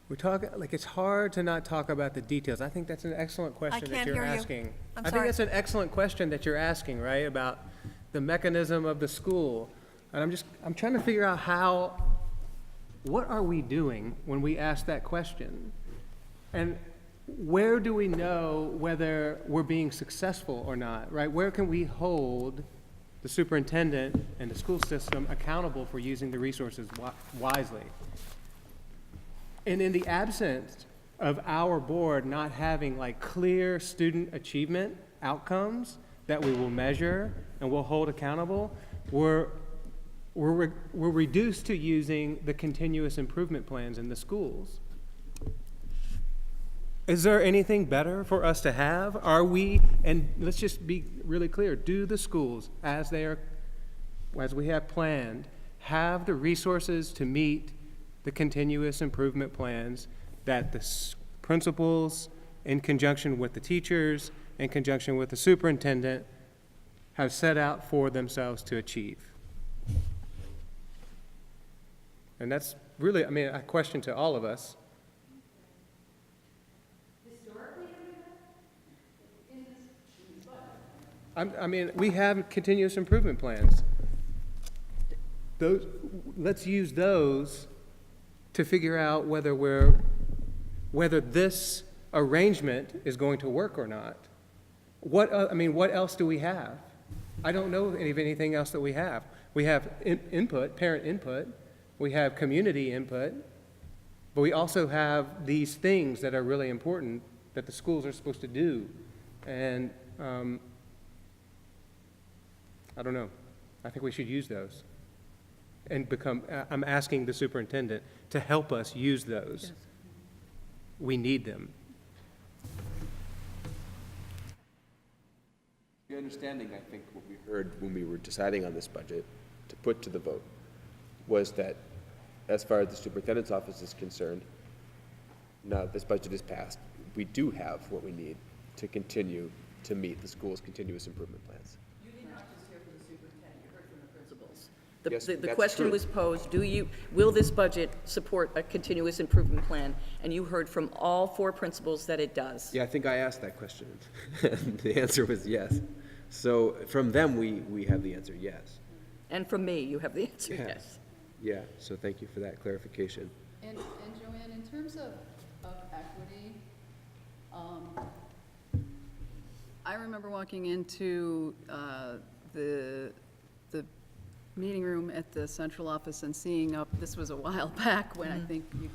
we're talking, like, it's hard to not talk about the details. I think that's an excellent question that you're asking. I think that's an excellent question that you're asking, right, about the mechanism of the school. And I'm trying to figure out what are we doing when we ask that question? And where do we know whether we're being successful or not, right? Where can we hold the superintendent and the school system accountable for using the resources wisely? And in the absence of our board not having like clear student achievement outcomes that we will measure and will hold accountable, we're reduced to using the continuous improvement plans in the schools. Is there anything better for us to have? Are we, and let's just be really clear, do the schools, as we have planned, have the resources to meet the continuous improvement plans that the principals, in conjunction with the teachers, in conjunction with the superintendent, have set out for themselves to achieve? And that's really, I mean, a question to all of us. I mean, we have continuous improvement plans. Those, let's use those to figure out whether this arrangement is going to work or not. What else do we have? I don't know of anything else that we have. We have input, parent input, we have community input, but we also have these things that are really important that the schools are supposed to do. And I don't know. I think we should use those. And I'm asking the superintendent to help us use those. Yes. We need them. The understanding, I think, what we heard when we were deciding on this budget to put to the vote was that as far as the superintendent's office is concerned, now that this budget is passed, we do have what we need to continue to meet the school's continuous improvement plans. You did not just hear from the superintendent, you heard from the principals. Yes, The that's question true. was posed, will this budget support a continuous improvement plan? And you heard from all 4 principals that it does. Yeah, I think I asked that question. The answer was yes. So from them, we have the answer yes. And from me, you have the answer, Yeah. yes. Yeah, so thank you for that clarification. And Joanne, in terms of equity, I remember walking into the meeting room at the central office and seeing this was a while back when I think the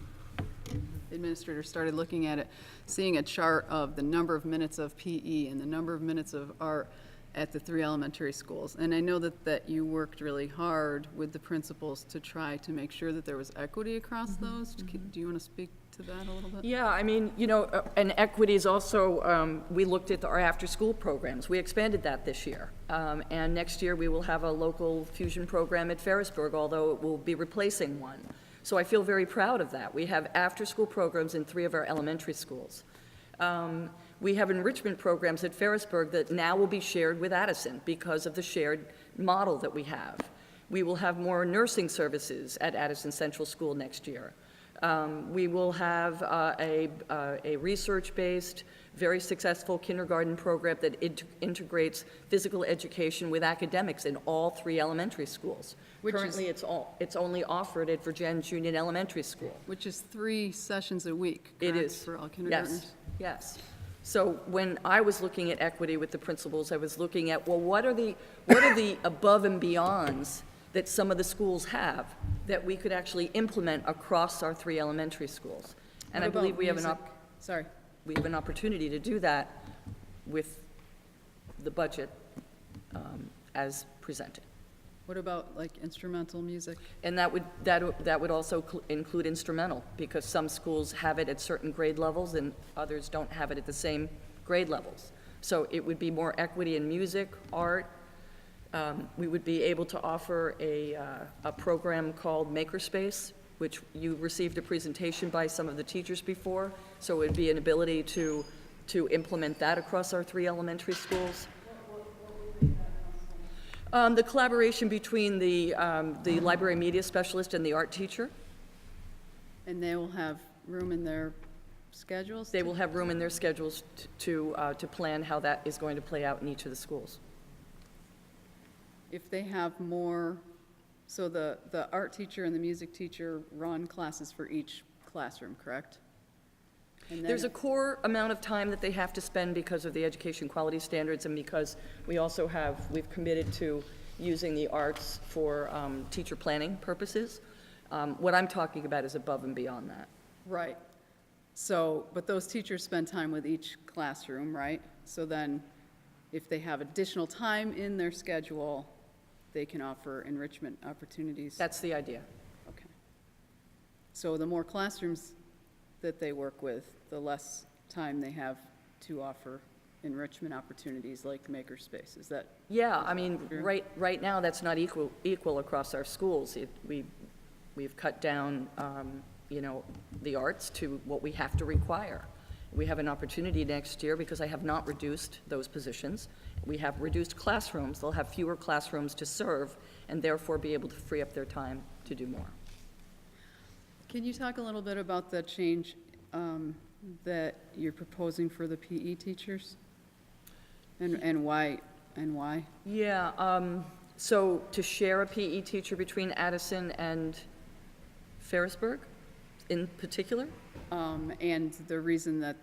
administrator started looking at it, seeing a chart of the number of minutes of PE and the number of minutes of art at the 3 elementary schools. And I know that you worked really hard with the principals to try to make sure that there was equity across those. Do you want to speak to that a little bit? Yeah, I mean, and equity is also, we looked at our after-school programs. We expanded that this year. And next year, we will have a local fusion program at Ferrisburg, although it will be replacing one. So I feel very proud of that. We have after-school programs in 3 of our elementary schools. We have enrichment programs at Ferrisburg that now will be shared with Addison because of the shared model that we have. We will have more nursing services at Addison Central School next year. We will have a research-based, very successful kindergarten program that integrates physical education with academics in all 3 elementary schools. Currently, it's only offered at Virginia's Union Elementary School. Which is 3 sessions a week, It correct, is. for all kindergartners? Yes. So when I was looking at equity with the principals, I was looking at, well, what are the above and beyonds that some of the schools have that we could actually implement across our 3 elementary schools? And I believe we have an opportunity to do that with the budget as presented. What about like instrumental music? And that would also include instrumental, because some schools have it at certain grade levels and others don't have it at the same grade levels. So it would be more equity in music, art. We would be able to offer a program called Makerspace, which you received a presentation by some of the teachers before. So it would be an ability to implement that across our 3 elementary schools. The collaboration between the library media specialist and the art teacher. And they will have room in their schedules? They will have room in their schedules to plan how that is going to play out in each of the schools. If they have more, so the art teacher and the music teacher run classes for each classroom, correct? And then There's a core amount of time that they have to spend because of the education quality standards and because we've committed to using the arts for teacher planning purposes. What I'm talking about is above and beyond that. Right. So, but those teachers spend time with each classroom, right? So then, if they have additional time in their schedule, they can offer enrichment opportunities. That's the idea. Okay. So the more classrooms that they work with, the less time they have to offer enrichment opportunities like Makerspace. Is that? Yeah, I mean, right now, that's not equal across our schools. We've cut down, the arts to what we have to require. We have an opportunity next year, because I have not reduced those positions. We have reduced classrooms. They'll have fewer classrooms to serve, and therefore be able to free up their time to do more. Can you talk a little bit about the change that you're proposing for the PE teachers? And why? Yeah, so to share a PE teacher between Addison and Ferrisburg in particular? And the reason that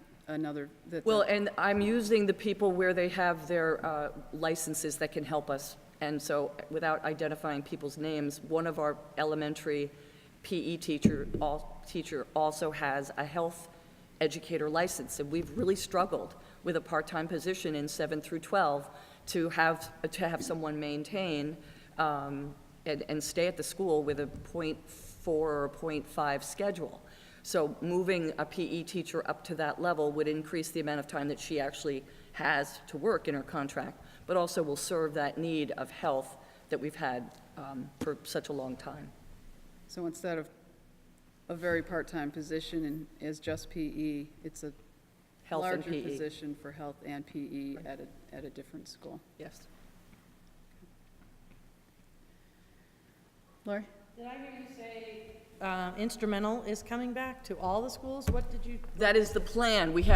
Well, and I'm using the people where they have their licenses that can help us. And so, without identifying people's names, one of our elementary PE teacher also has a health educator license. And we've really struggled with a part-time position in 7 through 12 to have someone maintain and stay at the school with a 0.4 or 0.5 schedule. So moving a PE teacher up to that level would increase the amount of time that she actually has to work in her contract, but also will serve that need of health that we've had for such a long time. So instead of a very part-time position and as just PE, it's a Health and larger PE. position for health and PE at a different school. Yes. Lori? Did I hear you say instrumental is coming back to all the schools? What did you? That is the plan. We've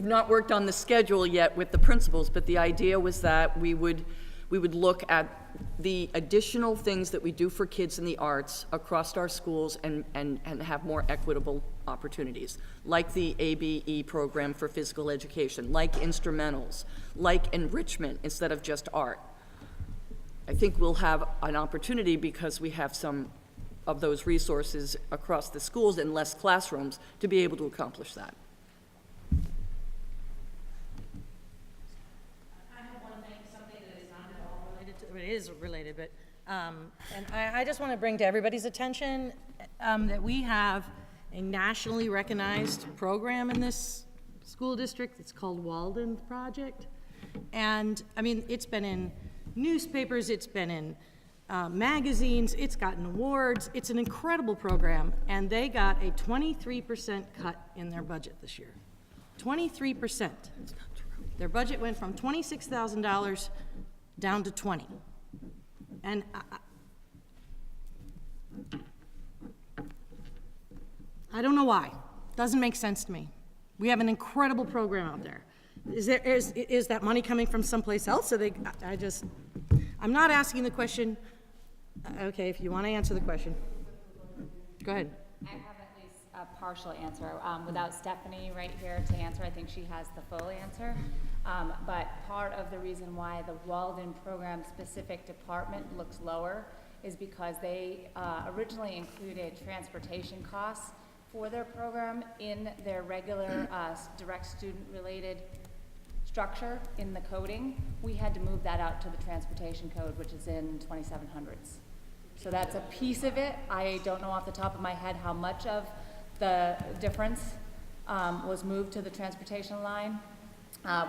not worked on the schedule yet with the principals, but the idea was that we would look at the additional things that we do for kids in the arts across our schools and have more equitable opportunities, like the ABE program for physical education, like instrumentals, like enrichment instead of just art. I think we'll have an opportunity, because we have some of those resources across the schools and less classrooms, to be able to accomplish that. I have one thing, something that is not at all related to, it is related, but, and I just want to bring to everybody's attention that we have a nationally recognized program in this school district. It's called Walden Project. And, I mean, it's been in newspapers, it's been in magazines, it's gotten awards. It's an incredible program, and they got a 23% cut in their budget this year. 23%. Their budget went from $26,000 down to $20,000. And I don't know why. Doesn't make sense to me. We have an incredible program out there. Is that money coming from someplace else? I'm not asking the question. Okay, if you want to answer the question. Go ahead. I have at least a partial answer. Without Stephanie right here to answer, I think she has the full answer. But part of the reason why the Walden program specific department looks lower is because they originally included transportation costs for their program in their regular direct student-related structure in the coding. We had to move that out to the transportation code, which is in 2700s. So that's a piece of it. I don't know off the top of my head how much of the difference was moved to the transportation line.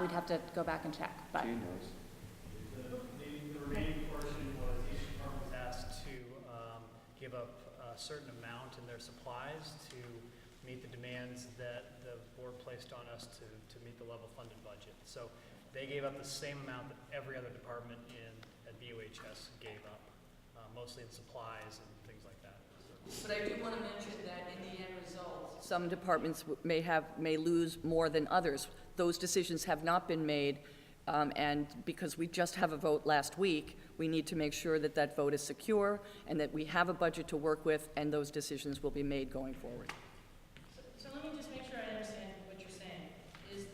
We'd have to go back and check. But The remaining portion was each department was asked to give up a certain amount in their supplies to meet the demands that the board placed on us to meet the level funded budget. So they gave up the same amount that every other department at BOHS gave up, mostly in supplies and things like that. But I do want to mention that in the end result, some departments may lose more than others. Those decisions have not been made, and because we just have a vote last week, we need to make sure that that vote is secure and that we have a budget to work with, and those decisions will be made going forward. So let me just make sure I understand what you're saying, is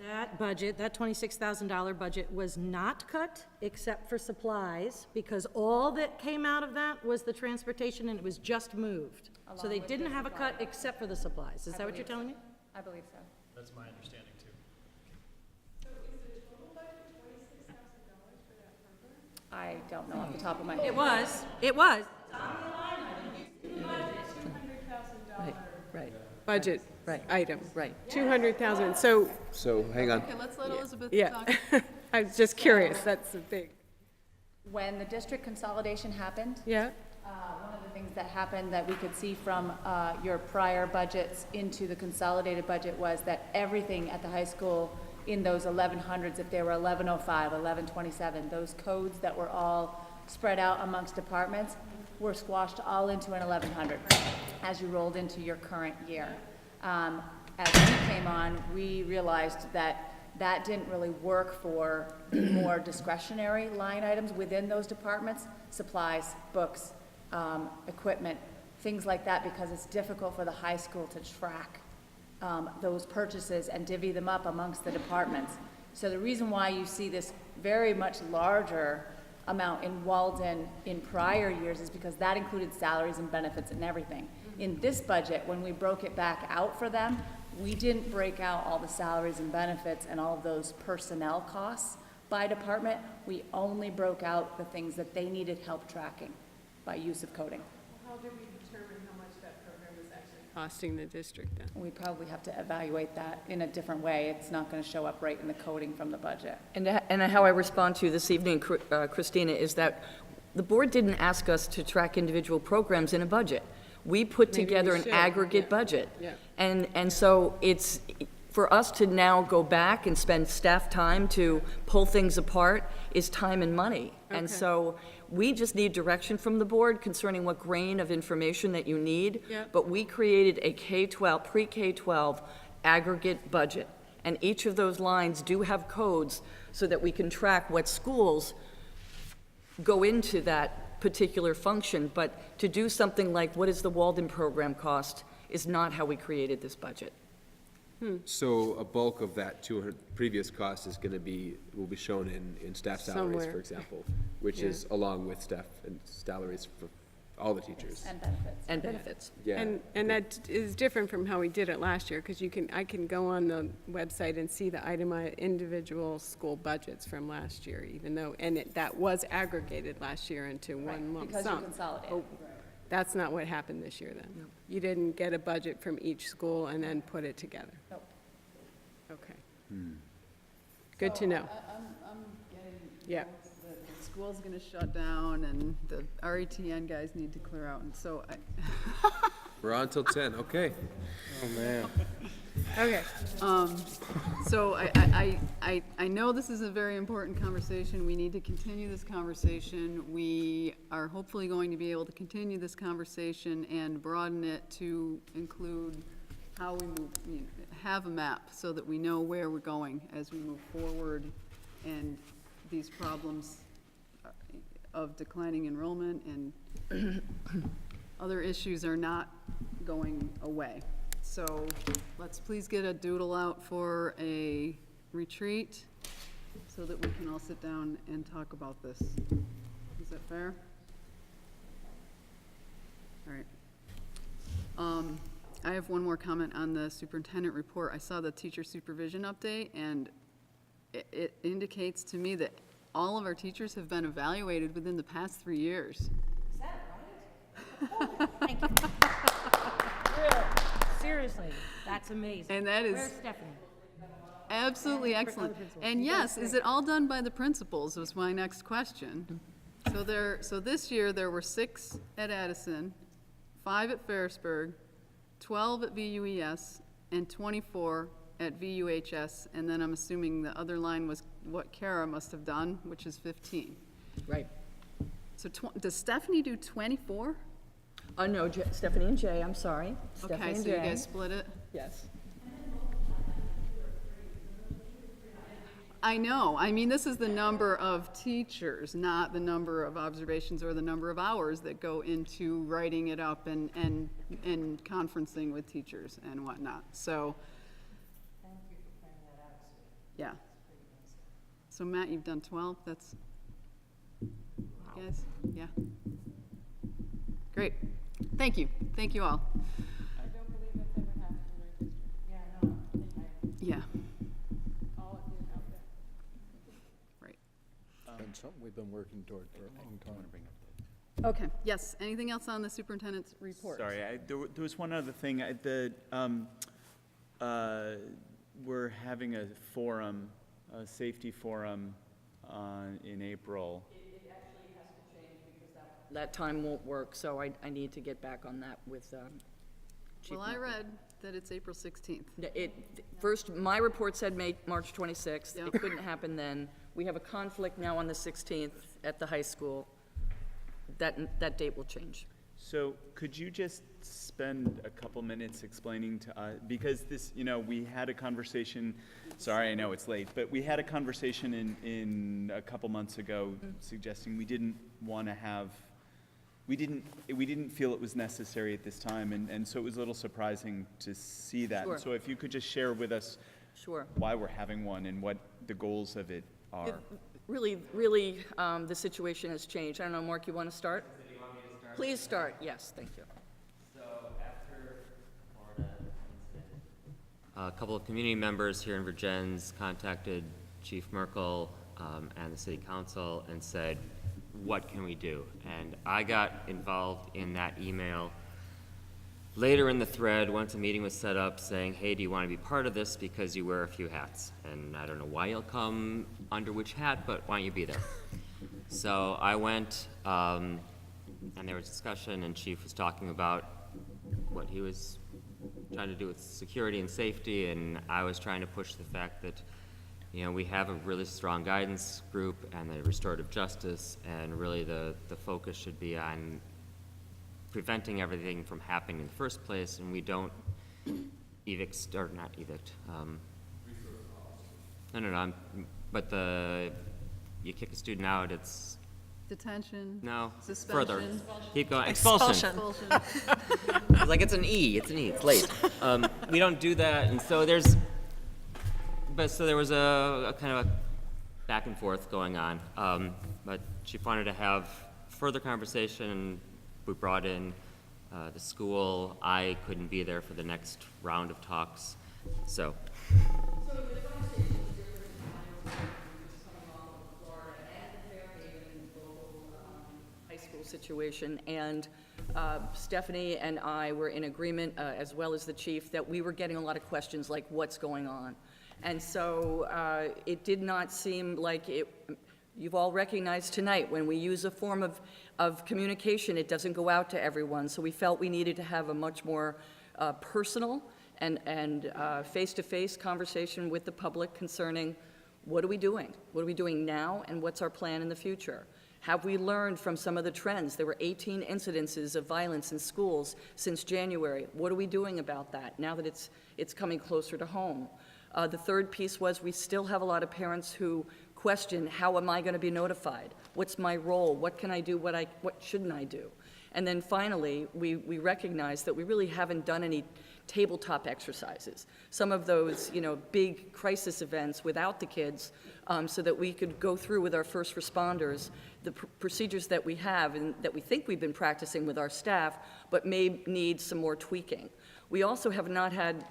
that budget, that $26,000 budget was not cut except for supplies, because all that came out of that was the transportation, and it was just moved. So Along they with didn't the have a cut supplies. except for the supplies. Is that what you're telling me? I believe so. That's my understanding too. I don't know off the top of my head. It was. It was. Right. Budget item. Right. 200,000, So, hang on. Okay, let's let Elizabeth yeah. talk. I was just curious, that's a big, When the district consolidation happened, yeah, One of the things that happened that we could see from your prior budgets into the consolidated budget was that everything at the high school in those 1100s, if there were 1105, 1127, those codes that were all spread out amongst departments were squashed all into an 1100 as you rolled into your current year. As we came on, we realized that that didn't really work for the more discretionary line items within those departments, supplies, books, equipment, things like that, because it's difficult for the high school to track those purchases and divvy them up amongst the departments. So the reason why you see this very much larger amount in Walden in prior years is because that included salaries and benefits and everything. In this budget, when we broke it back out for them, we didn't break out all the salaries and benefits and all of those personnel costs by department. We only broke out the things that they needed help tracking by use of coding. How did we determine how much that program was actually costing the district then? We probably have to evaluate that in a different way. It's not going to show up right in the coding from the budget. And how I respond to you this evening, Christina, is that the board didn't ask us to track individual programs in a budget. We put Maybe we together an should, aggregate yeah. budget. Yeah. And so it's, for us to now go back and spend staff time to pull things apart is time and money. And Okay. so we just need direction from the board concerning what grain of information that you need. Yep. But we created a K-12, pre-K-12 aggregate budget. And each of those lines do have codes so that we can track what schools go into that particular function. But to do something like, what is the Walden program cost, is not how we created this budget. So a bulk of that 200 previous cost is going to will be shown in staff salaries, Somewhere. for example, which Yeah. is along with staff and salaries for all the teachers. And benefits. And benefits. Yeah. And that is different from how we did it last year, because I can go on the website and see the itemized individual school budgets from last year, even though, that was aggregated last year into one lump Because you sum. consolidate. Oh, that's not what happened this year then? You didn't get a budget from each school and then put it together? Nope. Okay. Good to know. I'm getting, Yeah. the school's gonna shut down and the RETN guys need to clear out, and so We're on till 10, okay. Oh, man. Okay. So I know this is a very important conversation. We need to continue this conversation. We are hopefully going to be able to continue this conversation and broaden it to include how we move, have a map so that we know where we're going as we move forward, and these problems of declining enrollment and other issues are not going away. So let's please get a doodle out for a retreat so that we can all sit down and talk about this. Is that fair? All right. I have one more comment on the superintendent report. I saw the teacher supervision update, and it indicates to me that all of our teachers have been evaluated within the past 3 years. Is that right? Thank you. Seriously, that's amazing. And that is Where's Stephanie? absolutely excellent. And yes, is it all done by the principals, was my next question. So this year, there were 6 at Addison, 5 at Ferrisburg, 12 at VUES, and 24 at VUHS, and then I'm assuming the other line was what Kara must have done, which is 15. Right. So does Stephanie do 24? No, Stephanie and Jay, I'm sorry. Stephanie Okay, and so you Jay. guys split it? Yes. I know. I mean, this is the number of teachers, not the number of observations or the number of hours that go into writing it up and conferencing with teachers and whatnot. So. Thank you for pointing that out, Sue. Yeah. So Matt, you've done 12, that's, guys, yeah. Great. Thank you all. I don't believe that's ever happened in our district. Yeah, no, I think I. Yeah, All of you out there. right. And something we've been working toward for a long time. Okay, yes, anything else on the superintendent's report? Sorry, there was one other thing. We're having a forum, a safety forum in April. It actually has to change because that that time won't work, so I need to get back on that with Chief Well, I Merkel. read that it's April 16th. First, my report said March 26th. Yep. It couldn't happen then. We have a conflict now on the 16th at the high school. That date will change. So could you just spend a couple minutes explaining to us, because this, we had a conversation, sorry, I know it's late, but we had a conversation in a couple months ago suggesting we didn't want to have, we didn't feel it was necessary at this time, and so it was a little surprising to see that. Sure. So if you could just share with us Sure. why we're having one and what the goals of it are. Really, the situation has changed. I don't know, Mark, you want to start? Please start, yes, thank you. So after Florida incident, a couple of community members here in Virgins contacted Chief Merkel and the city council and said, what can we do? And I got involved in that email later in the thread once a meeting was set up saying, hey, do you want to be part of this because you wear a few hats? And I don't know why you'll come under which hat, but why don't you be there? So I went, and there was discussion, and Chief was talking about what he was trying to do with security and safety, and I was trying to push the fact that, we have a really strong guidance group and the restorative justice, and really the focus should be on preventing everything from happening in the first place, and we don't evict, or not evict. No, but you kick a student out, it's Detention. no, Suspension. further. Keep going. Expulsion. Expulsion. It's like it's an E. It's late. We don't do that, and so there was a kind of a back and forth going on. But Chief wanted to have further conversation, and we brought in the school. I couldn't be there for the next round of talks, so. Situation, and Stephanie and I were in agreement, as well as the chief, that we were getting a lot of questions like, what's going on? And so it did not seem like it, you've all recognized tonight, when we use a form of communication, it doesn't go out to everyone, so we felt we needed to have a much more personal and face-to-face conversation with the public concerning what are we doing? What are we doing now, and what's our plan in the future? Have we learned from some of the trends? There were 18 incidences of violence in schools since January. What are we doing about that now that it's coming closer to home? The third piece was we still have a lot of parents who question, how am I going to be notified? What's my role? What can I do? What shouldn't I do? And then finally, we recognize that we really haven't done any tabletop exercises. Some of those, big crisis events without the kids, so that we could go through with our first responders the procedures that we have and that we think we've been practicing with our staff, but may need some more tweaking. We also have not had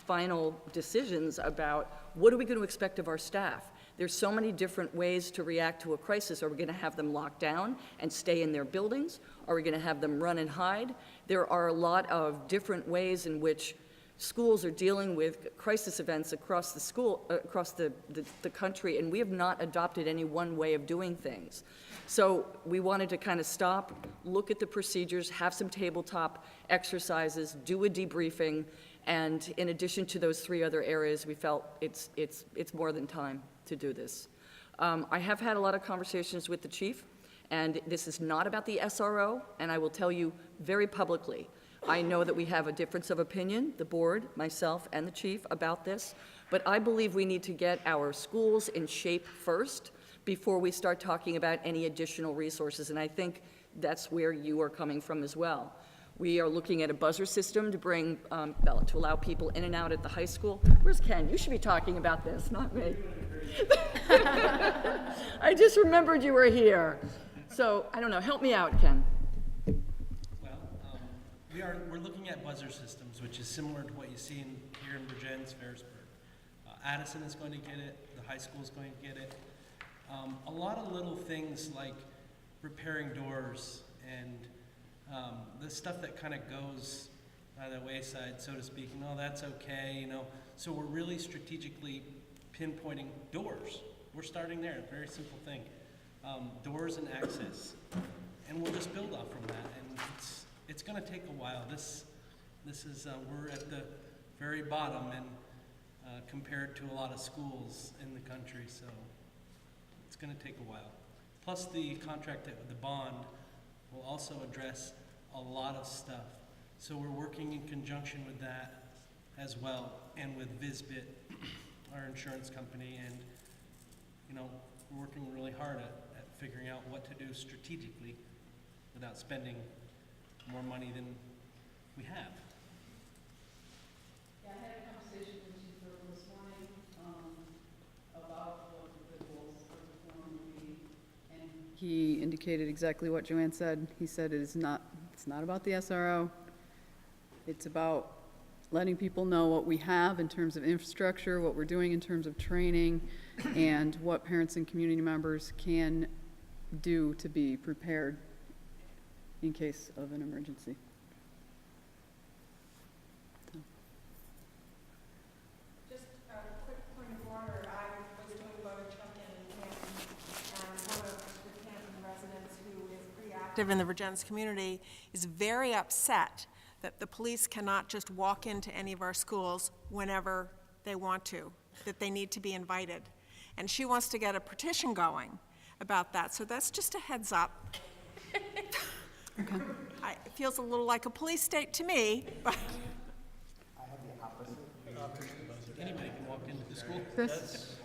final decisions about what are we going to expect of our staff. There's so many different ways to react to a crisis. Are we going to have them locked down and stay in their buildings? Are we going to have them run and hide? There are a lot of different ways in which schools are dealing with crisis events across the country, and we have not adopted any one way of doing things. So we wanted to kind of stop, look at the procedures, have some tabletop exercises, do a debriefing, and in addition to those three other areas, we felt it's more than time to do this. I have had a lot of conversations with the chief, and this is not about the SRO, and I will tell you very publicly, I know that we have a difference of opinion, the board, myself, and the chief, about this, but I believe we need to get our schools in shape first before we start talking about any additional resources, and I think that's where you are coming from as well. We are looking at a buzzer system to bring, to allow people in and out at the high school. Where's Ken? You should be talking about this, not me. I just remembered you were here. So, I don't know, help me out, Ken. We're looking at buzzer systems, which is similar to what you see here in Virgins, Ferrisburg. Addison is going to get it, the high school is going to get it. A lot of little things like repairing doors and the stuff that kind of goes by the wayside, so to speak. No, that's okay, So we're really strategically pinpointing doors. We're starting there, a very simple thing. Doors and access. And we'll just gonna take a while. This is, we're at the very bottom and compared to a lot of schools in the country, so it's gonna take a while. Plus the contract, the bond, will also address a lot of stuff. So we're working in conjunction with that as well, and with Visbit, our insurance company, and, you know, we're working really hard at figuring out what to do strategically without spending more money than we have. Yeah, I had a conversation with Chief Burke this morning, about what the goals for the forum would be, and he indicated exactly what Joanne said. He said it's not about the SRO. It's about letting people know what we have in terms of infrastructure, what we're doing in terms of training, and what parents and community members can do to be prepared in case of an emergency. Just a quick point of order. I was doing about a check-in in Canton, and one of the Canton residents who is pretty active in the Virgins community is very upset that the police cannot just walk into any of our schools whenever they want to, that they need to be invited. And she wants to get a petition going about that, so that's just a heads up. Okay. It feels a little like a police state to me, but. Anybody can walk into the school. Chris?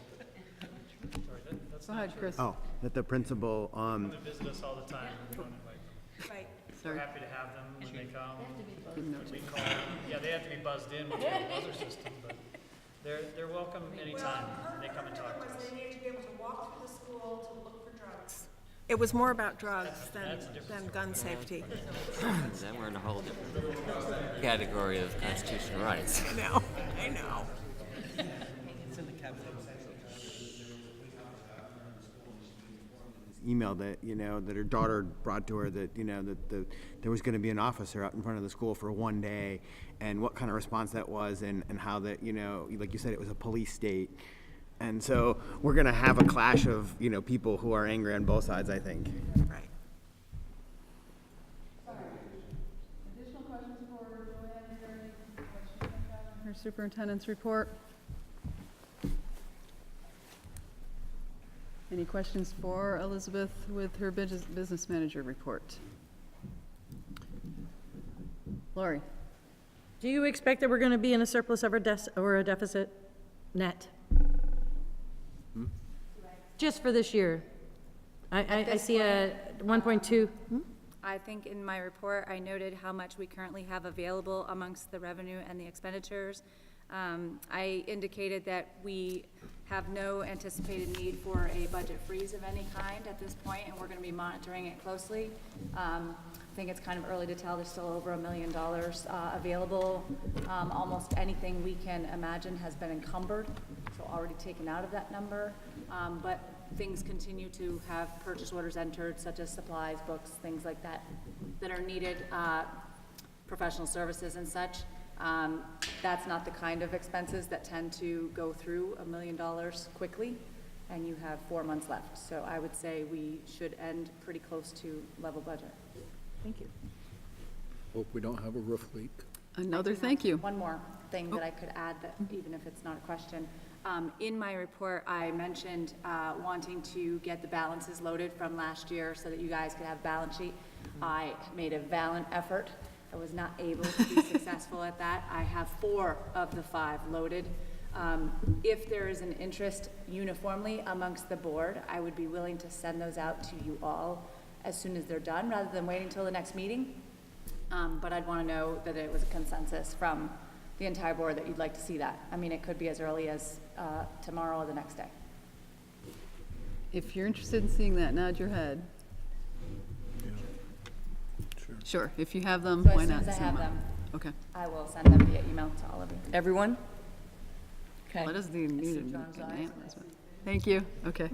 Go ahead, Chris. Oh, that the principal, They visit us all the time, we don't invite them. Right. We're happy to have them when they come. Good note. We call them, yeah, they have to be buzzed in with the buzzer system, but they're welcome anytime. They come and talk to us. They need to be able to walk through the school to look for drugs. It was more about drugs than gun safety. Then we're in a whole different category of constitutional rights. I know. It's in the cabinet. email that, you know, that her daughter brought to her that, you know, that there was going to be an officer out in front of the school for one day, and what kind of response that was, and how that, you know, like you said, it was a police state. And so we're going to have a clash of, you know, people who are angry on both sides, I think. Right. Additional questions for Joanne? Is there any questions on her superintendent's report? Any questions for Elizabeth with her business manager report? Lori? Do you expect that we're going to be in a surplus or a deficit net? Just for this year? I see a 1.2. I think in my report, I noted how much we currently have available amongst the revenue and the expenditures. I indicated that we have no anticipated need for a budget freeze of any kind at this point, and we're going to be monitoring it closely. I think it's kind of early to tell. There's still over $1 million available. Almost anything we can imagine has been encumbered, so already taken out of that number. But things continue to have purchase orders entered, such as supplies, books, things like that, that are needed, professional services and such. That's not the kind of expenses that tend to go through $1 million quickly, and you have 4 months left. So I would say we should end pretty close to level budget. Thank you. Hope we don't have a roof leak. Another thank you. One more thing that I could add, that even if it's not a question. In my report, I mentioned wanting to get the balances loaded from last year so that you guys could have a balance sheet. I made a valiant effort. I was not able to be successful at that. I have 4 of the 5 loaded. If there is an interest uniformly amongst the board, I would be willing to send those out to you all as soon as they're done, rather than waiting till the next meeting. But I'd want to know that it was a consensus from the entire board that you'd like to see that. I mean, it could be as early as tomorrow or the next day. If you're interested in seeing that, nod your head. Sure, if you have them, So why as soon not as I send have them? them, Okay. I will send them via email to all of you. Everyone? Okay. Well, it doesn't even I see need John's an eyes. announcement. Thank you, okay.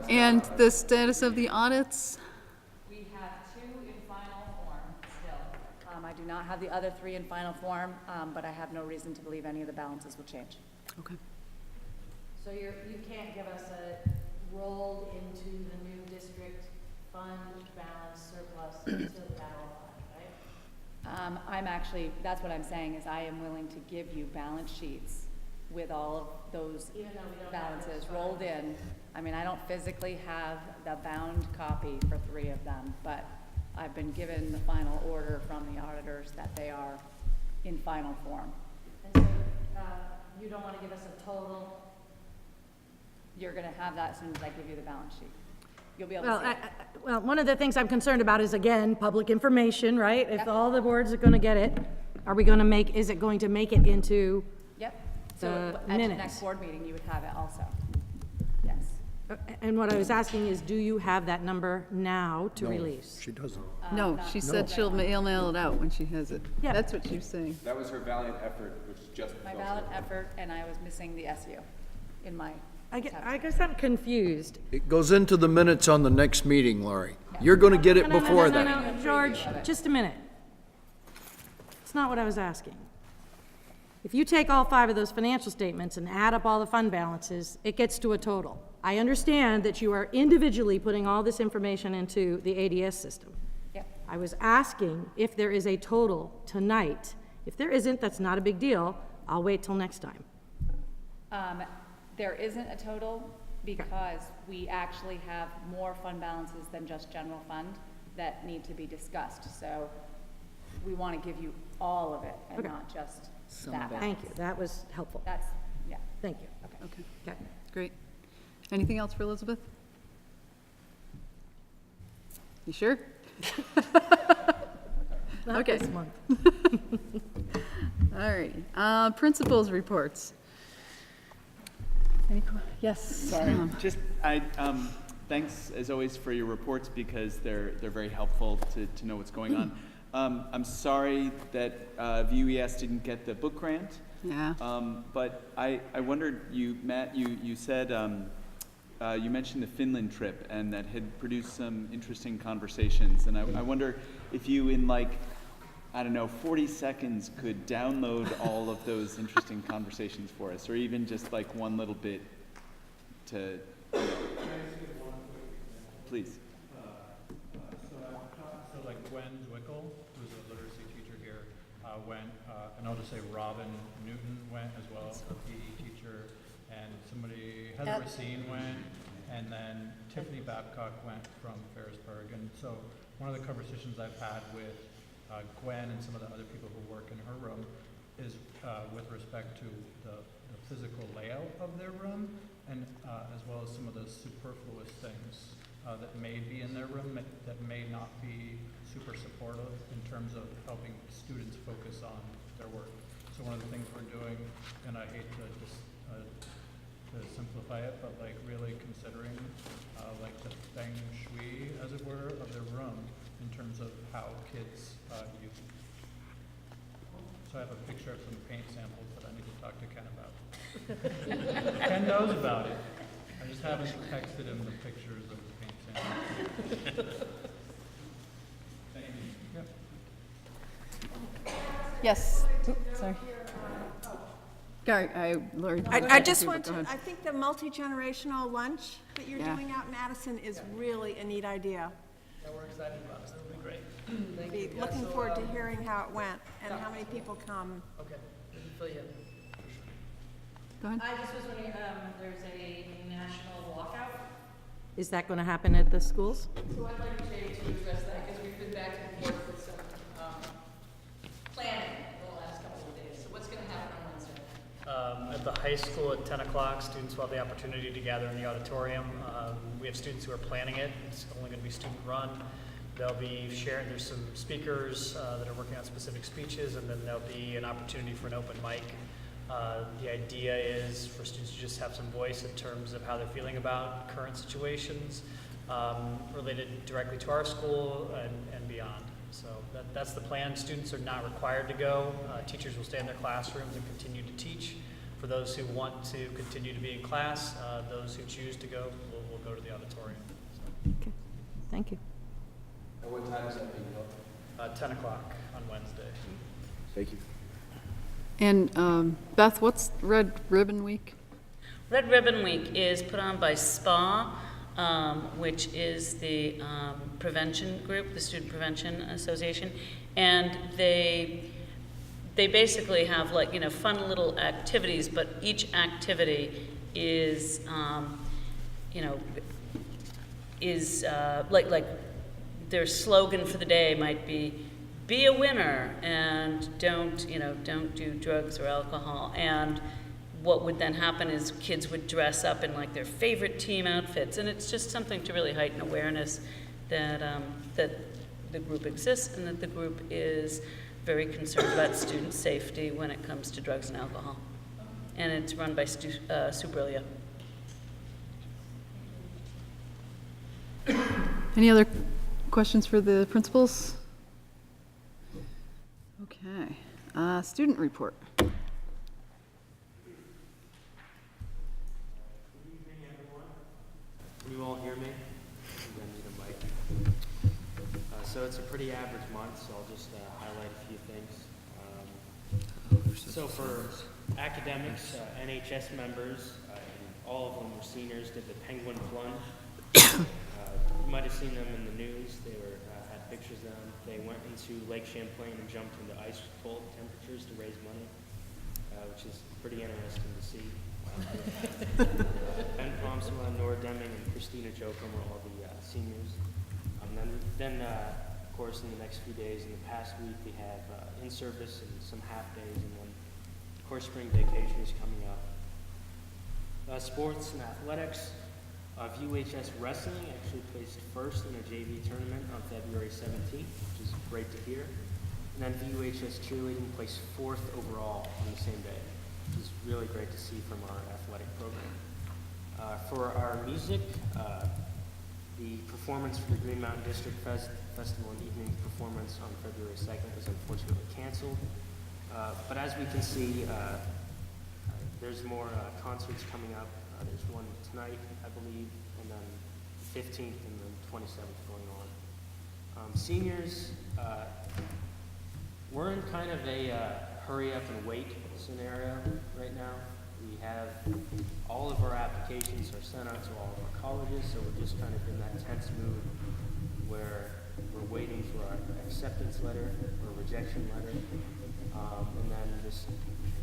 And the status of the audits? We have 2 in final form still. I do not have the other 3 in final form, but I have no reason to believe any of the balances will change. Okay. So you can't give us a rolled into the new district fund balance surplus until that all I'm actually, that's what I'm saying, is I am willing to give you balance sheets with all of those balances rolled in. I mean, I don't physically have the bound copy for 3 of them, but I've been given the final order from the auditors that they are in final form. And so, you don't want to give us a total? You're gonna have that as soon as I give you the balance sheet. You'll be able Well, to see it. well, one of the things I'm concerned about is, again, public information, right? If all the boards are going to get it, are we going to make, is it going to make it into Yep. So the at the minutes? next board meeting, you would have it also. Yes. And what I was asking is, do you have that number now to No, release? she doesn't. No, she said she'll mail it out when she has it. Yeah. That's what she was saying. That was her valiant effort, which just. My valiant effort, and I was missing the SU in my. I guess I'm confused. It goes into the minutes on the next meeting, Laurie. You're going to get it before that. No, George, just a minute. It's not what I was asking. If you take all 5 of those financial statements and add up all the fund balances, it gets to a total. I understand that you are individually putting all this information into the ADS system. Yep. I was asking if there is a total tonight. If there isn't, that's not a big deal. I'll wait till next time. There isn't a total because we actually have more fund balances than just general fund that need to be discussed. So we want to give you all of it and Okay. not just that balance. Thank you, that was helpful. That's, yeah. Thank you. Okay, Okay. great. Anything else for Elizabeth? You sure? Not Okay. this month. All right, principals reports. Yes. Sorry, just, thanks as always for your reports because they're very helpful to know what's going on. I'm sorry that VUES didn't get the book grant. Yeah. But I wondered, Matt, you said, you mentioned the Finland trip and that had produced some interesting conversations. And I wonder if you in I don't know, 40 seconds could download all of those interesting conversations for us, or even just one little bit to, please. So Gwen Zwickel, who's a literacy teacher here, went, and I'll just say Robin Newton went as well, a PE teacher, and Heather Racine went, and then Tiffany Babcock went from Ferrisburg. And so one of the conversations I've had with Gwen and some of the other people who work in her room is with respect to the physical layout of their room, and as well as some of the superfluous things that may be in their room that may not be super supportive in terms of helping students focus on their work. So one of the things we're doing, and I hate to just to simplify it, but really considering the feng shui, as it were, of their room in terms of how kids use it. So I have a picture of some paint samples that I need to talk to Ken about. Ken knows about it. I just haven't texted him the pictures of the paint samples. Thank you. Yep. Yes. Sorry. Lori. I just want to, I think the multi-generational lunch that you're Yeah. doing out in Addison is really a neat idea. Yeah, we're excited about it. It'll be great. Be looking forward to hearing how it went and how many people come. Okay. Fill you in. Go ahead. I just was wondering, there's a national walkout. Is that going to happen at the schools? So I'd like Jay to address that, because we've been back and forth with some planning the last couple of days. So what's going to happen on Wednesday? At the high school at 10 o'clock, students will have the opportunity to gather in the auditorium. We have students who are planning it. It's only going to be student run. They'll be sharing, there's some speakers that are working on specific speeches, and then there'll be an opportunity for an open mic. The idea is for students to just have some voice in terms of how they're feeling about current situations related directly to our school and beyond. So that's the plan. Students are not required to go. Teachers will stay in their classrooms and continue to teach. For those who want to continue to be in class, those who choose to go will go to the auditorium. So. Okay, thank you. At what time is that being held? 10 o'clock on Wednesday. Thank you. And Beth, what's Red Ribbon Week? Red Ribbon Week is put on by SPA. which is the prevention group, the Student Prevention Association, and they basically have like, you know, fun little activities, but each activity is, you know, is like their slogan for the day might be a winner and don't do drugs or alcohol. And what would then happen is kids would dress up in like their favorite team outfits, and it's just something to really heighten awareness that that the group exists and that the group is very concerned about student safety when it comes to drugs and alcohol. And it's run by Sue Brillia. Any other questions for the principals? Okay. Student report. Good evening, everyone. Can you all hear me? I'm going to need a mic. So it's a pretty average month, so I'll just highlight a few things. So for academics, NHS members, all of them were seniors, did the penguin plunge. You might have seen them in the news. They had pictures of them. They went into Lake Champlain and jumped into ice-cold temperatures to raise money, which is pretty interesting to see. Ben Pomsma, Nora Deming, and Christina Jokum were all the seniors. Then, of course, in the next few days, in the past week, we have in-service and some half-days, and then, of course, spring vacation is coming up. Sports and athletics. VUHS Wrestling actually placed first in a JV tournament on February 17th, which is great to hear. And then VUHS Cheerleading placed fourth overall on the same day, which is really great to see from our athletic program. For our music, the performance for the Green Mountain District Festival and evening performance on February 2nd was unfortunately canceled. But as we can see, there's more concerts coming up. There's one tonight, I believe, and then the 15th and the 27th going on. Seniors, we're in kind of a hurry up and wait scenario right now. We have all of our applications are sent out to all of our colleges, so we're just kind of in that tense mood where we're waiting for our acceptance letter or rejection letter, and then just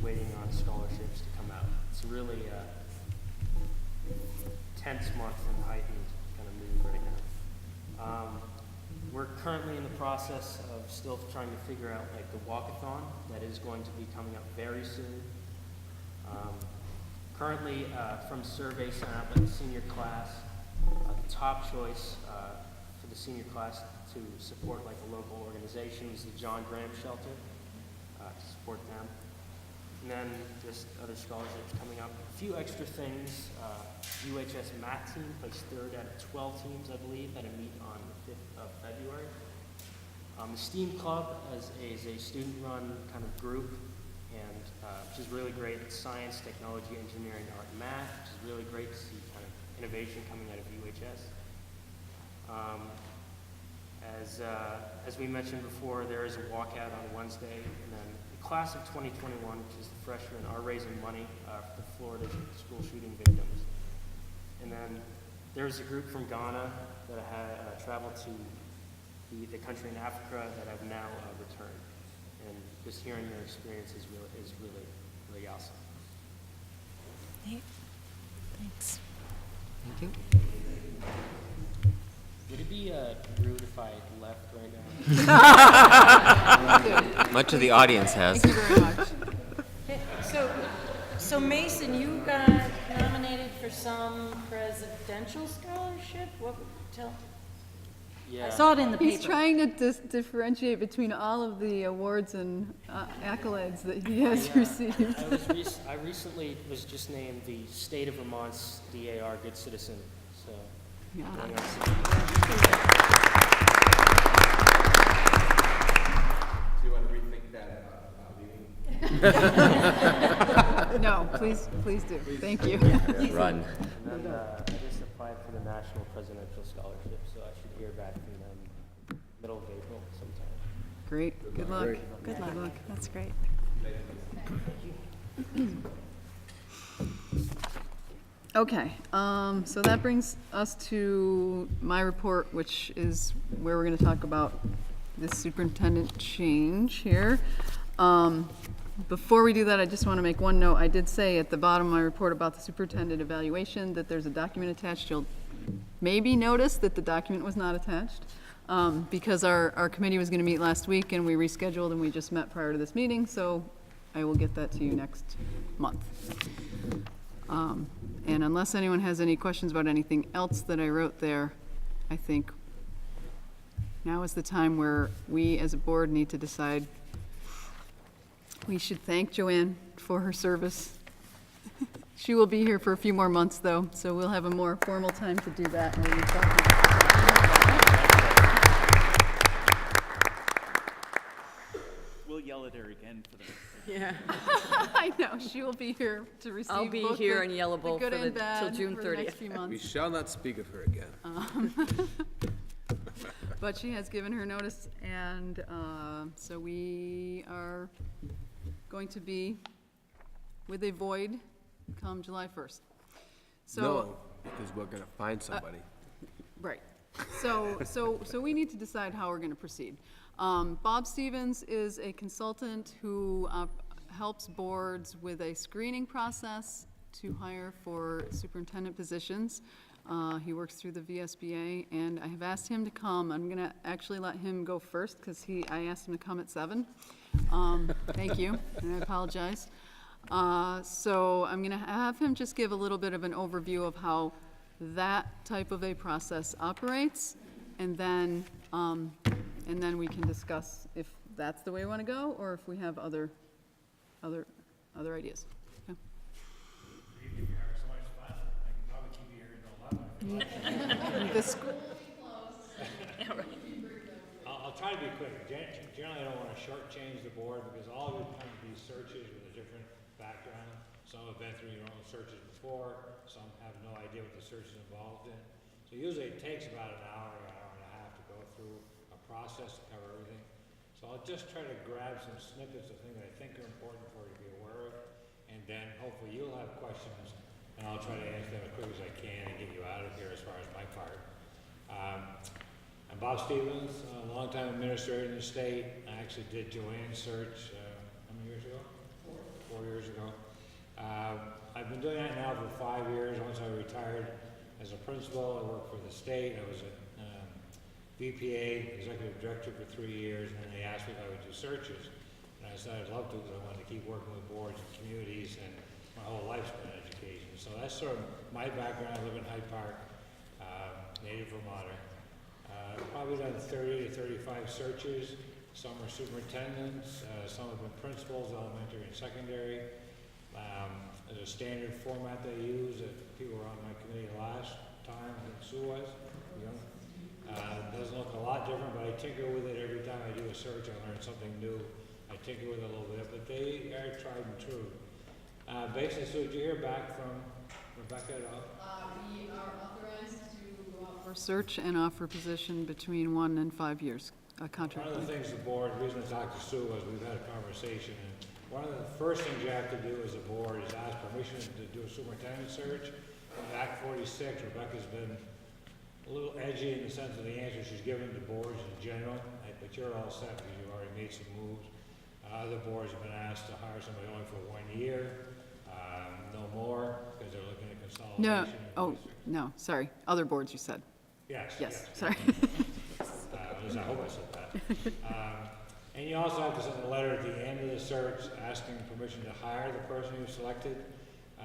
waiting on scholarships to come out. It's really tense month and heightened kind of mood right now. We're currently in the process of still trying to figure out like the walkathon that is going to be coming up very soon. Currently, from surveys sent out by the senior class, the top choice for the senior class to support like a local organization is the John Graham Shelter, to support them. And then just other scholarships coming up. A few extra things. UHS math team placed third out of 12 teams, I believe, that meet on the 5th of February. The STEAM Club is a student-run kind of group, and which is really great. It's science, technology, engineering, art, and math, which is really great to see kind of innovation coming out of UHS. As we mentioned before, there is a walkout on Wednesday, and then class of 2021, which is the freshmen, are raising money for the Florida school shooting victims. And then there's a group from Ghana that had traveled to the country in Africa that have now returned. And just hearing their experience is really awesome. Thanks. Thank you. Would it be rude if I left right now? Much of the audience has. Thank you very much. Hey, so Mason, you got nominated for some presidential scholarship? What, tell? Yeah. I saw it in the paper. He's trying to differentiate between all of the awards and accolades that he has received. I recently was just named the State of Vermont's DAR Good Citizen. So. Yeah. Do you want to rethink that about leaving? No, please do. Thank you. Run. And then I just applied for the National Presidential Scholarship, so I should hear back from them middle of April sometime. Great. Good luck. Good luck. That's great. Okay, so that brings us to my report, which is where we're gonna talk about this superintendent change here. Before we do that, I just want to make one note. I did say at the bottom of my report about the superintendent evaluation that there's a document attached. You'll maybe notice that the document was not attached, because our committee was gonna meet last week and we rescheduled and we just met prior to this meeting, so I will get that to you next month. And unless anyone has any questions about anything else that I wrote there, I think now is the time where we as a board need to decide. We should thank Joanne for her service. She will be here for a few more months though, so we'll have a more formal time to do that. When we talk. We'll yell at her again for the. Yeah. I know, she will be here to receive I'll be both here the- and the yellable good for and the- bad till June for the next 30th. few We months. shall not speak of her again. But she has given her notice, and so we are going to be with a void come July 1st. So, No, because we're gonna find somebody. right. So we need to decide how we're going to proceed. Bob Stevens is a consultant who helps boards with a screening process to hire for superintendent positions. He works through the VSBA, and I have asked him to come. I'm going to actually let him go first because I asked him to come at 7. Thank you, and I apologize. So I'm going to have him just give a little bit of an overview of how that type of a process operates, and then we can discuss if that's the way we want to go, or if we have other ideas. Okay. The school will be closed. Yeah, right. I'll try to be quick. Generally, I don't want to shortchange the board because all of it kind of these searches with a different background. Some have been through your own searches before. Some have no idea what the search is involved in. So usually it takes about an hour and a half to go through a process to cover everything. So I'll just try to grab some snippets of things that I think are important for you to be aware of. And then hopefully you'll have questions and I'll try to answer them as quick as I can and get you out of here as far as my part. I'm Bob Stevens, a longtime administrator in the state. I actually did Joanne's search, how many years ago? 4 years ago. I've been doing that now for 5 years. Once I retired as a principal, I worked for the state. I was a VPA, executive director for 3 years, and then they asked me if I would do searches. And I said I'd love to because I wanted to keep working with boards and communities, and my whole life's been education. So that's sort of my background. I live in Hyde Park, native Vermonter. Probably done 30 to 35 searches. Some are superintendents, some have been principals, elementary and secondary. There's a standard format they use that people were on my committee last time, I think Sue was. Doesn't look a lot different, but I tinker with it every time I do a search. I learn something new. I tinker with it a little bit, but they are tried and true. Basically, Sue, did you hear back from Rebecca at all? We are authorized to go out for search and offer position between 1 and 5 years, contract. One of the things the board, the reason I talked to Sue was we've had a conversation, and one of the first things you have to do as a board is ask permission to do a superintendent search. In Act 46, Rebecca's been a little edgy in the sense of the answers she's given to boards in general, but you're all set because you've already made some moves. Other boards have been asked to hire somebody only for 1 year, no more, because they're looking at consolidation. No, sorry, other boards you said. Yes. Sorry. At least I hope I said that. And you also have to send a letter at the end of the search asking permission to hire the person you've selected.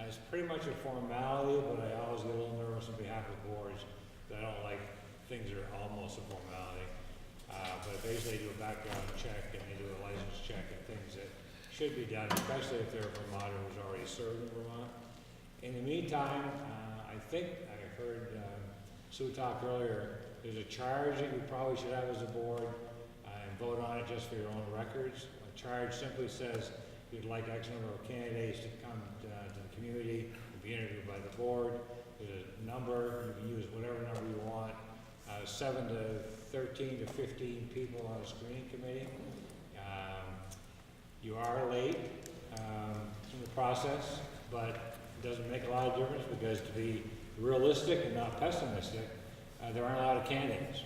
It's pretty much a formality, but I always get a little nervous on behalf of boards that I don't like things that are almost a formality. But basically they do a background check and they do a license check and things that should be done, especially if they're a Vermonter who's already served in Vermont. In the meantime, I think I heard Sue talk earlier, there's a charge that you probably should have as a board and vote on it just for your own records. A charge simply says you'd like X number of candidates to come to the community and be interviewed by the board. There's a number, you can use whatever number you want, 7 to 13 to 15 people on a screening committee. You are late in the process, but doesn't make a lot of difference, because to be realistic and not pessimistic, there aren't a lot of candidates.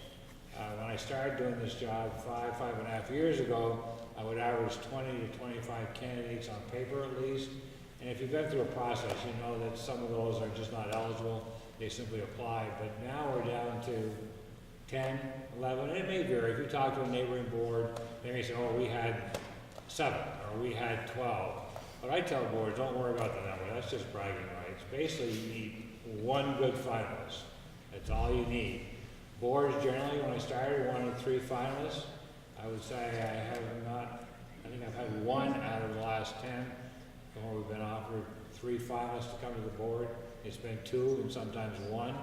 When I started doing this job 5.5 years ago, I would average 20 to 25 candidates on paper at least. And if you've been through a process, you know that some of those are just not eligible. They simply apply. But now we're down to 10, 11, and it may vary. If you talk to a neighboring board, they may say, oh, we had 7, or we had 12. But I tell boards, don't worry about the number. That's just bragging rights. Basically, you need one good finalist. That's all you need. Boards generally, when I started, wanted 3 finalists. I would say I think I've had 1 out of the last 10, where we've been offered 3 finalists to come to the board. It's been 2 and sometimes 1.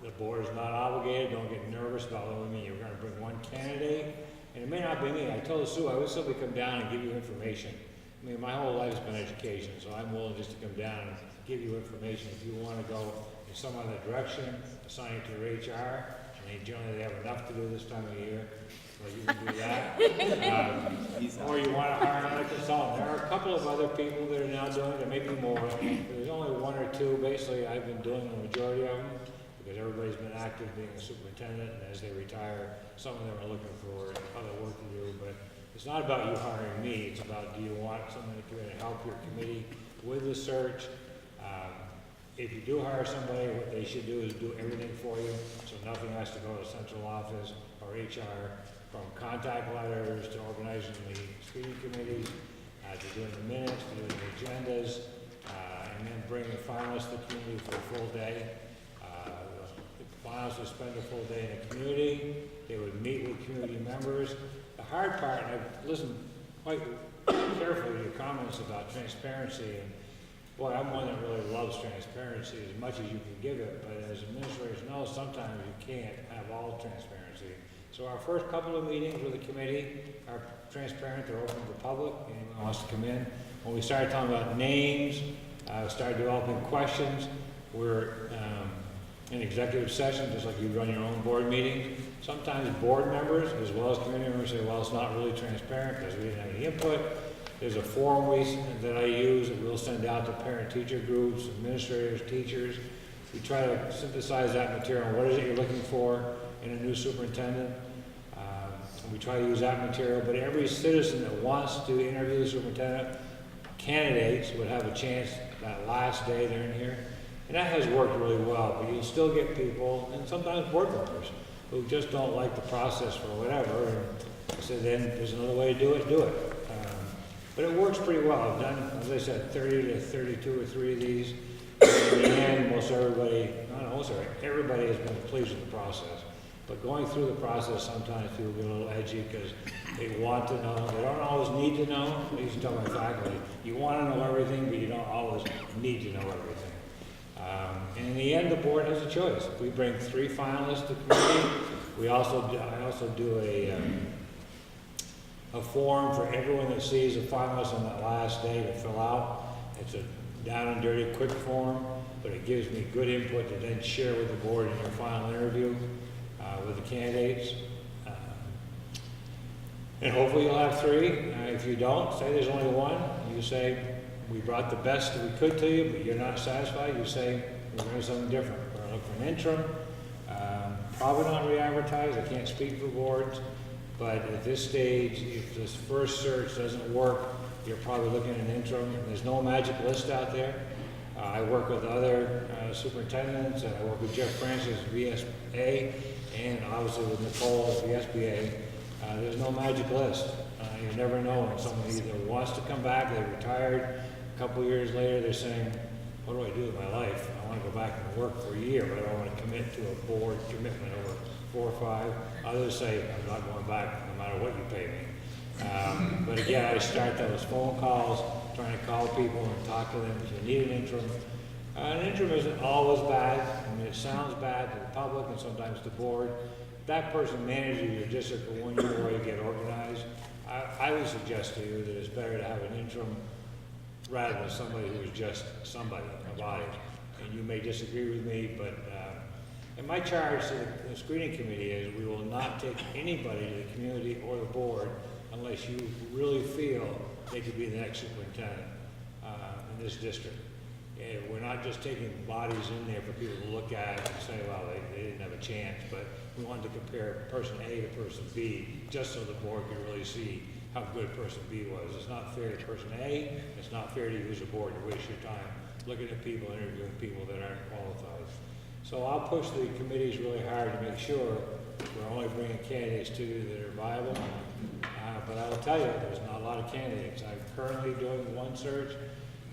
The board is not obligated. Don't get nervous about what I mean. You're going to bring 1 candidate, and it may not be me. I told Sue I would simply come down and give you information. I mean, my whole life's been education, so I'm willing just to come down and give you information. If you want to go in some other direction, assign it to your HR, and they have enough to do this time of year, so you can do that. Or you want to hire another consultant. There are a couple of other people that are now doing it. There may be more. There's only 1 or 2. Basically, I've been doing the majority of them, because everybody's been active being a superintendent, and as they retire, some of them are looking for other work to do. But it's not about you hiring me. It's about, do you want someone to come in and help your committee with the search? If you do hire somebody, what they should do is do everything for you, so nothing has to go to central office or HR, from contact letters to organizing the screening committees, to doing the minutes, to doing the agendas, and then bringing the finalists to the community for a full day. The finalists would spend a full day in the community. They would meet with community members. The hard part, and I've listened quite carefully to your comments about transparency, and boy, I'm one that really loves transparency as much as you can give it, but as administrators know, sometimes you can't have all transparency. So our first couple of meetings with the committee are transparent. They're open to the public. Anyone wants to come in. When we started talking about names, started developing questions, we're in executive session, just like you run your own board meetings. Sometimes board members, as well as committee members, say, well, it's not really transparent because we didn't have any input. There's a form that I use that we'll send out to parent-teacher groups, administrators, teachers. We try to synthesize that material. What is it you're looking for in a new superintendent? We try to use that material, but every citizen that wants to interview the superintendent, candidates would have a chance that last day they're in here. And that has worked really well, but you'll still get people, and sometimes board members, who just don't like the process for whatever, and so then there's another way to do it. But it works pretty well. I've done, as I said, 30 to 32 or 3 of these. In the end, most everybody, not most everybody has been pleased with the process. But going through the process, sometimes people get a little edgy because they want to know. They don't always need to know. I used to tell my faculty, you want to know everything, but you don't always need to know everything. And in the end, the board has a choice. If we bring 3 finalists to committee, I also do a form for everyone that sees a finalist on that last day to fill out. It's a down and dirty, quick form, but it gives me good input to then share with the board in your final interview with the candidates. And hopefully you'll have 3. If you don't, say there's only 1. You say, we brought the best that we could to you, but you're not satisfied. You say, we're going to do something different. We're going to look for an interim. Probably not re-advertise. I can't speak for boards. But at this stage, if this first search doesn't work, you're probably looking at an interim. There's no magic list out there. I work with other superintendents, and I work with Jeff Francis, VSA, and obviously with Nicole, VSBA. There's no magic list. You never know when someone either wants to come back, they retired, a couple years later they're saying, what do I do with my life? I want to go back and work for a year, but I don't want to commit to a board commitment over 4 or 5. Others say, I'm not going back no matter what you pay me. But again, I start those phone calls, trying to call people and talk to them if you need an interim. An interim isn't always bad. I mean, it sounds bad to the public and sometimes the board. If that person manages your district for 1 year while you get organized, I would suggest to you that it's better to have an interim rather than somebody who is just somebody, a body. And you may disagree with me, but and my charge to the screening committee is we will not take anybody to the community or the board unless you really feel they could be the next superintendent. in this district. And we're not just taking bodies in there for people to look at and say, well, they didn't have a chance, but we wanted to compare person A to person B, just so the board could really see how good person B was. It's not fair to person A, it's not fair to you as a board to waste your time looking at people, interviewing people that aren't qualified. So I'll push the committees really hard to make sure we're only bringing candidates to you that are viable. But I will tell you, there's not a lot of candidates. I'm currently doing one search.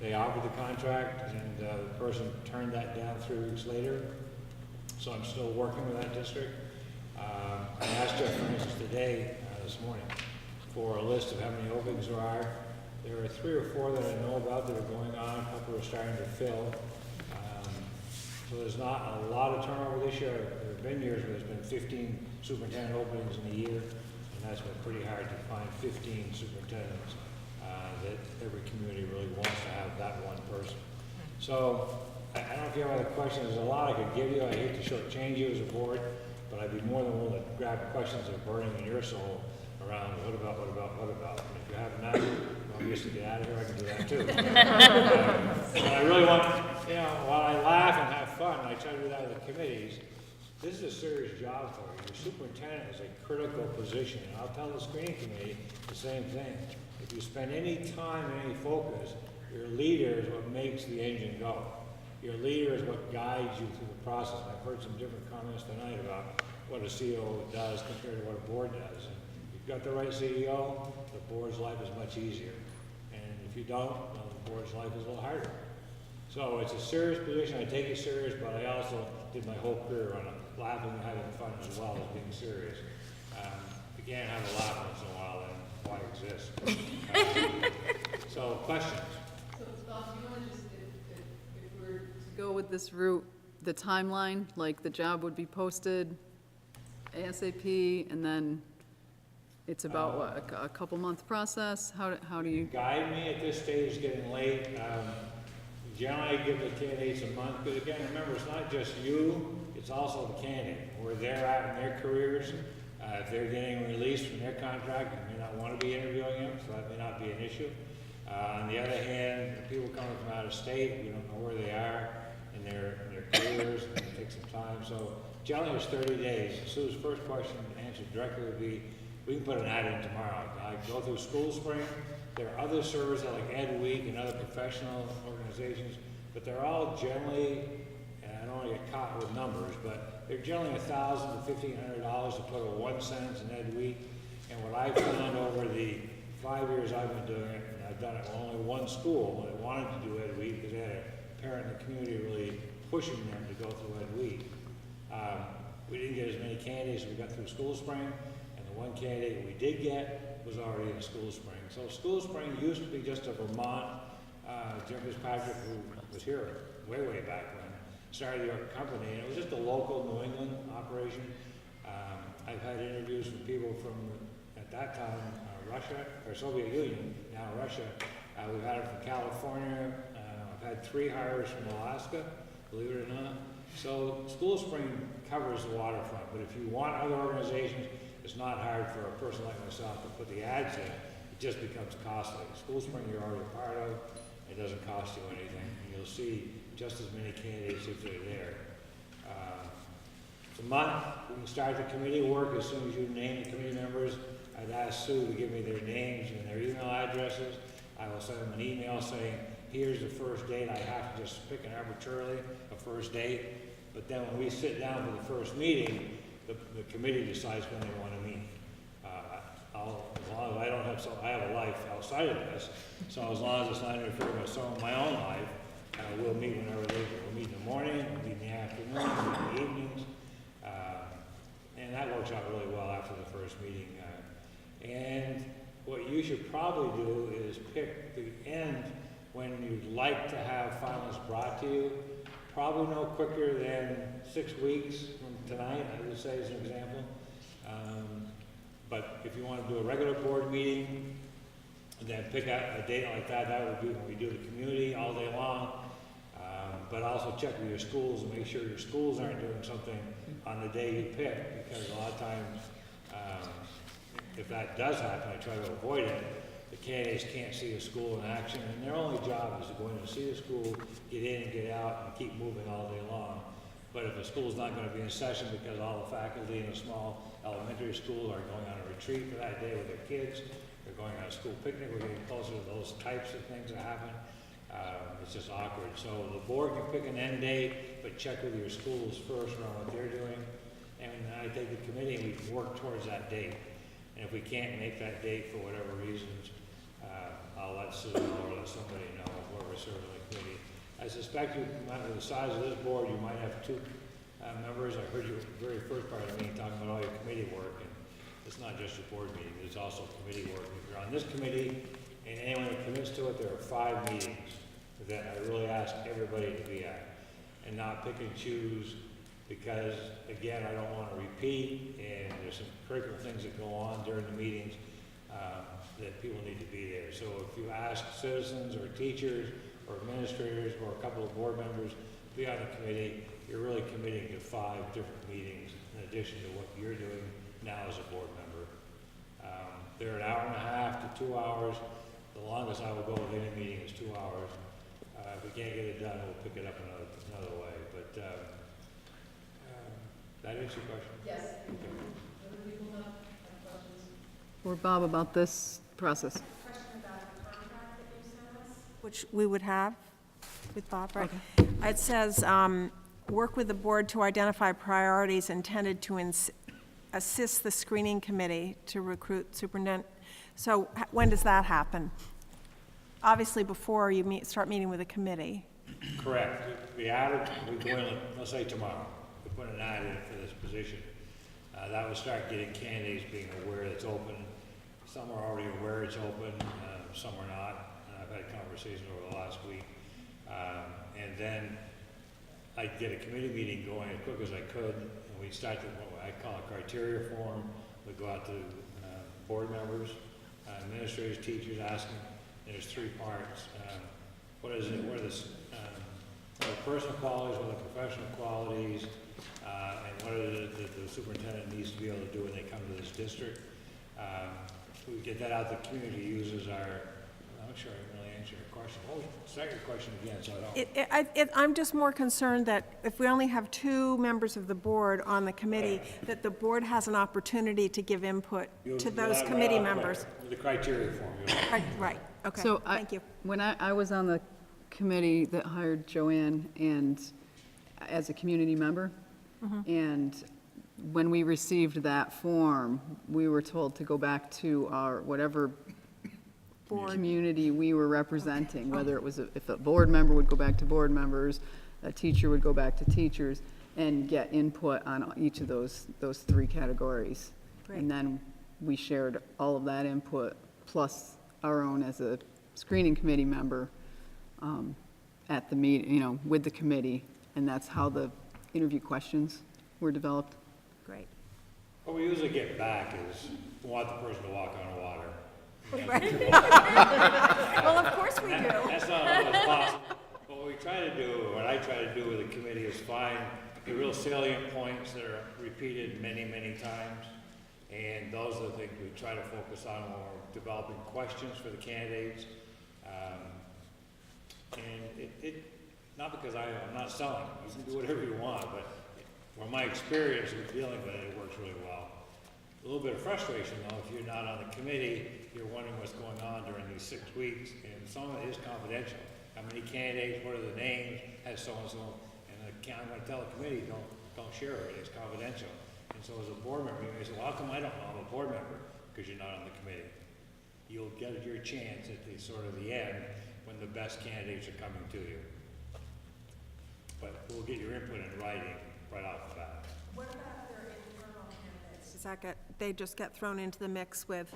They offered the contract, and the person turned that down 3 weeks later. So I'm still working with that district. I asked Jeff, for instance, today, this morning, for a list of how many openings there are. There are 3 or 4 that I know about that are going on. A couple are starting to fill. So there's not a lot of turnover this year. There have been years where there's been 15 superintendent openings in a year, and that's been pretty hard to find 15 superintendents that every community really wants to have that one person. So I don't know if you have other questions. There's a lot I could give you. I hate to shortchange you as a board, but I'd be more than willing to grab questions that are burning in your soul around what about. And if you have none, well, I'm used to get out of here, I can do that too. But I really want, while I laugh and have fun, I try to do that with the committees. This is a serious job for you. Your superintendent is a critical position, and I'll tell the screening committee the same thing. If you spend any time and any focus, your leader is what makes the engine go. Your leader is what guides you through the process. I've heard some different comments tonight about what a CEO does compared to what a board does. And if you've got the right CEO, the board's life is much easier. And if you don't, well, the board's life is a little harder. So it's a serious position. I take it serious, but I also did my whole career on it, laughing and having fun as well as being serious. If you can't have a laugh once in a while, then why exist? So questions? So Scott, do you want to just, if we're to go with this route, the timeline, like the job would be posted ASAP, and then it's about what, a couple month process? How do you? Guide me at this stage, it's getting late. Generally, I give the candidates a month, but again, remember, it's not just you, it's also the candidate, where they're at in their careers. If they're getting released from their contract, you may not want to be interviewing them, so that may not be an issue. On the other hand, people coming from out of state, we don't know where they are in their careers, and it takes some time. So generally, it's 30 days. Sue's first question answered directly would be, we can put an ad in tomorrow. I go through School Spring. There are other services like Ed Week and other professional organizations, but they're all generally, and I don't want to get caught with numbers, but they're generally $1,000 to $1,500 to put a 1 sentence in Ed Week. And what I've found over the 5 years I've been doing it, and I've done it with only one school that wanted to do Ed Week because they had a parent in the community really pushing them to go through Ed Week. We didn't get as many candidates as we got through School Spring, and the one candidate we did get was already in School Spring. So School Spring used to be just a Vermont, Jim Fitzpatrick, who was here way, way back when, started the company, and it was just a local New England operation. I've had interviews with people from, at that time, Russia, or Soviet Union, now Russia. We've had it from California. I've had 3 hires from Alaska, believe it or not. So School Spring covers the waterfront, but if you want other organizations, it's not hard for a person like myself to put the ads in. It just becomes costly. School Spring you're already a part of. It doesn't cost you anything. And you'll see just as many candidates if they're there. It's a month. We can start the committee work as soon as you name the committee members. I'd ask Sue to give me their names and their email addresses. I will send them an email saying, here's the first date. I have to just pick an arbitrarily, a first date. But then when we sit down for the first meeting, the committee decides when they want to meet. As long as I don't have I have a life outside of this, so as long as it's not interfering with some of my own life, we'll meet whenever they we'll meet in the morning, we'll meet in the afternoon, we'll meet in the evenings, and that works out really well after the first meeting. And what you should probably do is pick the end when you'd like to have finalists brought to you. Probably no quicker than 6 weeks from tonight, I would say, as an example. But if you want to do a regular board meeting, then pick out a date like that. That would be when we do the community all day long. But also check with your schools and make sure your schools aren't doing something on the day you pick, because a lot of times, if that does happen, I try to avoid it. the candidates can't see the school in action, and their only job is to go in and see the school, get in and get out, and keep moving all day long. But if a school's not gonna be in session because all the faculty in a small elementary school are going on a retreat for that day with their kids, they're going on a school picnic, we're getting closer to those types of things that happen. It's just awkward. So the board can pick an end date, but check with your schools first around what they're doing. And I take the committee and we can work towards that date. And if we can't make that date for whatever reasons, I'll let Sue know or let somebody know, whoever serves on the committee. I suspect you might, with the size of this board, you might have 2 members. I heard you very first part of the meeting talking about all your committee work, and it's not just your board meeting, it's also committee work. If you're on this committee and anyone that commits to it, there are 5 meetings that I really ask everybody to be at, and not pick and choose, because again, I don't want to repeat, and there's some curricular things that go on during the meetings that people need to be there. So if you ask citizens or teachers or administrators or a couple of board members to be on the committee, you're really committing to 5 different meetings in addition to what you're doing now as a board member. They're an hour and a half to 2 hours. The longest I will go with any meeting is 2 hours. If we can't get it done, we'll pick it up another way. But that answer your question? Yes. Other people have questions? Or Bob about this process? Question about the contract that you sent us, which we would have with Bob, right? It says, work with the board to identify priorities intended to assist the screening committee to recruit superintendent. So when does that happen? Obviously before you start meeting with a committee. Correct. We added, we go in, let's say tomorrow, we put an ad in for this position. That would start getting candidates being aware it's open. Some are already aware it's open, some are not. I've had conversations over the last week. And then I'd get a committee meeting going as quick as I could, and we'd start what I call a criteria form. We'd go out to board members, administrators, teachers, asking. There's 3 parts. What is it? What are the personal qualities? What are the professional qualities? And what is it that the superintendent needs to be able to do when they come to this district? We get that out. The community uses our. I'm not sure I can really answer your question. Oh, start your question again, so I don't. I'm just more concerned that if we only have 2 members of the board on the committee, that the board has an opportunity to give input to those committee members. The criteria form. Right. Okay. So thank you. When I was on the committee that hired Joanne and as a community member, and when we received that form, we were told to go back to our whatever community we were representing, whether it was if a board member would go back to board members, a teacher would go back to teachers, and get input on each of those 3 categories. Great. And then we shared all of that input plus our own as a screening committee member at the meeting, with the committee, and that's how the interview questions were developed. Great. What we usually get back is we want the person to walk on water. Right. Well, of course we do. That's not always possible. But what we try to do, what I try to do with the committee is find the real salient points that are repeated many, many times. And those are the things we try to focus on when we're developing questions for the candidates. And not because I'm not selling, you can do whatever you want, but from my experience with dealing with it, it works really well. A little bit of frustration though, if you're not on the committee, you're wondering what's going on during these 6 weeks, and some of it is confidential. How many candidates, what are the names, has so-and-so, and I'm going to tell the committee, don't share it, it's confidential. And so as a board member, you may say, well, how come I don't know I'm a board member? Because you're not on the committee. You'll get your chance at the sort of the end when the best candidates are coming to you. But we'll get your input in writing right off the bat. What about their internal candidates? Does that they just get thrown into the mix with?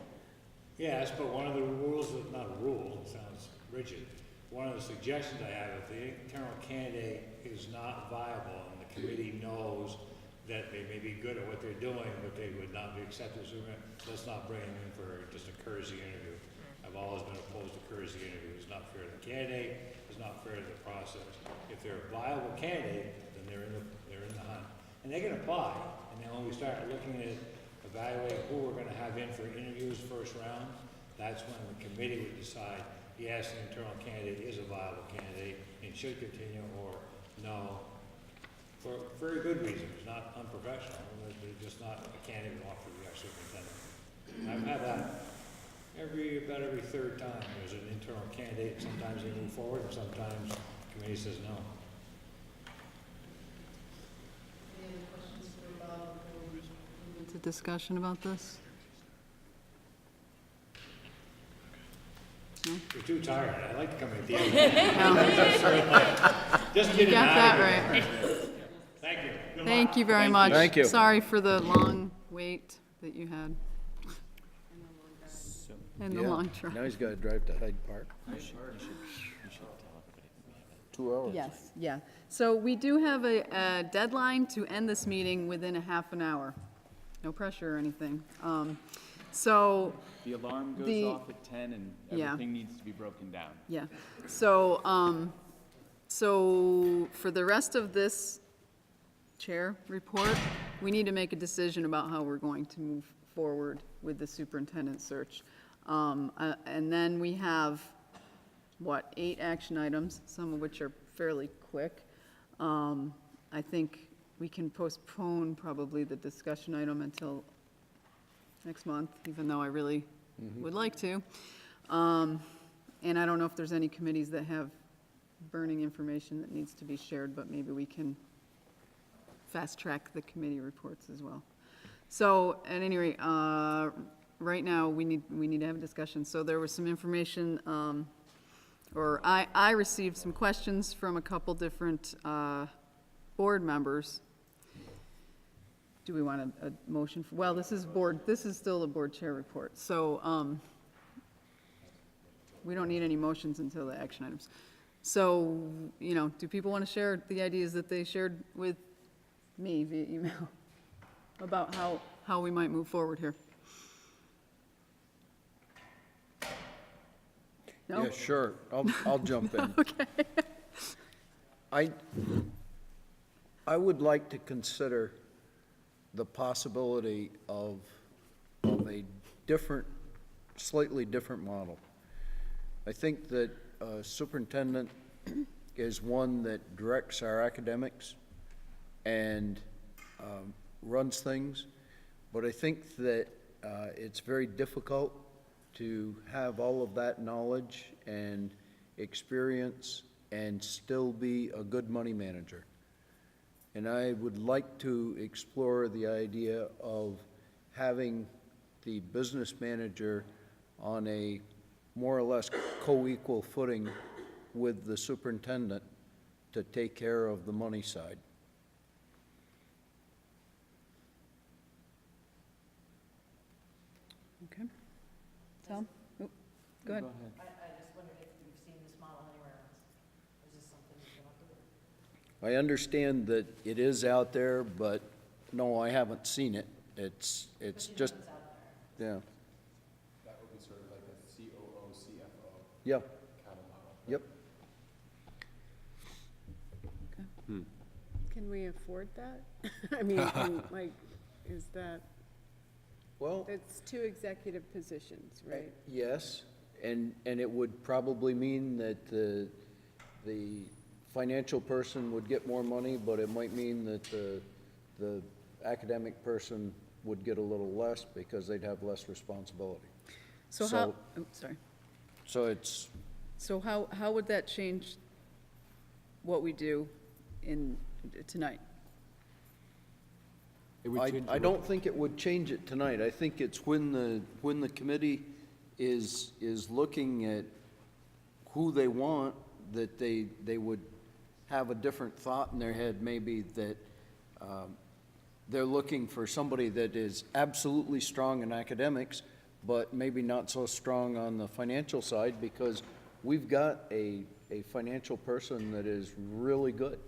Yes, but one of the rules, not a rule, it sounds rigid. One of the suggestions I have, if the internal candidate is not viable and the committee knows that they may be good at what they're doing, but they would not be accepted, let's not bring them in for just a courtesy interview. I've always been opposed to courtesy interviews. It's not fair to the candidate, it's not fair to the process. If they're a viable candidate, then they're in the hunt. And they can apply, and then when we start looking at evaluating who we're gonna have in for interviews first round, That's when the committee would decide, yes, an internal candidate is a viable candidate and should continue, or no, for very good reasons, not unprofessional, they're just not a candidate we want for the superintendent. I've had that about every third time. There's an internal candidate, sometimes they move forward, and sometimes the committee says no. Any other questions for Bob before we move into discussion about this? No? You're too tired. I like to come in at the end. Just get it Got out that of right. here. Thank you. Good Thank luck. you very much. Thank you. Sorry for the long wait that you had. And the Yeah. long drive. Now he's gotta drive to Hyde Park. 2 hours. Yes, yeah. So we do have a deadline to end this meeting within a half an hour. No pressure or anything. So, The alarm goes The- off at 10 and Yeah. everything needs to be broken down. yeah. So, so for the rest of this chair report, we need to make a decision about how we're going to move forward with the superintendent search. And then we have, 8 action items, some of which are fairly quick. I think we can postpone probably the discussion item until next month, even though I really would like to. And I don't know if there's any committees that have burning information that needs to be shared, but maybe we can fast-track the committee reports as well. So, at any rate, right now, we need to have a discussion. So there was some information, or I received some questions from a couple different board members. Do we want a motion? Well, this is still a board chair report, so we don't need any motions until the action items. So, do people want to share the ideas that they shared with me via email about how we might move forward here? No? Yeah, sure. I'll jump in. Okay. I would like to consider the possibility of a different, slightly different model. I think that superintendent is one that directs our academics and runs things, but I think that it's very difficult to have all of that knowledge and experience and still be a good money manager. And I would like to explore the idea of having the business manager on a more or less co-equal footing with the superintendent to take care of the money side. Okay. Tom? Oh, go ahead. I just wondered if you've seen this model anywhere else. Is this something you come up with? I understand that it is out there, but no, I haven't seen it. It's just, yeah, That would be sort of like a COO, CFO yeah, kind of model. yep. Can we afford that? I mean, is that, Well, it's 2 executive positions, right? yes, and it would probably mean that the financial person would get more money, but it might mean that the academic person would get a little less because they'd have less responsibility. So sorry. So it's, So how would that change what we do tonight? I don't think it would change it tonight. I think it's when the committee is looking at who they want, that they would have a different thought in their head, maybe that they're looking for somebody that is absolutely strong in academics, but maybe not so strong on the financial side, because we've got a financial person that is really good.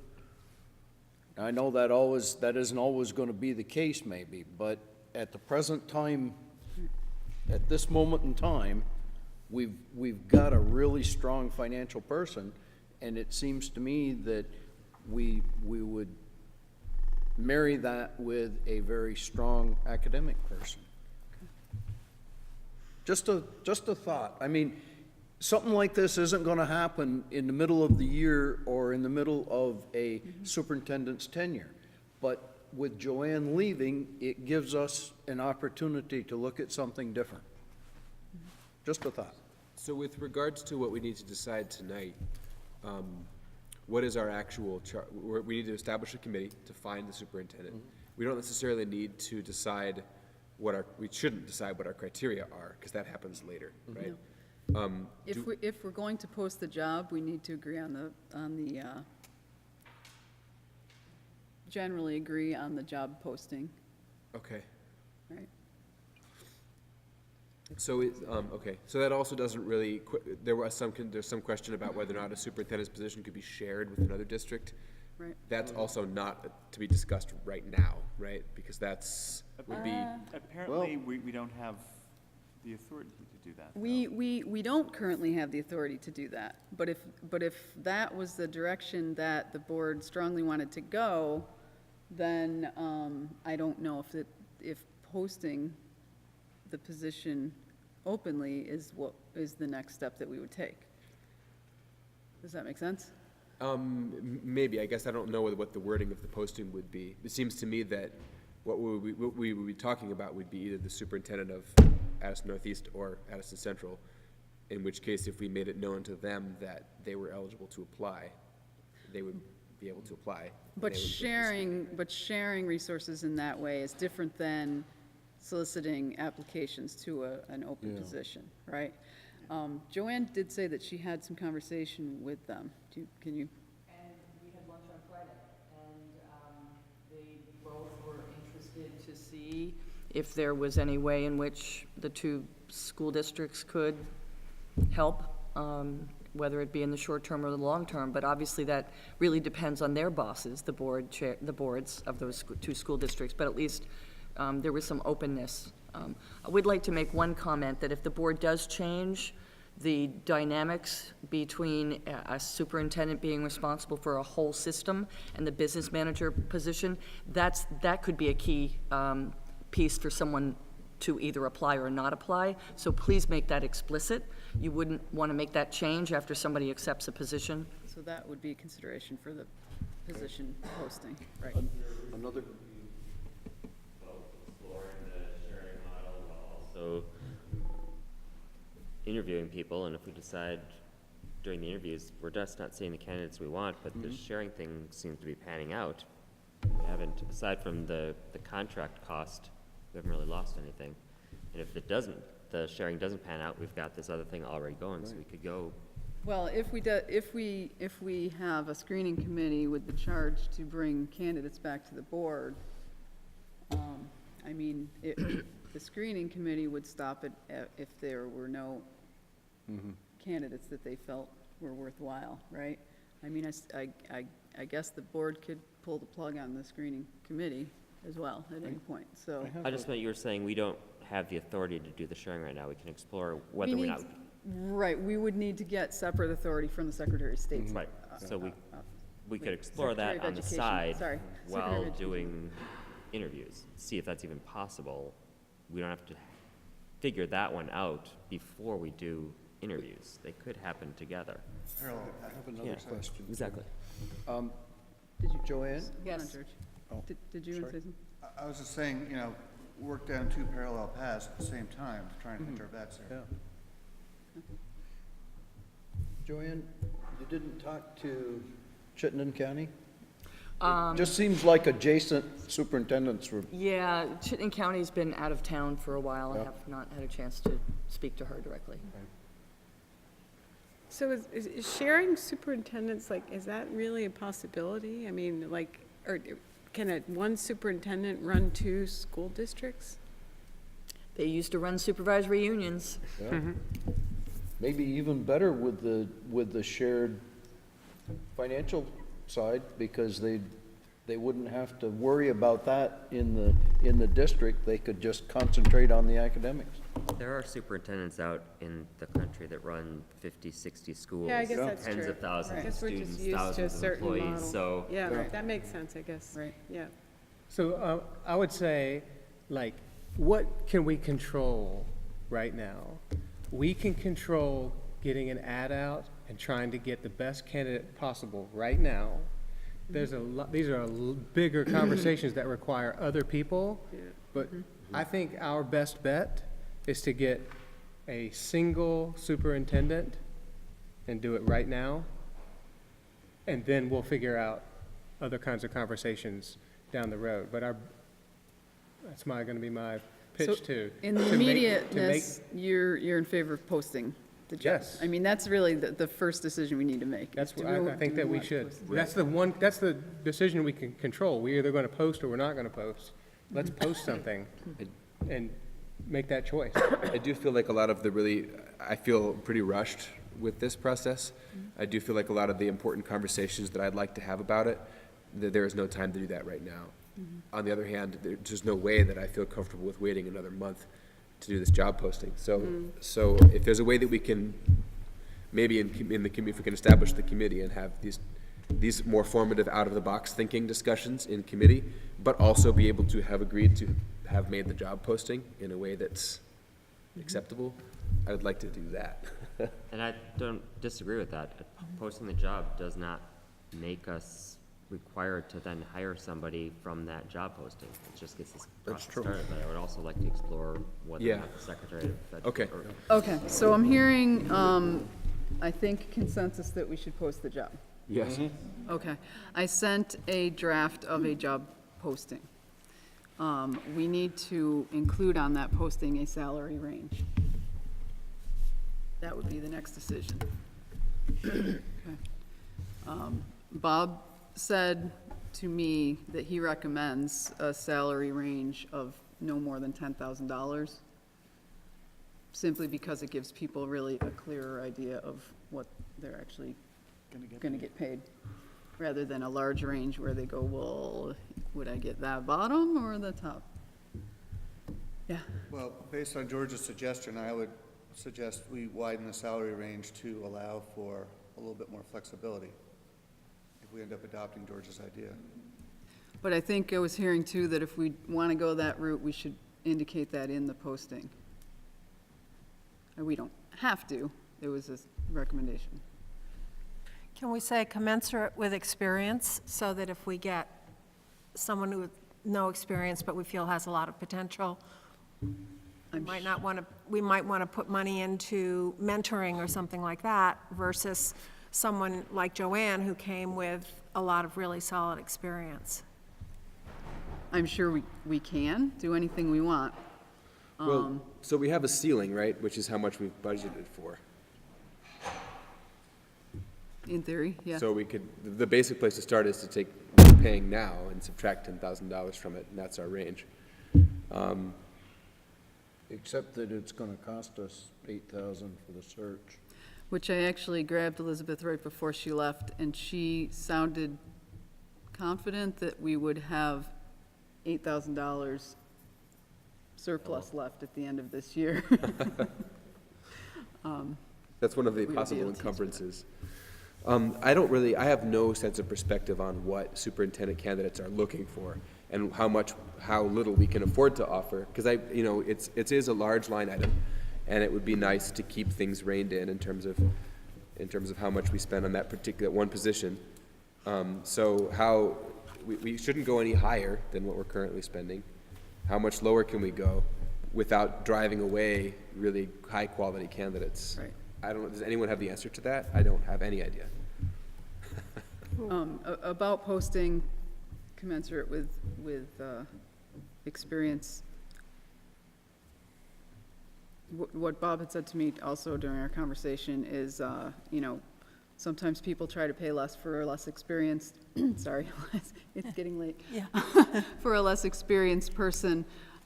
I know that isn't always going to be the case, maybe, but at the present time, at this moment in time, we've got a really strong financial person, and it seems to me that we would marry that with a very strong academic person. Just a thought. I mean, something like this isn't gonna happen in the middle of the year or in the middle of a superintendent's tenure. But with Joanne leaving, it gives us an opportunity to look at something different. Just a thought. So with regards to what we need to decide tonight, what is our actual we need to establish a committee to find the superintendent. We don't necessarily need to decide we shouldn't decide what our criteria are, because that happens later, right? If we're going to post the job, we need to agree on the generally agree on the job posting, Okay. right? So, okay, so that also doesn't really, there's some question about whether or not a superintendent's position could be shared with another district. Right. That's also not to be discussed right now, right? Because would be. Apparently, we don't have the authority to do that. We don't currently have the authority to do that, but if that was the direction that the board strongly wanted to go, then I don't know if posting the position openly is the next step that we would take. Does that make sense? Maybe, I guess I don't know what the wording of the posting would be. It seems to me that what we would be talking about would be either the superintendent of Addison Northeast or Addison Central, in which case if we made it known to them that they were eligible to apply, they would be able to apply. But sharing resources in that way is different than soliciting applications to an open position, right? Joanne did say that she had some conversation with them. Can you? And we had lunch on Friday, and they both were interested to see if there was any way in which the two school districts could help, whether it be in the short term or the long term. But obviously that really depends on their bosses, the boards of those two school districts. But at least there was some openness. I would like to make one comment that if the board does change the dynamics between a superintendent being responsible for a whole system and the business manager position, that could be a key piece for someone to either apply or not apply. So please make that explicit. You wouldn't want to make that change after somebody accepts a position. So that would be a consideration for the position posting, right? Another. Exploring the sharing model while also interviewing people, and if we decide during the interviews we're just not seeing the candidates we want, but the sharing thing seems to be panning out, we haven't, aside from the contract cost, we haven't really lost anything. And if the sharing doesn't pan out, we've got this other thing already going, so we could go. Well, if we have a screening committee with the charge to bring candidates back to the board, I mean, the screening committee would stop it if there were no candidates that they felt were worthwhile, right? I mean, I guess the board could pull the plug on the screening committee as well at any point, so. I just meant you were saying we don't have the authority to do the sharing right now. We can explore whether we're not. Right, we would need to get separate authority from the Secretary of State. Right, so we could explore that on the side while doing interviews, see if that's even possible. We don't have to figure that one out before we do interviews. They could happen together. I have another question. Exactly. Did you, Joanne? Yes. George. Oh, Did you want to say something? I was just saying, work down two parallel paths at the same time, trying to think our bets here. Yeah. Joanne, you didn't talk to Chittenden County? It just seems like adjacent superintendents were. Yeah, Chittenden County's been out of town for a while. I have not had a chance to speak to her directly. So is sharing superintendents, is that really a possibility? I mean, or can one superintendent run two school districts? They used to run supervisory unions. Yeah. Maybe even better with the shared financial side, because they wouldn't have to worry about that in the district. They could just concentrate on the academics. There are superintendents out in the country that run 50, 60 schools. Yeah, I guess that's tens true. of thousands I of guess we're students, just used to a thousands of certain employees, model. so. Yeah, that makes sense, I guess. Right. Yeah. So I would say, what can we control right now. We can control getting an ad out and trying to get the best candidate possible right now. There's a lot, these are bigger conversations that require other people, but I think our best bet is to get a single superintendent and do it right now, and then we'll figure out other kinds of conversations down the road. But that's gonna be my pitch too. In the immediateness, you're in favor of posting the job? Yes. I mean, that's really the first decision we need to make. That's what I think that we should. That's the decision we can control. We're either gonna post or we're not gonna post. Let's post something and make that choice. I do feel like a lot of I feel pretty rushed with this process. I do feel like a lot of the important conversations that I'd like to have about it, that there is no time to do that right now. On the other hand, there's no way that I feel comfortable with waiting another month to do this job posting. So if there's a way that we can, maybe if we can establish the committee and have these more formative, out-of-the-box thinking discussions in committee, but also be able to have agreed to have made the job posting in a way that's acceptable, I would like to do that. And I don't disagree with that. Posting the job does not make us required to then hire somebody from that job posting. It just gets this process started, but I would also like to explore whether or not the Secretary of Education. Okay, so I'm hearing, I think consensus that we should post the job. Yes. Okay, I sent a draft of a job posting. We need to include on that posting a salary range. That would be the next decision. Okay. Bob said to me that he recommends a salary range of no more than $10,000, simply because it gives people really a clearer idea of what they're actually gonna get paid, rather than a large range where they go, well, would I get that bottom or the top? Yeah. Well, based on George's suggestion, I would suggest we widen the salary range to allow for a little bit more flexibility if we end up adopting George's idea. But I think I was hearing too that if we want to go that route, we should indicate that in the posting. We don't have to, it was a recommendation. Can we say commensurate with experience, so that if we get someone with no experience but we feel has a lot of potential, we might want to put money into mentoring or something like that, versus someone like Joanne who came with a lot of really solid experience? I'm sure we can do anything we want. Well, so we have a ceiling, right, which is how much we've budgeted for. In theory, yeah. So the basic place to start is to take what we're paying now and subtract $10,000 from it, and that's our range. Except that it's gonna cost us $8,000 for the search. Which I actually grabbed Elizabeth right before she left, and she sounded confident that we would have $8,000 surplus left at the end of this year. That's one of the possible encumbrances. I have no sense of perspective on what superintendent candidates are looking for and how little we can afford to offer, because it is a large line item, and it would be nice to keep things reined in terms of how much we spend on that particular one position. So we shouldn't go any higher than what we're currently spending. How much lower can we go without driving away really high quality candidates? Right. I don't know, does anyone have the answer to that? I don't have any idea. About posting commensurate with experience, what Bob had said to me also during our conversation is, sometimes people try to pay less for a less experienced, sorry, it's getting late. Yeah. For a less experienced person,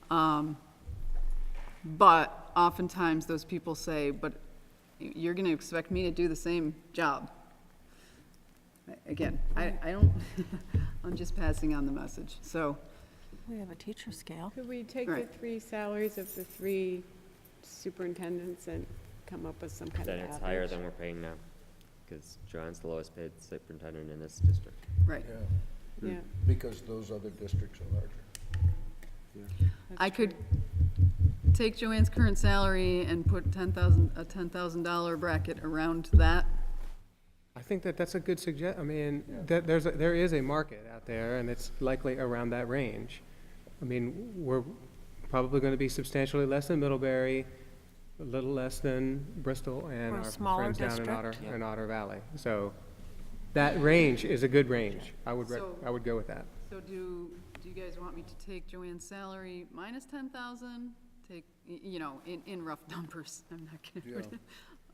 but oftentimes those people say, but you're gonna expect me to do the same job. Again, I don't, I'm just passing on the message, so. We have a teacher scale. Could we take the 3 salaries of the 3 superintendents and come up with some kind of Then average? it's higher than we're paying now, because Joanne's the lowest paid superintendent in this district. Right. Yeah. Because those other districts are larger. I could take Joanne's current salary and put a $10,000 bracket around that? I think that that's a good I mean, there is a market out there, and it's likely around that range. I mean, we're probably going to be substantially less than Middlebury, a little less than Bristol, and Or a our smaller friends down district. in Otter Valley. So that range is a good range. I would So- I would go with that. So do you guys want me to take Joanne's salary minus 10,000? Take, in rough numbers, I'm not gonna.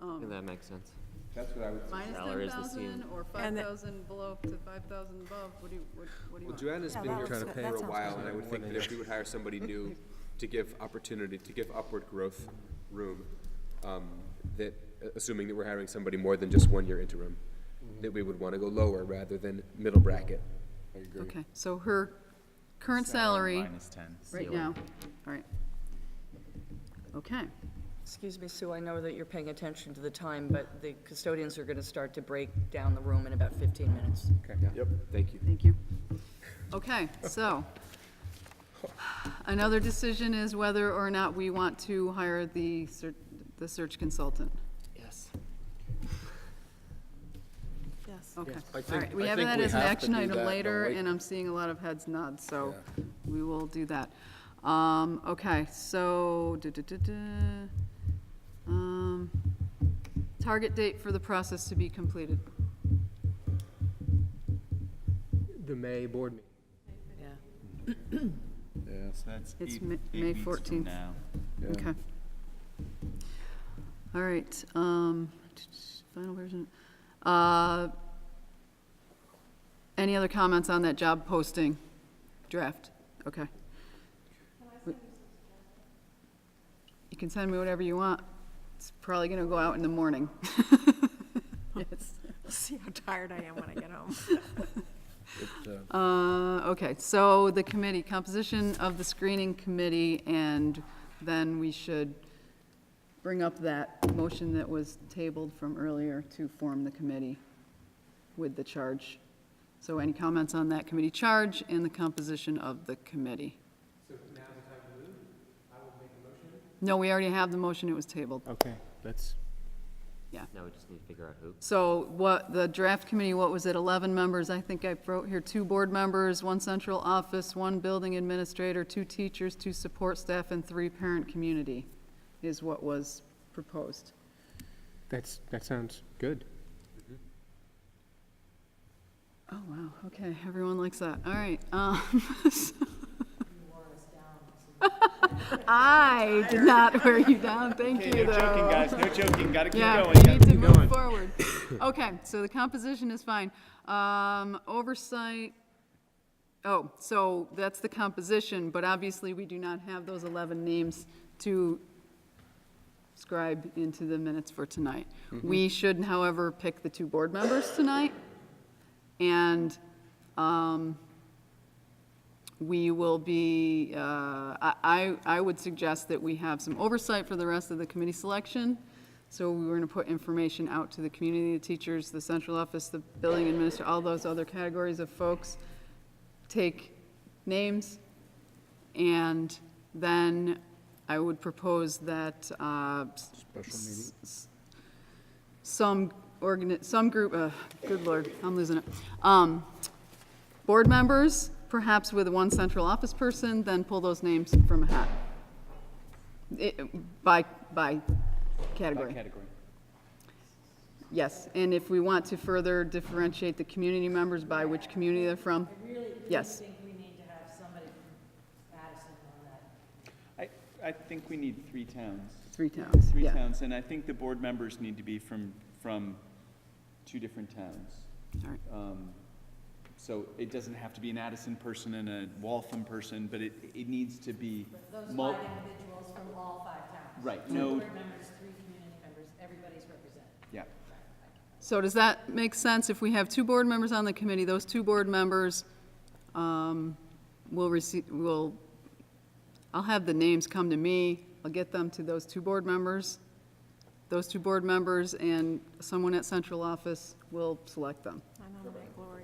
I think that makes sense. That's what I would. Minus Salary is the 10,000 same. or And the- 5,000 below to 5,000 above? What do you Well, want? Joanne has Yeah, been that here looks for good. That a sounds while, good. and I would think that if we would hire somebody new to give opportunity, to give upward growth room, that, assuming that we're hiring somebody more than just 1 year interim, that we would want to go lower rather than middle bracket. I agree. Okay, so her current salary Minus 10. right now, all right. Okay, Excuse me, Sue, I know that you're paying attention to the time, but the custodians are going to start to break down the room in about 15 minutes. Okay. Yep, thank you. thank you. Okay, so, another decision is whether or not we want to hire the search consultant. Yes. Yes. Okay, I all think- right, we I have think that we as an have to action do item that, later, don't we? and I'm seeing a lot of heads nod, so we will do that. Okay, so, target date for the process to be completed. The May board meeting. Yeah. Yeah. So that's It's eight May weeks from 14th. now. Yeah. Okay. All right, final version. Any other comments on that job posting draft? Okay. You can send me whatever you want. It's probably gonna go out in the morning. Yes. See how tired I am when I get home. Okay, so the committee, composition of the screening committee, and then we should bring up that motion that was tabled from earlier to form the committee with the charge. So any comments on that committee charge and the composition of the committee? So now's the time to move. I will make a motion. No, we already have the motion, it was tabled. Okay, let's. Now we just need to figure out who. So what, the draft committee, what was it, 11 members? I think I wrote here 2 board members, 1 central office, 1 building administrator, 2 teachers, 2 support staff, and 3 parent community is what was proposed. That sounds good. Oh, wow, okay, everyone likes that, all right. I did not wear you down, thank you, No though. joking, guys, no joking, gotta keep Yeah, going. we gotta need to keep move going. forward. Okay, so the composition is fine. Oversight, oh, so that's the composition, but obviously we do not have those 11 names to scribe into the minutes for tonight. We should, however, pick the 2 board members tonight, and we will be, I would suggest that we have some oversight for the rest of the committee selection. So we were going to put information out to the community, the teachers, the central office, the building administrator, all those other categories of folks. Take names, and then I would propose that Special meeting. some group, good Lord, I'm losing it. Board members, perhaps with 1 central office person, then pull those names from a hat. By category. Category. Yes, and if we want to further differentiate the community members by which community they're from, yes. think we need to have somebody from Addison on that. I think we need 3 towns. 3 towns, Three yeah. towns, and I think the board members need to be from 2 different towns. All right. So it doesn't have to be an Addison person and a Waltham person, but it needs to be. Those 5 individuals from all 5 towns. Right, 2 no- board members, 3 community members, everybody's represented. Yeah. So does that make sense? If we have 2 board members on the committee, those 2 board members I'll have the names come to me, I'll get them to those 2 board members. Those 2 board members and someone at central office will select them. I nominate Glory.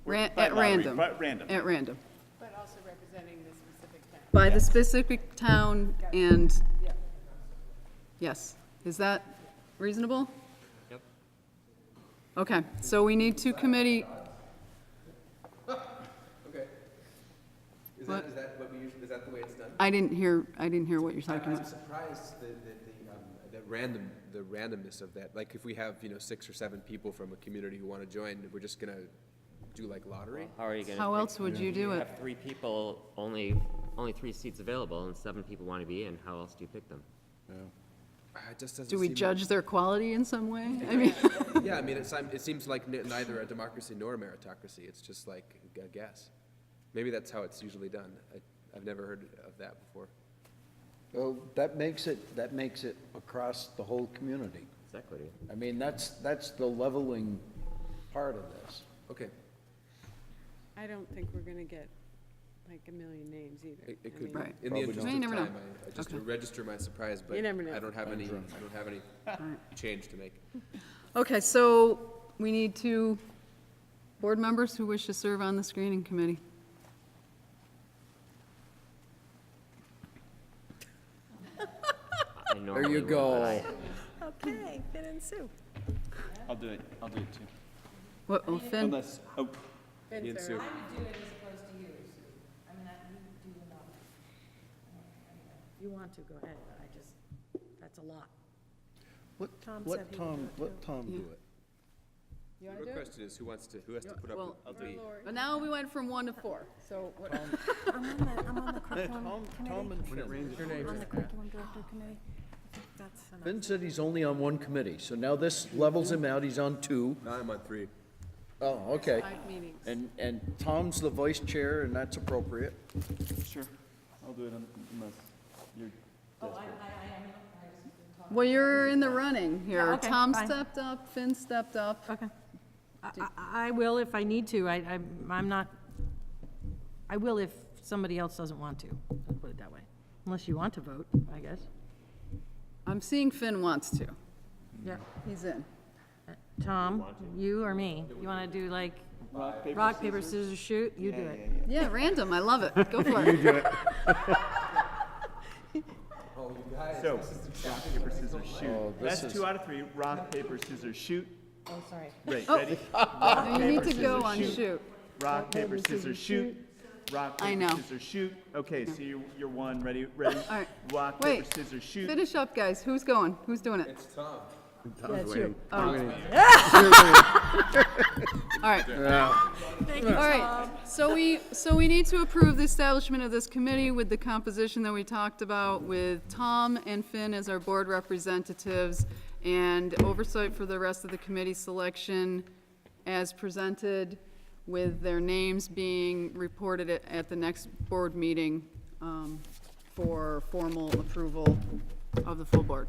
By At lottery, random. but random. At random. But also representing the specific town. by the specific town and, yes, is that reasonable? Yep. Okay, so we need two committee, Okay. Is What? what we usually, is that the way it's done? I didn't hear what you're talking I'm about. surprised the randomness of that. Like, if we have, 6 or 7 people from a community who want to join, we're just gonna do like lottery? How are you gonna? How pick- else would you do You it? have 3 people, only 3 seats available, and 7 people want to be in. How else do you pick them? It just doesn't Do we seem- judge their quality in some way? I mean, Yeah, I mean, it seems like neither a democracy nor a meritocracy. It's just like a guess. Maybe that's how it's usually done. I've never heard of that before. Well, that makes it across the whole community. It's equity. I mean, that's the leveling part of this. Okay. I don't think we're gonna get like a million names either. It I could mean, be. Right. In the Probably interest not. of You never know. time, I just Okay. register my surprise, but You never know. I don't have any change to make. okay, so we need two board members who wish to serve on the screening committee. I normally There you would, go. but I- Okay, Finn and Sue. I'll do it too. What, oh, Finn? Unless, oh, Me and Sue. I would do it as opposed to you, Sue. I mean, you do enough. If you want to, go ahead, that's a lot. Let Tom let said he Tom, would do let Tom do it. You wanna The do it? question is, who has to put up Well, with the? but now we went from 1 to 4, so what? I'm on the curriculum Tom and Finn. On the curriculum director committee. I think that's enough. Finn said he's only on one committee, so now this levels him out, he's on 2. Now I'm on 3. Oh, okay. 5 meetings. And Tom's the vice chair, and that's appropriate. sure, I'll do it unless you're desperate. Well, you're in the running here. Yeah, okay, Tom fine. stepped up, Finn stepped up. Okay. I will if I need to. I'm not, I will if somebody else doesn't want to, let's put it that way. Unless you want to vote, I guess. I'm seeing Finn wants to. Yeah. He's in. Tom, you or me? You want to do like rock, paper, scissors, shoot? You do it. Yeah, random, I love it. Go for it. do it. Oh, you guys. So, rock, paper, scissors, shoot. Oh, this That's is- 2 out of 3. Rock, paper, scissors, shoot. Oh, sorry. Right, Oh. ready? You need to go on shoot. Rock, paper, scissors, shoot. Rock, I paper, know. scissors, shoot. Okay, so you're one. Ready? Ready? All right. Rock, Wait. paper, scissors, shoot. Finish up, guys. Who's going? Who's doing it? It's Tom. Tom's waiting. All right. All right, so we need to approve the establishment of this committee with the composition that we talked about, with Tom and Finn as our board representatives, and oversight for the rest of the committee selection as presented, with their names being reported at the next board meeting for formal approval of the full board.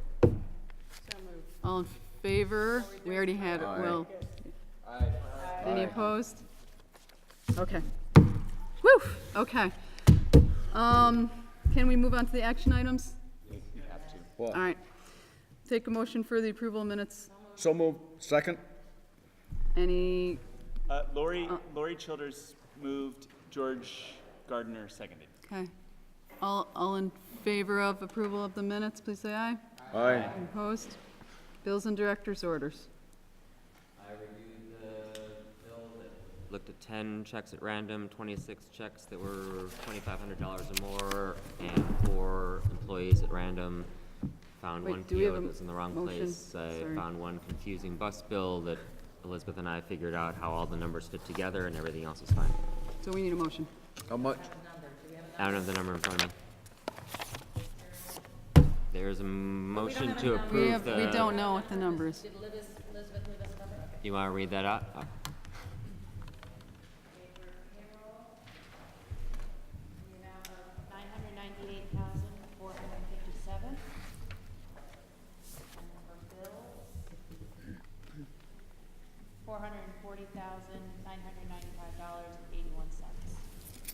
All in favor? We already had it, Will. Any opposed? Okay. Whew, okay. Can we move on to the action items? You have to. What? All right. Take a motion for the approval of minutes. So moved. Second? Any, Lori Childers moved, George Gardner seconded. okay. All in favor of approval of the minutes, please say aye. Aye. Opposed? Bills and directors' orders. I reviewed the bill that looked at 10 checks at random, 26 checks that were $2,500 or more, and 4 employees at random. Found Wait, one do we have PO a that was in the wrong motion? place. I Sorry. found one confusing bus bill that Elizabeth and I figured out how all the numbers fit together, and everything else is fine. So we need a motion. How much? I don't have the number in front of me. There's a motion to approve the... We don't know what the number is. You want to read that out? Oh. The amount of $998,457. And for bills, $440,995.81.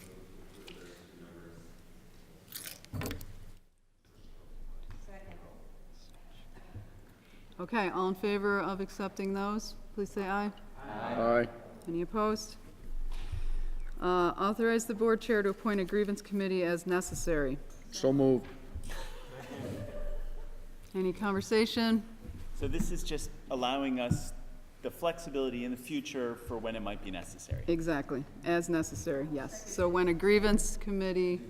Second. Okay, all in favor of accepting those, please say aye. Aye. Any opposed? Authorize the board chair to appoint a grievance committee as necessary. So moved. Any conversation? So this is just allowing us the flexibility in the future for when it might be necessary. Exactly, as necessary, yes. So when a grievance committee,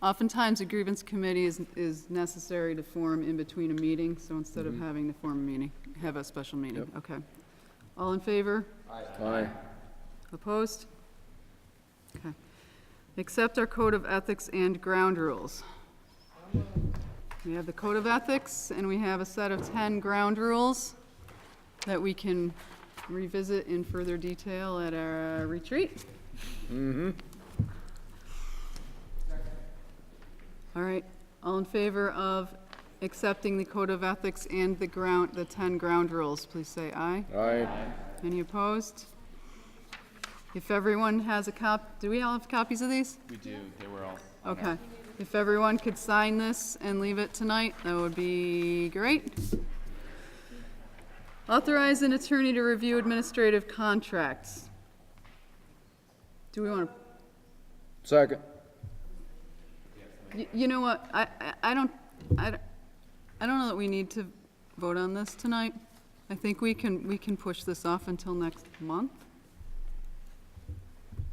oftentimes a grievance committee is necessary to form in between a meeting, so instead of having to form a meeting, have a special meeting, Yep. okay. All in favor? Aye. Opposed? Okay. Accept our code of ethics and ground rules. We have the code of ethics, and we have a set of 10 ground rules that we can revisit in further detail at our retreat. Mm-hmm. All right, all in favor of accepting the code of ethics and the 10 ground rules, please say aye. Aye. Any opposed? If everyone has a do we all have copies of these? We do, they were all. Okay. If everyone could sign this and leave it tonight, that would be great. Authorize an attorney to review administrative contracts. Do we want to? Second. You know what? I don't know that we need to vote on this tonight. I think we can push this off until next month.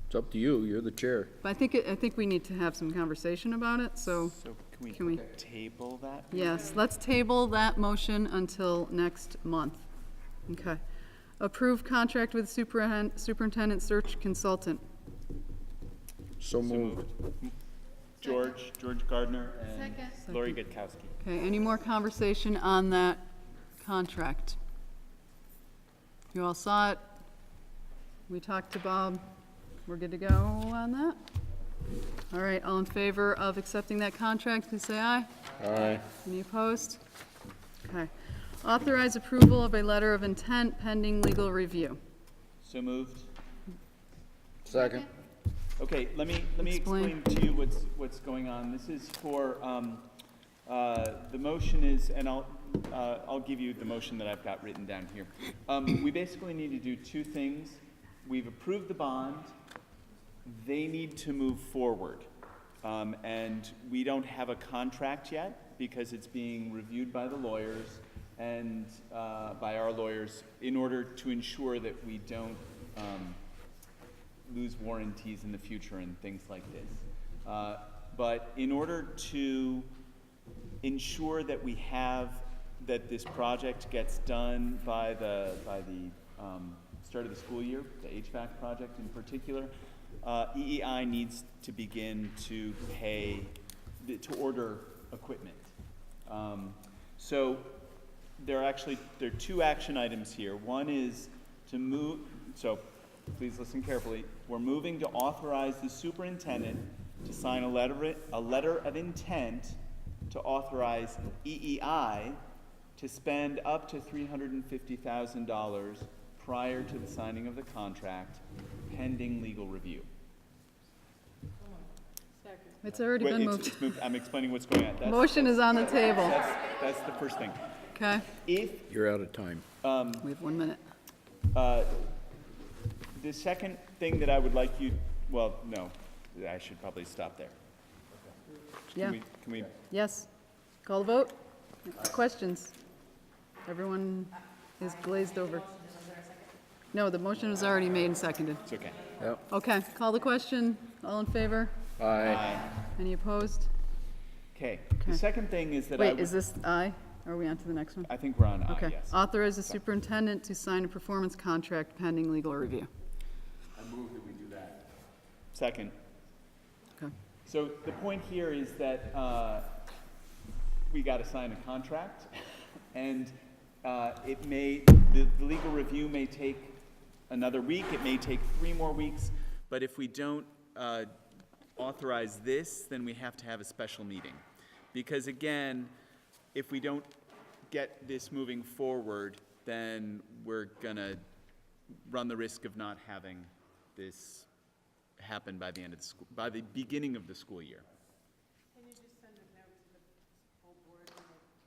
It's up to you. You're the chair. But I think we need to have some conversation about it, so. So can Can we- table that? Yes, let's table that motion until next month. Okay. Approve contract with superintendent search consultant. So moved. George Gardner and Lori Gutkowski. Okay, any more conversation on that contract? You all saw it? We talked to Bob. We're good to go on that? All right, all in favor of accepting that contract, please say aye. Aye. Any opposed? Okay. Authorize approval of a letter of intent pending legal review. So moved. Second. Okay, let me Explain. explain to you what's going on. This is for, the motion is, and I'll give you the motion that I've got written down here. We basically need to do two things. We've approved the bond. They need to move forward. And we don't have a contract yet because it's being reviewed by the lawyers and by our lawyers in order to ensure that we don't lose warranties in the future and things like this. But in order to ensure that we have, that this project gets done by the start of the school year, the HVAC project in particular, EEI needs to begin to to order equipment. So there are two action items here. One is to move, so please listen carefully. We're moving to authorize the superintendent to sign a letter of intent to authorize EEI to spend up to $350,000 prior to the signing of the contract, pending legal review. It's already Wait, been it's moved. I'm explaining what's going on. Motion is on the table. That's the first thing. Okay, You're out of time. we have 1 minute. The second thing that I would like you, well, no, I should probably stop there. Yeah, Can we, yes. Call the vote? Questions? Everyone is glazed over. No, the motion was already made and seconded. it's okay. Yep. Okay, call the question. All in favor? Aye. Any opposed? Okay, Okay. the second thing is that Wait, is this aye? Are we on to the next one? I think we're on aye, Okay. yes. Authorize the superintendent to sign a performance contract pending legal review. I move that we do that. Second. Okay. So the point here is that we got to sign a contract, and the legal review may take another week, it may take 3 more weeks, but if we don't authorize this, then we have to have a special meeting. Because again, if we don't get this moving forward, then we're gonna run the risk of not having this happen by the end of the school, by the beginning of the school year. Can you just send a note to the whole board when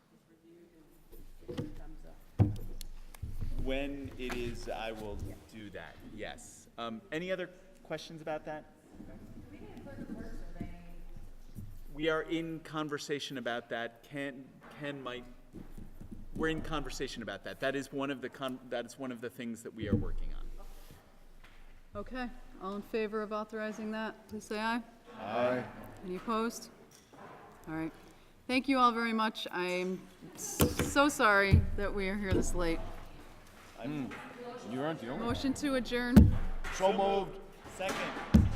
it is reviewed and thumbs up? When it is, I will do that, yes. Any other questions about that? We are in conversation about that. Ken might, we're in conversation about that. That is one of the things that we are working on. Okay, all in favor of authorizing that, please say aye. Aye. Any opposed? All right. Thank you all very much. I'm so sorry that we are here this late. You aren't the only one. Motion to adjourn. So moved. Second.